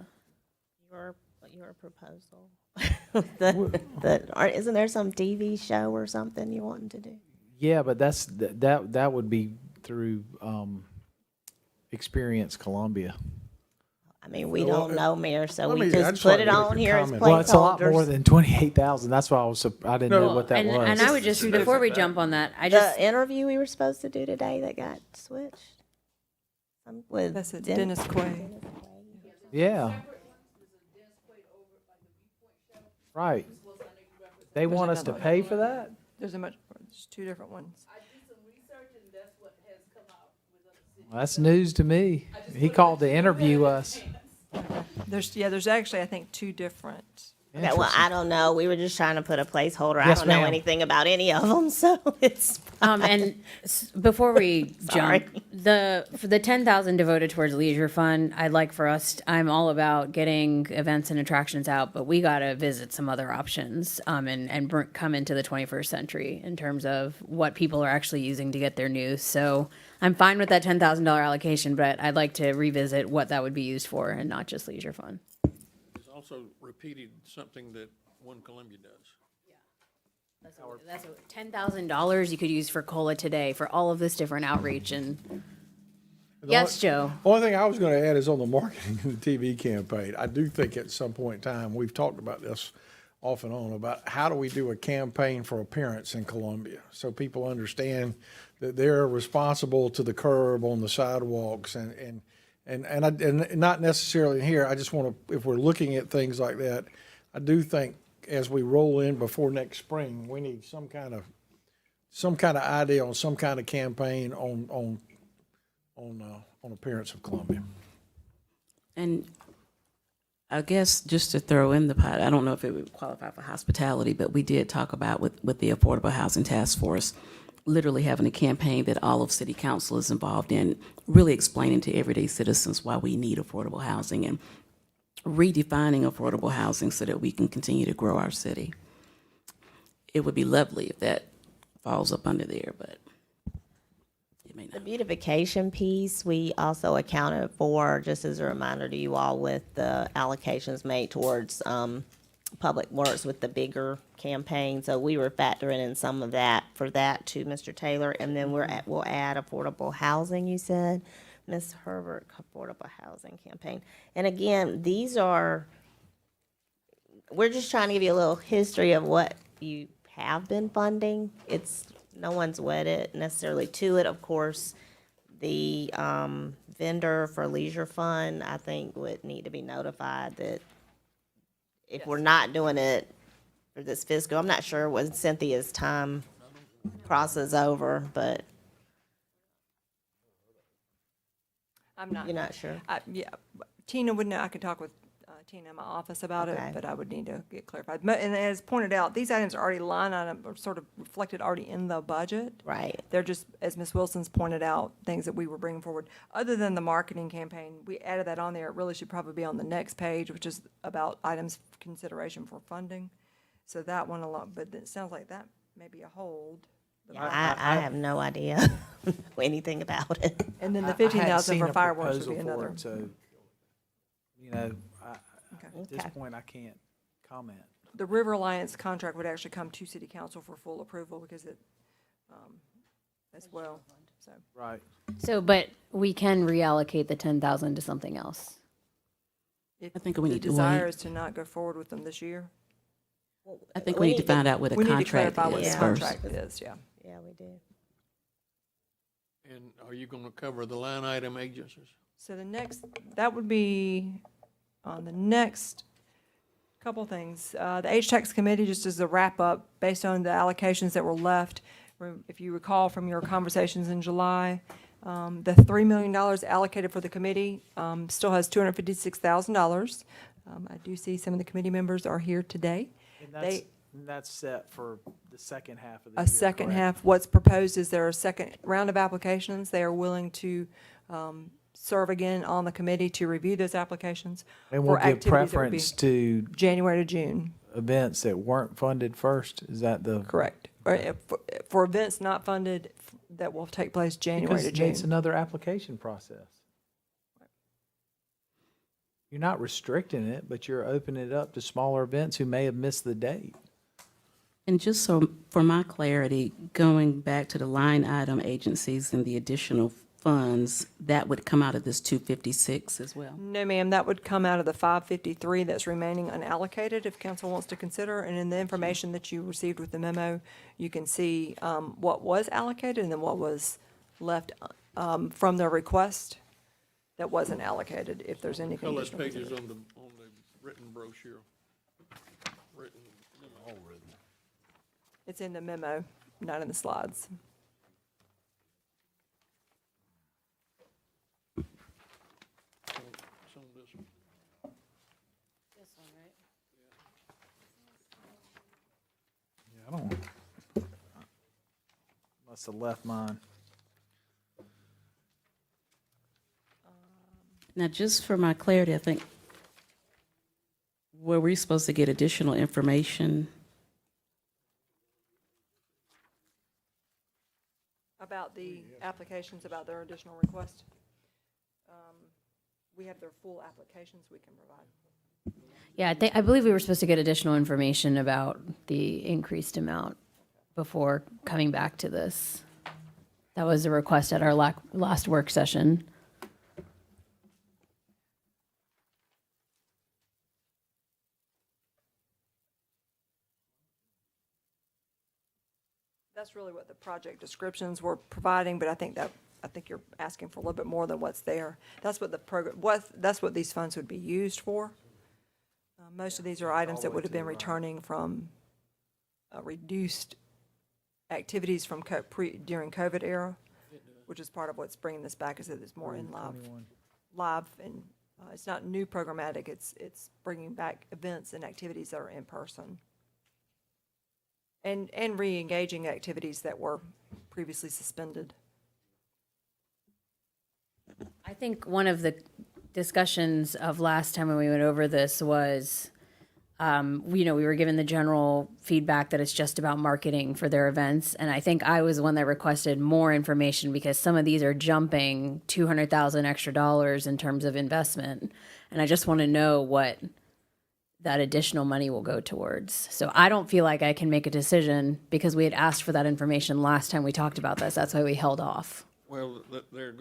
Your proposal. Isn't there some TV show or something you want to do? Yeah, but that would be through Experience Columbia. I mean, we don't know, Mayor, so let we me- I'd just just put like it to make a on here as comment. Well, it's a lot more placeholders. than 28,000. That's why I didn't know what that and, was. And I would just, before we jump on that, I The just, interview we were supposed to do today that got switched. With That's it, Dennis Quaid. Yeah. Right. They want us to another one. pay for that? There's two different ones. Well, that's news to me. He called to interview us. There's actually, I think, two different. Okay, well, I don't know. We were just trying to put a placeholder. Yes, I don't know ma'am. anything about any of them, so it's. before we Sorry. jump, for the 10,000 devoted towards leisure fund, I'd like for us, I'm all about getting events and attractions out, but we got to visit some other options, and come into the 21st century in terms of what people are actually using to get their news. So I'm fine with that $10,000 allocation, but I'd like to revisit what that would be used for and not just leisure fund. It's also repeated something that One Columbia does. That's $10,000 you could use for COLA today for all of this different outreach and. Yes, Joe. Only thing I was going to add is on the marketing and the TV campaign. I do think at some point in time, we've talked about this off and on, about how do we do a campaign for appearance in Columbia? So people understand that they're responsible to the curb on the sidewalks and not necessarily here. I just want to, if we're looking at things like that, I do think as we roll in before next spring, we need some kind of idea on some kind of campaign on appearance of Columbia. And I guess just to throw in the pot, I don't know if it would qualify for hospitality, but we did talk about with the Affordable Housing Task Force, literally having a campaign that all of City Council is involved in, really explaining to everyday citizens why we need affordable housing and redefining affordable housing so that we can continue to grow our city. It would be lovely if that falls up under there, but it may The not. beautification piece, we also accounted for, just as a reminder to you all, with the allocations made towards Public Works with the bigger campaign. So we were factoring in some of that for that too, Mr. Taylor. And then we'll add affordable housing, you said, Ms. Herbert, affordable housing campaign. And again, we're just trying to give you a little history of what you have been funding. No one's wedded necessarily to it. Of course, the vendor for Leisure Fund, I think, would need to be notified that if we're not doing it for this fiscal, I'm not sure when Cynthia's time crosses over, but I'm not. You're not sure? Yeah, Tina would know, I could talk with Tina in my office about it, Okay. but I would need to get clarified. And as pointed out, these items are already line item, are sort of reflected already in the budget. Right. They're just, as Ms. Wilson's pointed out, things that we were bringing forward. Other than the marketing campaign, we added that on there. It really should probably be on the next page, which is about items of consideration for funding. So that one alone, but it sounds like that may be a hold. Yeah, I have no idea anything about it. And then I the hadn't 15,000 seen for a fireworks would proposal be for another. it, So, you know, at this Okay. point, I can't comment. The River Alliance contract would actually come to city council for full approval because it, as well, so. Right. So, but we can reallocate the 10,000 to something else. If I think we need to The desire wait. is to not go forward with them this year. I think we need to find out what the We need to contract clarify what the is Yeah. first. contract is, yeah. Yeah, we do. And are you going to cover the line item agencies? So the next, that would be on the next couple things. The H-Tax Committee, just as a wrap-up, based on the allocations that were left, if you recall from your conversations in July, the $3 million allocated for the committee still has $256,000. I do see some of the committee members are here today. And that's set for the second half of the A year, second correct? half, what's proposed is there a second round of applications. They are willing to serve again on the committee to review those applications And we'll for give activities that would be preference to January to June, events that weren't funded first? Is that the? correct. Or for events not funded that will take place January to Because it's June. another application process. You're not restricting it, but you're opening it up to smaller events who may have missed the date. And just so, for my clarity, going back to the line item agencies and the additional funds, that would come out of this 256 as well? No, ma'am, that would come out of the 553 that's remaining unallocated if council wants to consider. And in the information that you received with the memo, you can see what was allocated and then what was left from their request that wasn't allocated, if there's any Color conditional pages consideration. on the written brochure. Written, all written. It's in the memo, not in the slides. It's on this one. Yeah, I don't. Must have left mine. Now, just for my clarity, I think, were we supposed to get additional information? About the applications, about their additional request. We have their full applications we can provide. Yeah, I believe we were supposed to get additional information about the increased amount before coming back to this. That was a request at our last work session. That's really what the project descriptions were providing, but I think you're asking for a little bit more than what's there. That's what the program, that's what these funds would be used for. Most of these are items that would have been returning from reduced activities from during COVID era, which is part of what's bringing this back, is that it's more in live, and it's not new programmatic, it's bringing back events and activities that are in person. And re-engaging activities that were previously suspended. I think one of the discussions of last time when we went over this was, we were given the general feedback that it's just about marketing for their events. And I think I was the one that requested more information because some of these are jumping $200,000 extra dollars in terms of investment. And I just want to know what that additional money will go towards. So I don't feel like I can make a decision because we had asked for that information last time we talked about this. That's why we held off. Well, they're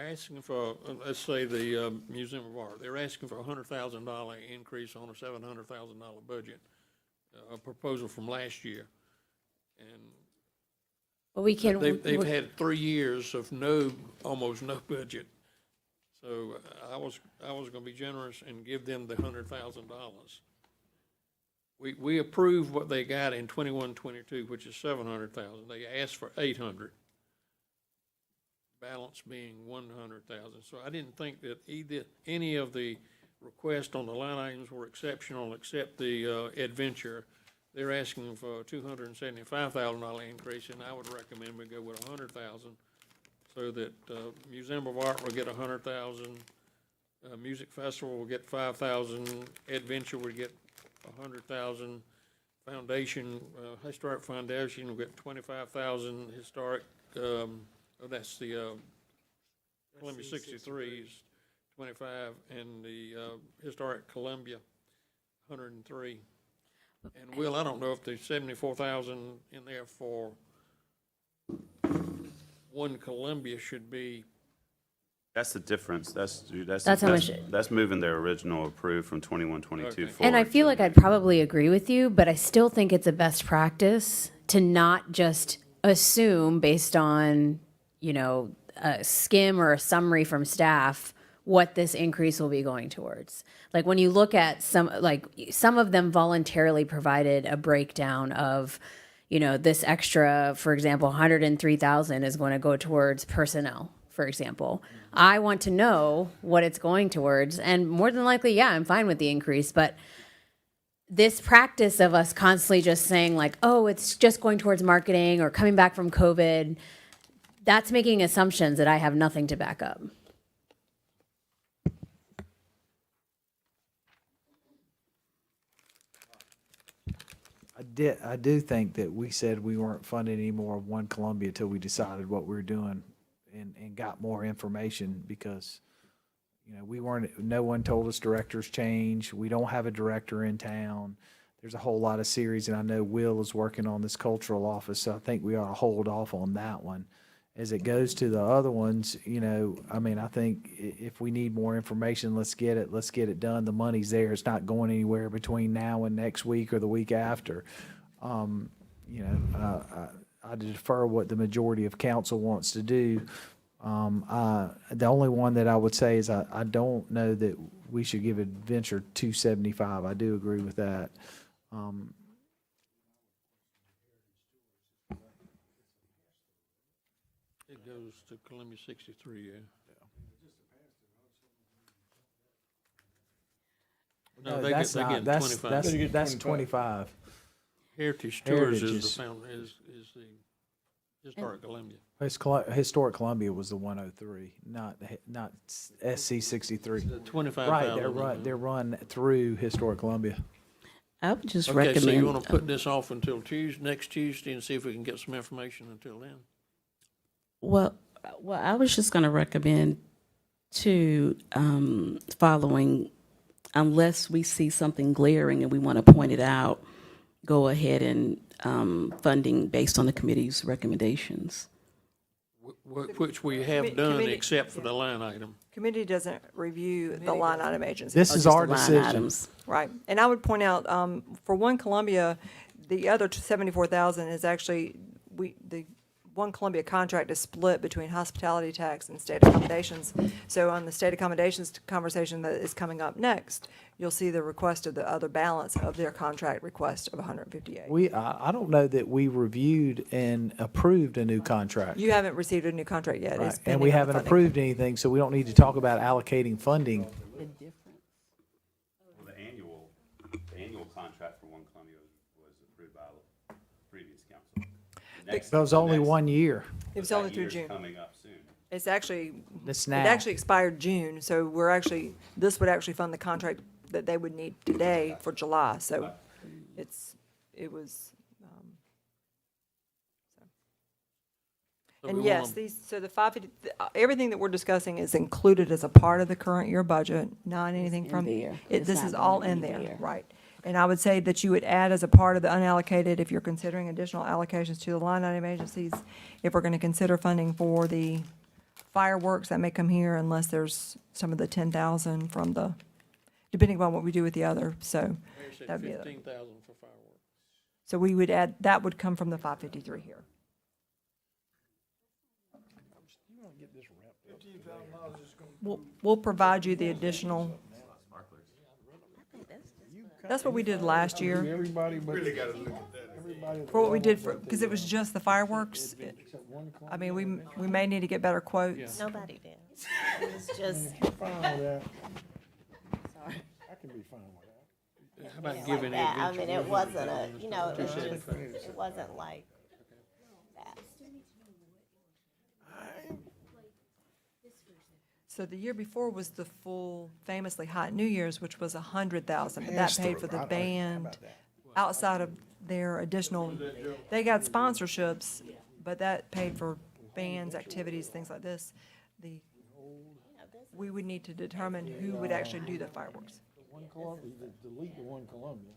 asking for, let's say the Museum of Art, they're asking for a $100,000 increase on a $700,000 budget, a proposal from last year. And But we can. they've had 3 years of almost no budget. So I was going to be generous and give them the $100,000. We approved what they got in 21-22, which is $700,000. They asked for $800. balance being 100,000. So I didn't think that any of the requests on the line items were exceptional except the adventure. They're asking for a $275,000 increase, and I would recommend we go with 100,000 so that Museum of Art will get 100,000, Music Festival will get 5,000, Adventure will get 100,000, Foundation, Historic Foundation will get 25,000, Historic, that's the Columbia 63s, 25, and the Historic Columbia, 103. And Will, I don't know if there's 74,000 in there for one Columbia should be. That's the difference. That's how much that's moving their original approved from 21-22 Okay. forward. And I feel to- like I'd probably agree with you, but I still think it's a best practice to not just assume based on, a skim or a summary from staff what this increase will be going towards. Like when you look at some of them voluntarily provided a breakdown of, this extra, for example, 103,000 is going to go towards personnel, for example. I want to know what it's going towards, and more than likely, yeah, I'm fine with the increase, but this practice of us constantly just saying like, oh, it's just going towards marketing or coming back from COVID, that's making assumptions that I have nothing to back up. I do think that we said we weren't funding any more of One Columbia till we decided what we were doing and got more information because, no one told us directors change. We don't have a director in town. There's a whole lot of series, and I know Will is working on this cultural office, so I think we ought to hold off on that one. As it goes to the other ones, I think if we need more information, let's get it done. The money's there. It's not going anywhere between now and next week or the week after. I defer what the majority of council wants to do. The only one that I would say is I don't know that we should give Adventure 275. I do agree with that. It goes to Columbia 63, yeah. No, they that's get not, 25. that's 25. Heritage Tours Heritage is is- the Historic Columbia. Historic Columbia was the 103, not SC 63. The 25,000. Right, they're run through Historic Columbia. I would just Okay, recommend. so you want to put this off until next Tuesday and see if we can get some information until then? Well, I was just going to recommend following, unless we see something glaring and we want to point it out, go ahead and funding based on the committee's recommendations. Which we have done Committee- except for the line item. Committee doesn't review the line item agencies. This is Just our the line decision. items. Right, and I would point out, for One Columbia, the other 74,000 is actually, the One Columbia contract is split between hospitality tax and state accommodations. So on the state accommodations conversation that is coming up next, you'll see the request of the other balance of their contract request of 158. I don't know that we reviewed and approved a new contract. You haven't received a new contract yet. Right, It's and we pending on haven't funding. approved anything, so we don't need to talk about allocating funding. Well, the annual contract for One Columbia was approved by the previous council. It was only 1 year. It was That only through year's June. Coming up soon. It's actually, It's it now. actually expired June, so this would actually fund the contract that they would need today for July, so it was, So and we yes, wanna- so the 550, everything that we're discussing is included as a part of the current year budget, not anything in from. there. It's This not is all going in in there, there. right. And I would say that you would add as a part of the unallocated, if you're considering additional allocations to the line item agencies, if we're gonna consider funding for the fireworks, that may come here unless there's some of the 10,000 from depending upon what we do with the other, so. Mayor said That'd be it. 15,000 for fireworks. So we would add, that would come from the 553 here. We'll provide you the additional. That's what we did last year. Everybody but, for what we did for, because it was just the fireworks. I mean, we may need to get better quotes. Nobody did. It was just, Fine with that. sorry. I can be fine with that. How about Like giving it? that. I mean, it wasn't a, you know, it was just, it wasn't like that. So the year before was the full famously hot New Year's, which was 100,000, but that paid for the band outside of their additional, they got sponsorships, but that paid for bands, activities, things like this. We would need to determine who would actually do the fireworks. One Columbia, delete the one Columbia.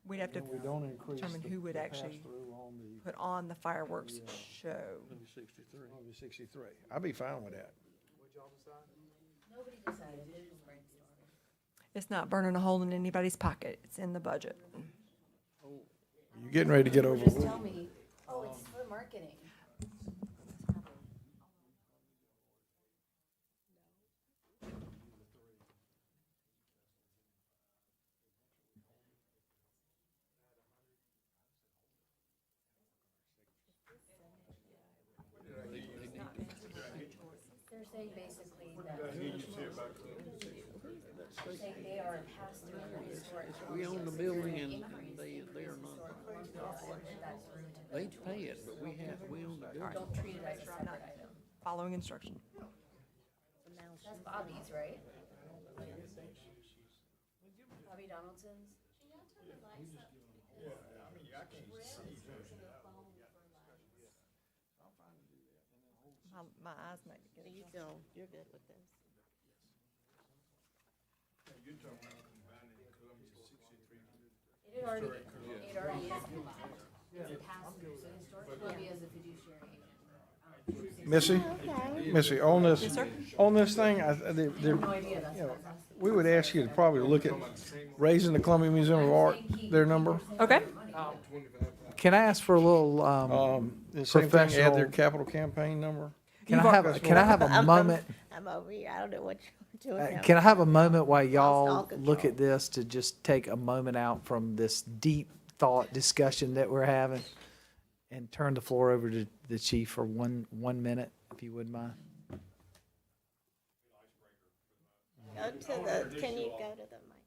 We'd have to We don't increase determine the who would actually pass-through on the put on the fireworks show. Columbia 63. I'd be fine with that. It's not burning a hole in anybody's pocket. It's in the budget. You're getting ready to get over. me, oh, it's for marketing. They're saying basically that. They're saying they are a pass-through for historic. We own the building and they are not. They pay it, but we own the building. Don't treat it as a separate item. Following instruction. That's Bobby's, right? Bobby Donaldson's? My eyes might be getting. You feel, you're good with this. It already is combined. It's a pass-through, so historic Columbia is a fiduciary agent. Missy, Missy, on this, on this thing, No idea, that's you know, what I was asking. we would ask you to probably look at raising the Columbia Museum of Art, their number. Okay. Can I ask for a little, The same thing, add their Professional- capital campaign number. can I have a moment? I'm over here. I don't know what you're doing now. Can I have a moment while y'all all look control. at this to just take a moment out from this deep thought discussion that we're having and turn the floor over to the chief for one minute, if you wouldn't mind? Go to the, can you go to the mic?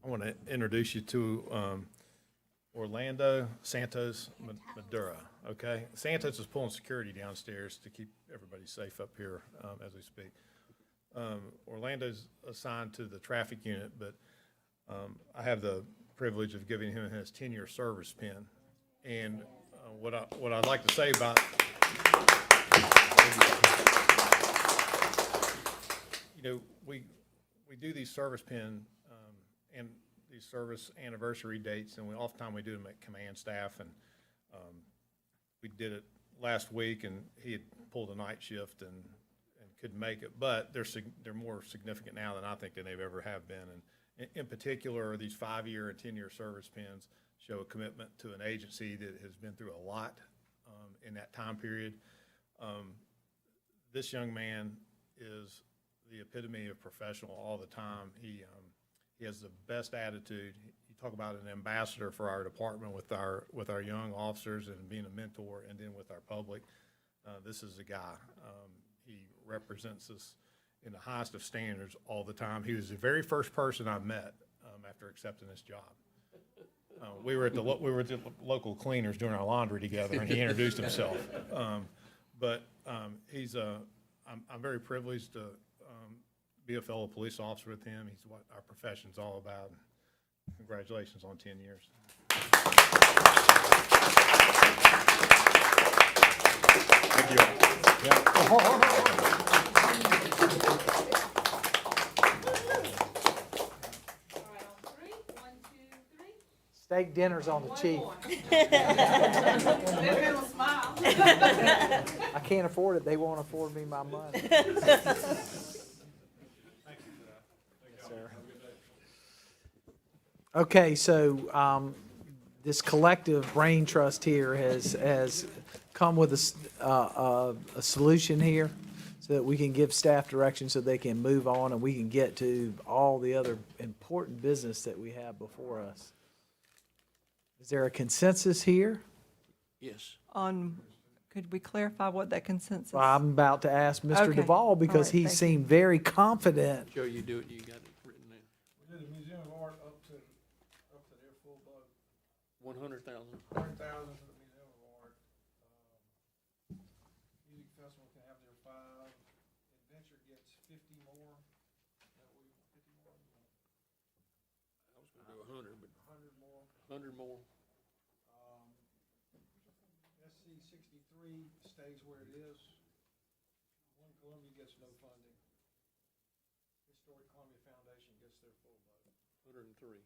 I want to introduce you to Orlando Santos Madura, okay? Santos is pulling security downstairs to keep everybody safe up here as we speak. Orlando's assigned to the traffic unit, but I have the privilege of giving him his 10-year service pin. And what I'd like to say about, you know, we do these service pin and these service anniversary dates, and oftentimes we do them at command staff, and we did it last week, and he had pulled a night shift and couldn't make it, but they're more significant now than I think than they've ever have been. And in particular, these 5-year and 10-year service pins show a commitment to an agency that has been through a lot in that time period. This young man is the epitome of professional all the time. He has the best attitude. You talk about an ambassador for our department with our young officers and being a mentor, and then with our public. This is a guy. He represents us in the highest of standards all the time. He was the very first person I met after accepting this job. We were at the local cleaners doing our laundry together, and he introduced himself. I'm very privileged to be a fellow police officer with him. He's what our profession's all about. Congratulations on 10 years. Thank you. Steak dinner's on the chief. I can't afford it. They won't afford me my money. Okay, so this collective brain trust here has come with a solution here so that we can give staff direction so they can move on and we can get to all all the other important business that we have before us. Is there a consensus here? Yes. Could we clarify what that consensus? Well, I'm about to ask Mr. Okay. Duval because All right, he thank you. seemed very confident. Joe, you do it, you got it written there. We did the Museum of Art up to their full boat. 100,000. 100,000 for the Museum of Art. Music Festival can have their 5. Adventure gets 50 more. Is that what 50 more? I was gonna do 100, but 100 more. 100 more. SC 63 stays where it is. One Columbia gets no funding. Historic Columbia Foundation gets their full boat. 103.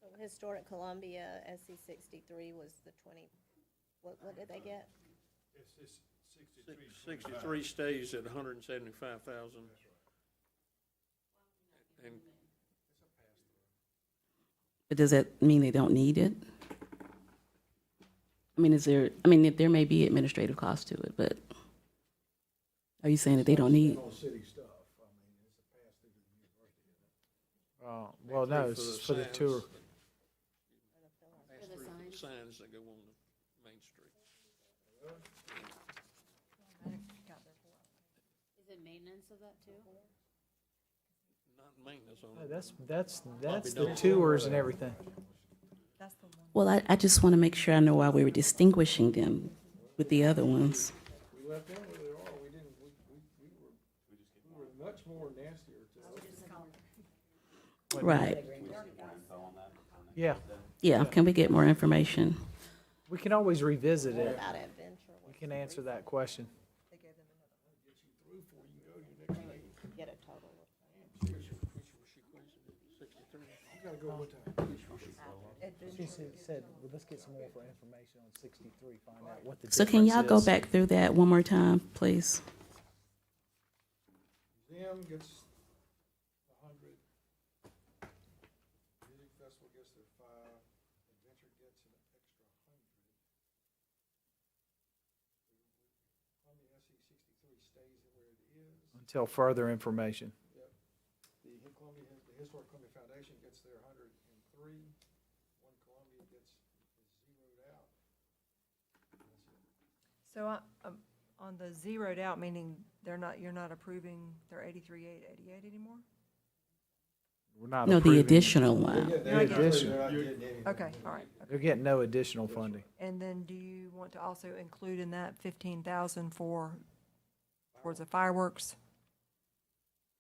So Historic Columbia, SC 63 was the 20, what did they get? It's 63 stays at 175,000. And But does that mean they don't need it? I mean, there may be administrative cost to it, but are you saying that they don't need? on city stuff. I mean, it's a pass through the university. Well, no, for it's the for the signs. tour. Signs that go on the Main Street. Is it maintenance of that too? Not maintenance on No, it. that's the tours and everything. That's the one. Well, I just want to make sure I know why we were distinguishing them with the other ones. We left them where they are. We didn't, we were much more nastier to us. Right. Yeah, Yeah, can we get more information? we can always revisit it. About Adventure, We can answer that question. get a total. She said, well, let's get some more information on 63, find out what the So can y'all go difference is. back through that one more time, please? Museum gets 100. Music Festival gets their 5. Adventure gets an extra 100. Columbia SC 63 stays where it is. Until further information. The Historic Columbia Foundation gets their 103. One Columbia gets zeroed out. So on the zeroed out, meaning you're not approving their 83,888 anymore? We're not No, the approving- additional one. The addition, Okay, all right. they're getting no additional funding. And then do you want to also include in that 15,000 towards the fireworks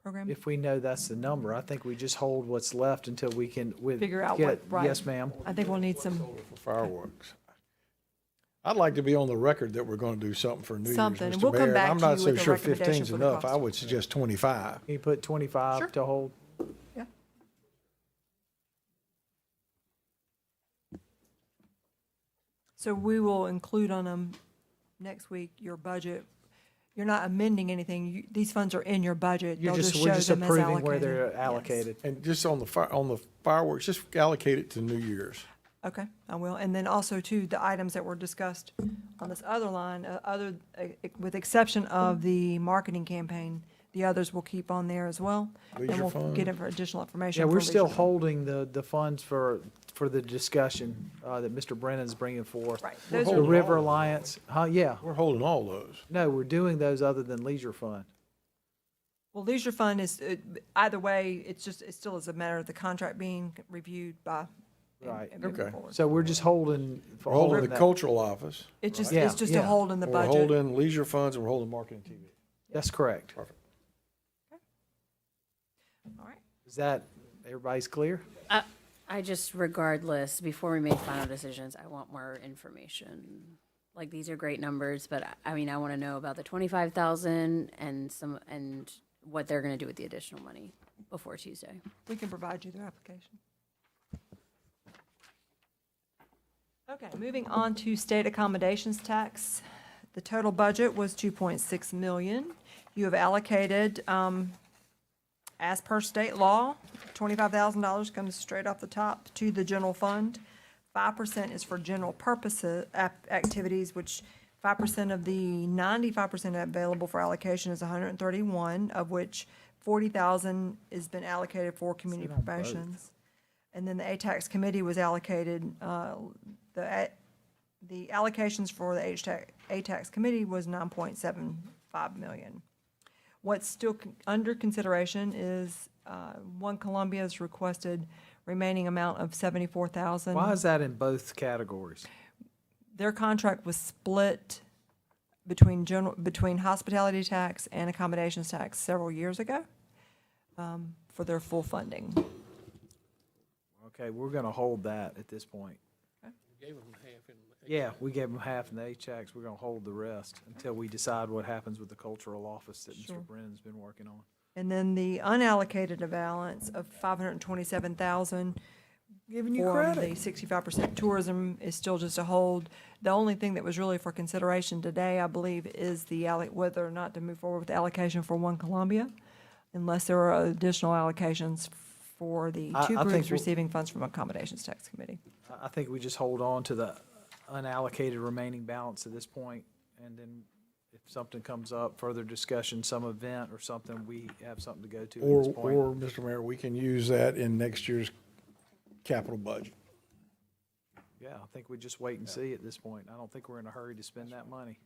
program? If we know that's the number, I think we just hold what's left until we can Figure out get- what- right. Yes, ma'am. I think we'll need some, For fireworks. I'd like to be on the record that we're going to do something for New Year's, Something, and Mr. we'll come Mayor. back I'm to you not so with a sure recommendation 15's for the enough. I cost. would suggest 25. Can you put 25 Sure. to hold? yeah. So we will include on them next week your budget. You're not amending anything. These funds are in your budget. You're They'll just, just we're show just them as approving where allocated. they're Yes. allocated. And just on the fireworks, just allocate it to New Year's. Okay, I will. And then also too, the items that were discussed on this other line, with exception of the marketing campaign, the others will keep on there as well. And Leisure we'll fund. get additional information. Yeah, for we're still leisure fund. holding the funds for the discussion that Mr. Brennan's bringing forth. Right. We're Those The are, holding River all of Alliance, yeah. We're holding all those. No, we're doing those other than Leisure Fund. well, leisure fund is, either way, it still is a matter of the contract being reviewed by. and- Right. and moving Okay. forward. So we're just holding, for We're holding the that. cultural office. It's just, Yeah, it's just yeah. a hold in the We're budget. holding leisure funds and we're holding marketing TV. That's correct. Perfect. All right. Is that, everybody's clear? I just, regardless, before we make final decisions, I want more information. Like, these are great numbers, but I mean, I want to know about the 25,000 and what they're going to do with the additional money before Tuesday. We can provide you their application. Okay, moving on to state accommodations tax. The total budget was 2.6 million. You have allocated, as per state law, $25,000 comes straight off the top to the general fund. 5% is for general purposes, activities, which 5% of the 95% available for allocation is 131, of which 40,000 has been allocated for community on both. promotions. And then the ATAX committee was allocated, the allocations for the ATAX committee was 9.75 million. What's still under consideration is, One Columbia's requested remaining amount of 74,000. Why is that in both categories? Their contract was split between hospitality tax and accommodations tax several years ago, for their full funding. Okay, we're gonna hold that at this point. Gave them half in. Yeah, we gave them half in the HX, we're gonna hold the rest until we decide what happens with the cultural office that Sure. Mr. Brennan's been working on. And then the unallocated balance of 527,000 Giving you for the credit. 65% tourism is still just a hold. The only thing that was really for consideration today, I believe, is whether or not to move forward with the allocation for One Columbia, unless there are additional allocations for the I two think groups we'll- receiving funds from Accommodations Tax Committee. I think we just hold on to the unallocated remaining balance at this point, and then if something comes up, further discussion, some event or something, we have something to go to at Or, this point. or, Mr. Mayor, we can use that in next year's capital budget. Yeah, I think we just wait and see at this point. I don't think we're in a hurry to spend that money.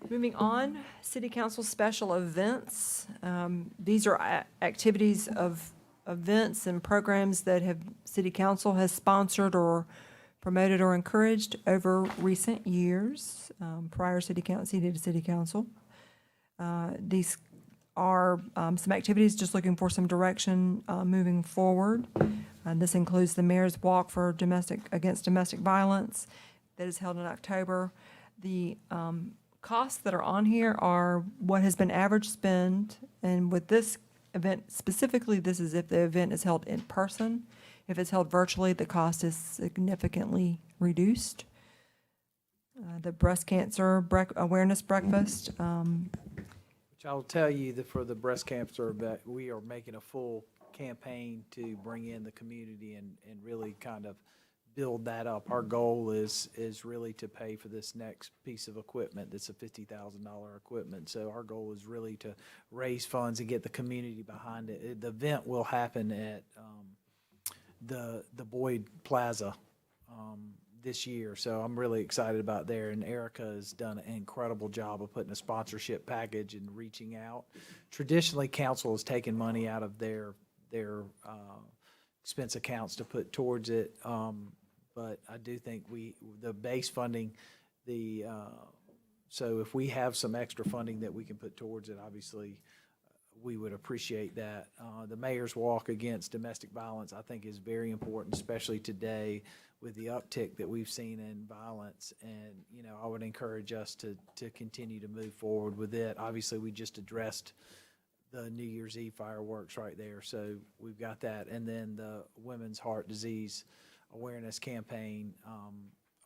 Moving on, City Council special events. These are activities of events and programs that City Council has sponsored or promoted or encouraged over recent years, prior city to city council. These are some activities, just looking for some direction moving forward. This includes the Mayor's Walk for against domestic violence that is held in October. The costs that are on here are what has been average spend, and with this event specifically, this is if the event is held in person. If it's held virtually, the cost is significantly reduced. The breast cancer awareness breakfast, Which I'll tell you that for the breast cancer event, we are making a full campaign to bring in the community and really kind of build that up. Our goal is really to pay for this next piece of equipment that's a $50,000 equipment. So our goal is really to raise funds and get the community behind it. The event will happen at the Boyd Plaza this year, so I'm really excited about there. And Erica has done an incredible job of putting a sponsorship package and reaching out. Traditionally, council has taken money out of their expense accounts to put towards it, but I do think the base funding, so if we have some extra funding that we can put towards it, obviously, we would appreciate that. The Mayor's Walk Against Domestic Violence, I think, is very important, especially today with the uptick that we've seen in violence. And, I would encourage us to continue to move forward with it. Obviously, we just addressed the New Year's Eve fireworks right there, so we've got that. And then the Women's Heart Disease Awareness Campaign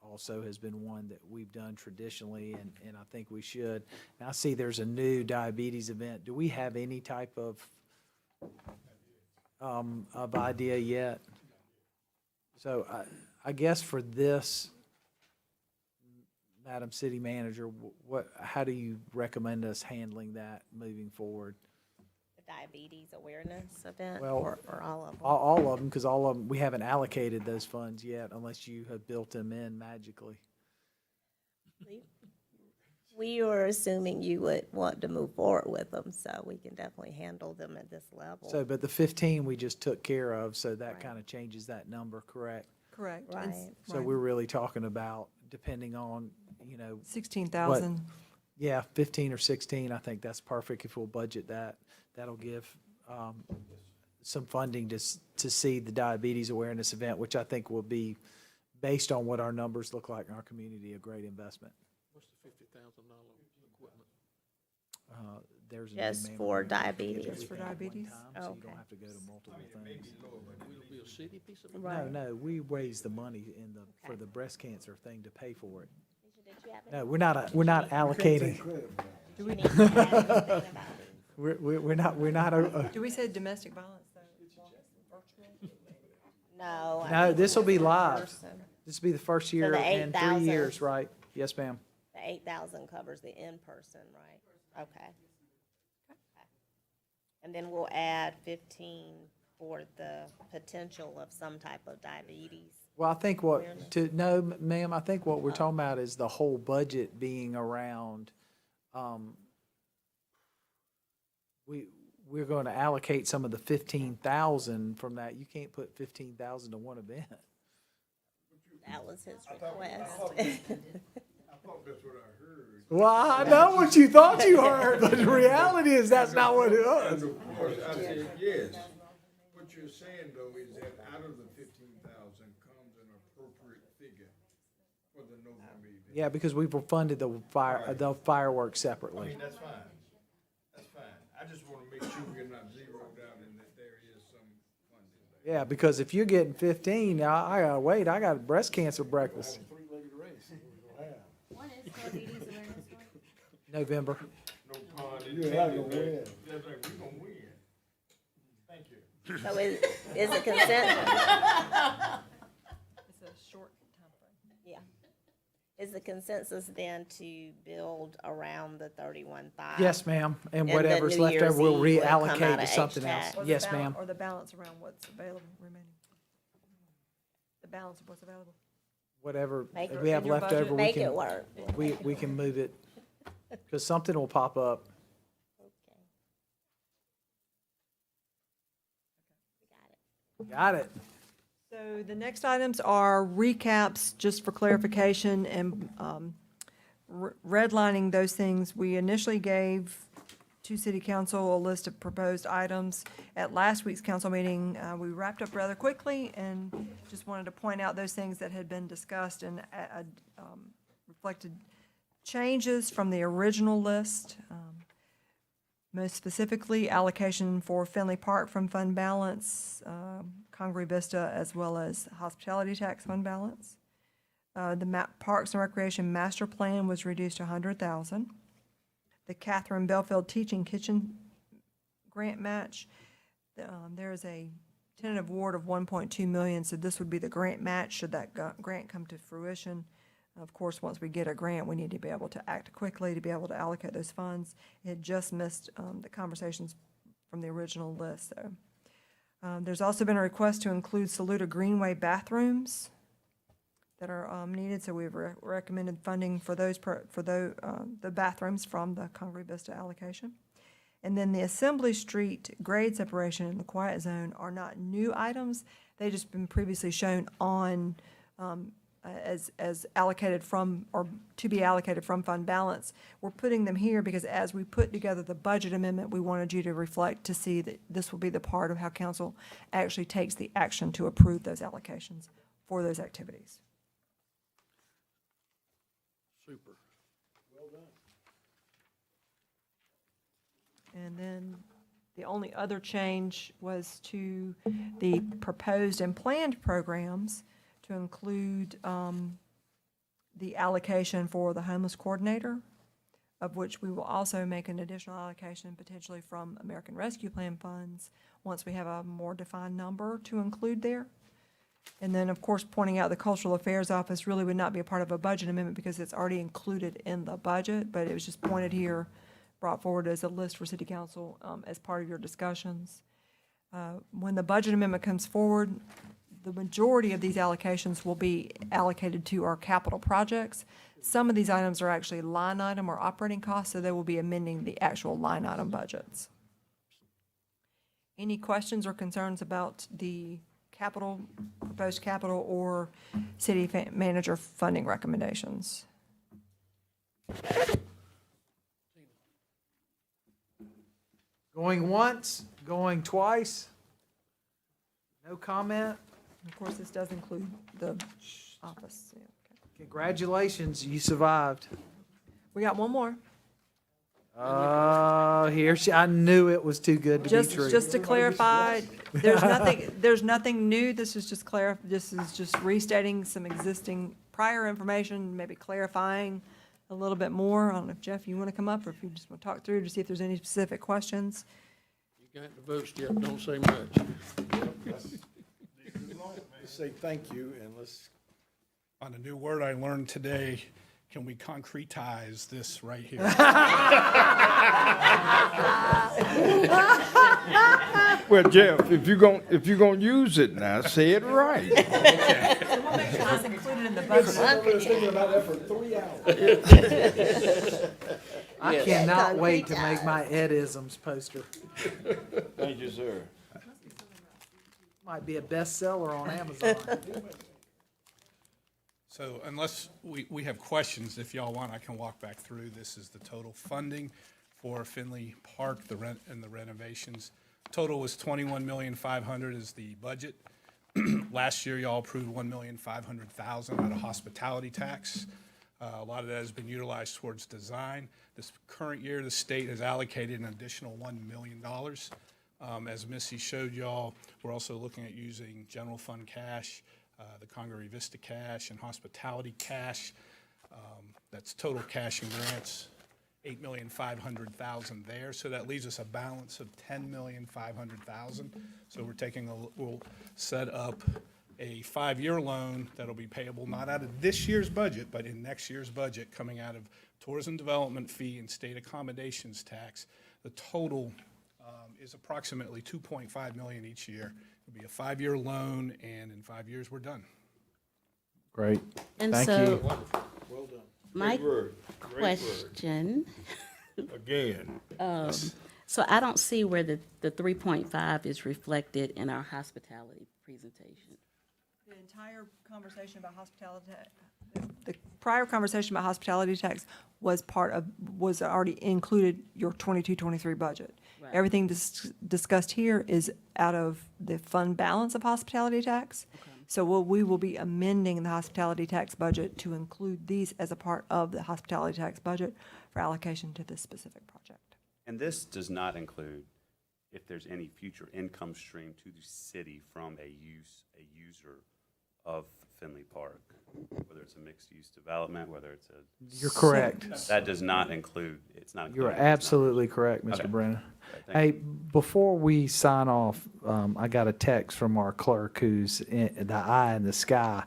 also has been one that we've done traditionally, and I think we should. Now, I see there's a new diabetes event. Do we have any type of idea yet? So I guess for this, Madam City Manager, how do you recommend us handling that moving forward? The diabetes awareness event, Well, or all of them? All of them, because all of them, we haven't allocated those funds yet unless you have built them in magically. We were assuming you would want to move forward with them, so we can definitely handle them at this level. So, but the 15 we just took care of, so that Right. kind of changes that number, correct? correct? Right. So we're really talking about, depending on, 16,000. yeah, 15 or 16, I think that's perfect if we'll budget that. That'll give some funding to see the diabetes awareness event, which I think will be, based on what our numbers look like in our community, a great investment. What's the $50,000 equipment? There's a Just new for manual. diabetes. Just for diabetes? So you don't Okay. have to go to multiple things. Will it be a city piece of it? Right. No, we raise the money for the breast cancer thing to pay for it. Did you have No, we're not allocating, Do we, anything about it? we're not, do we say domestic violence, though? No. I no, think this will be it's live. person. This will be the first year the in 3 8,000. years, right? Yes, ma'am. The 8,000 covers the in-person, right? Okay. And then we'll add 15 for the potential of some type of diabetes. Well, I think no, ma'am, I think what we're talking about is the whole budget being around, we're going to allocate some of the 15,000 from that. You can't put 15,000 to one event. That was his request. Well, I know what you thought you heard, but the reality is that's not what it was. Of course, I said yes. What you're saying though is that out of the 15,000 comes an appropriate figure for the November event. Yeah, because we've funded the fireworks separately. I mean, that's fine. That's fine. I just want to make sure we're not zeroed out and that there is some funding there. Yeah, because if you're getting 15, now I gotta wait, I got breast cancer breakfast. November. No pun intended. That's like, we're gonna win. Thank you. So is it consensus? It's a short time frame. Yeah. Is the consensus then to build around the 31.5? Yes, ma'am, and the whatever's New left Year's over, we'll Eve will come out reallocate of to something HVAC. else. Or the Yes, bal- ma'am. Or the balance around what's available remaining. The balance of what's available. Whatever Make it we have in your left budget. over, we Make it can, work. we can move it, because something will pop up. Got it. So the next items are recaps, just for clarification and redlining those things. We initially gave to City Council a list of proposed items. At last week's council meeting, we wrapped up rather quickly and just wanted to point out those things that had been discussed and reflected changes from the original list. Most specifically, allocation for Finley Park from fund balance, Congaree Vista, as well as hospitality tax fund balance. The Parks and Recreation Master Plan was reduced to $100,000. The Catherine Belfield Teaching Kitchen grant match, there is a tentative award of $1.2 million, so this would be the grant match should that grant come to fruition. Of course, once we get a grant, we need to be able to act quickly to be able to allocate those funds. It had just missed the conversations from the original list, so. There's also been a request to include Saluda Greenway bathrooms that are needed, so we've recommended funding for those, the bathrooms from the Congaree Vista allocation. And then the Assembly Street grade separation and the quiet zone are not new items. They've just been previously shown on, as allocated from, or to be allocated from fund balance. We're putting them here because as we put together the budget amendment, we wanted you to reflect to see that this will be the part of how council actually takes the action to approve those allocations for those activities. Super. And then the only other change was to the proposed and planned programs to include the allocation for the homeless coordinator, of which we will also make an additional allocation potentially from American Rescue Plan funds once we have a more defined number to include there. And then, of course, pointing out the Cultural Affairs Office really would not be a part of a budget amendment because it's already included in the budget, but it was just pointed here, brought forward as a list for City Council as part of your discussions. When the budget amendment comes forward, the majority of these allocations will be allocated to our capital projects. Some of these items are actually line item or operating costs, so they will be amending the actual line item budgets. Any questions or concerns about the capital, proposed capital, or city manager funding recommendations? Going once, going twice? No comment? Of course, this does include the office. Yeah, okay. Congratulations, you survived. We got one more. I knew it was too good to be true. Just to clarify, there's nothing new. This is just this is just restating some existing prior information, maybe clarifying a little bit more. I don't know if Jeff, you want to come up or if you just want to talk through to see if there's any specific questions. You got the votes, Jeff, don't say much. Say thank you, and let's, On a new word I learned today, can we concretize this right here? Well, Jeff, if you're gonna use it now, say it right. We'll make sure that's included in the budget. Thinking about that for 3 hours. I cannot wait to make my Edisms poster. Thank you, sir. Might be a bestseller on Amazon. So unless we have questions, if y'all want, I can walk back through. This is the total funding for Finley Park, the rent and the renovations. Total was $21,500,000 is the budget. Last year, y'all approved $1,500,000 out of hospitality tax. A lot of that has been utilized towards design. This current year, the state has allocated an additional $1 million. As Missy showed y'all, we're also looking at using general fund cash, the Congaree Vista cash, and hospitality cash. That's total cash and grants, $8,500,000 there. So that leaves us a balance of $10,500,000. So we'll set up a 5-year loan that'll be payable not out of this year's budget, but in next year's budget, coming out of tourism development fee and state accommodations tax. The total is approximately $2.5 million each year. It'll be a 5-year loan, and in 5 years, we're done. Great. And Thank so, you. Well done. my Great word. Great word. question, Again. so I don't see where the 3.5 is reflected in our hospitality presentation. The entire conversation about hospitality, the prior conversation about hospitality tax was already included your 22-23 budget. Right. Everything discussed here is out of the fund balance of hospitality tax. So we will be amending the hospitality tax budget to include these as a part of the hospitality tax budget for allocation to this specific project. And this does not include if there's any future income stream to the city from a user of Finley Park, whether it's a mixed-use development, whether it's a. You're correct. That does not include, it's not. You're included in this absolutely correct, Mr. Okay. Brennan. number. Hey, Thank you. before we sign off, I got a text from our clerk who's in the eye in the sky.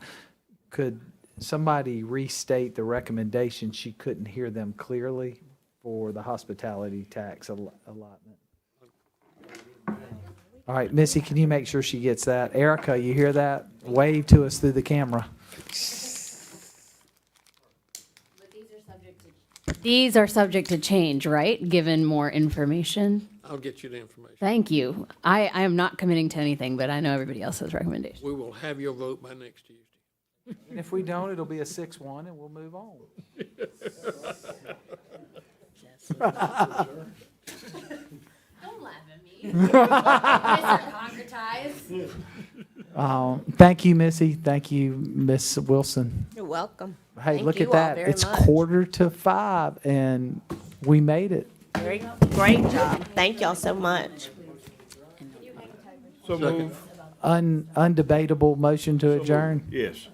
Could somebody restate the recommendation? She couldn't hear them clearly for the hospitality tax allotment. All right, Missy, can you make sure she gets that? Erica, you hear that? Wave to us through the camera. These are subject to change, right? Given more information. I'll get you the information. Thank you. I am not committing to anything, but I know everybody else has recommendations. We will have your vote by next Tuesday. And if we don't, it'll be a 6-1 and we'll move on. Don't laugh at me. Mr. Concretize. Thank you, Missy. Thank you, Miss Wilson. You're welcome. Hey, Thank look you at all that. very It's much. 4:45 and we made it. Great job. Thank y'all so much. So move. Undebatable motion to adjourn. Yes.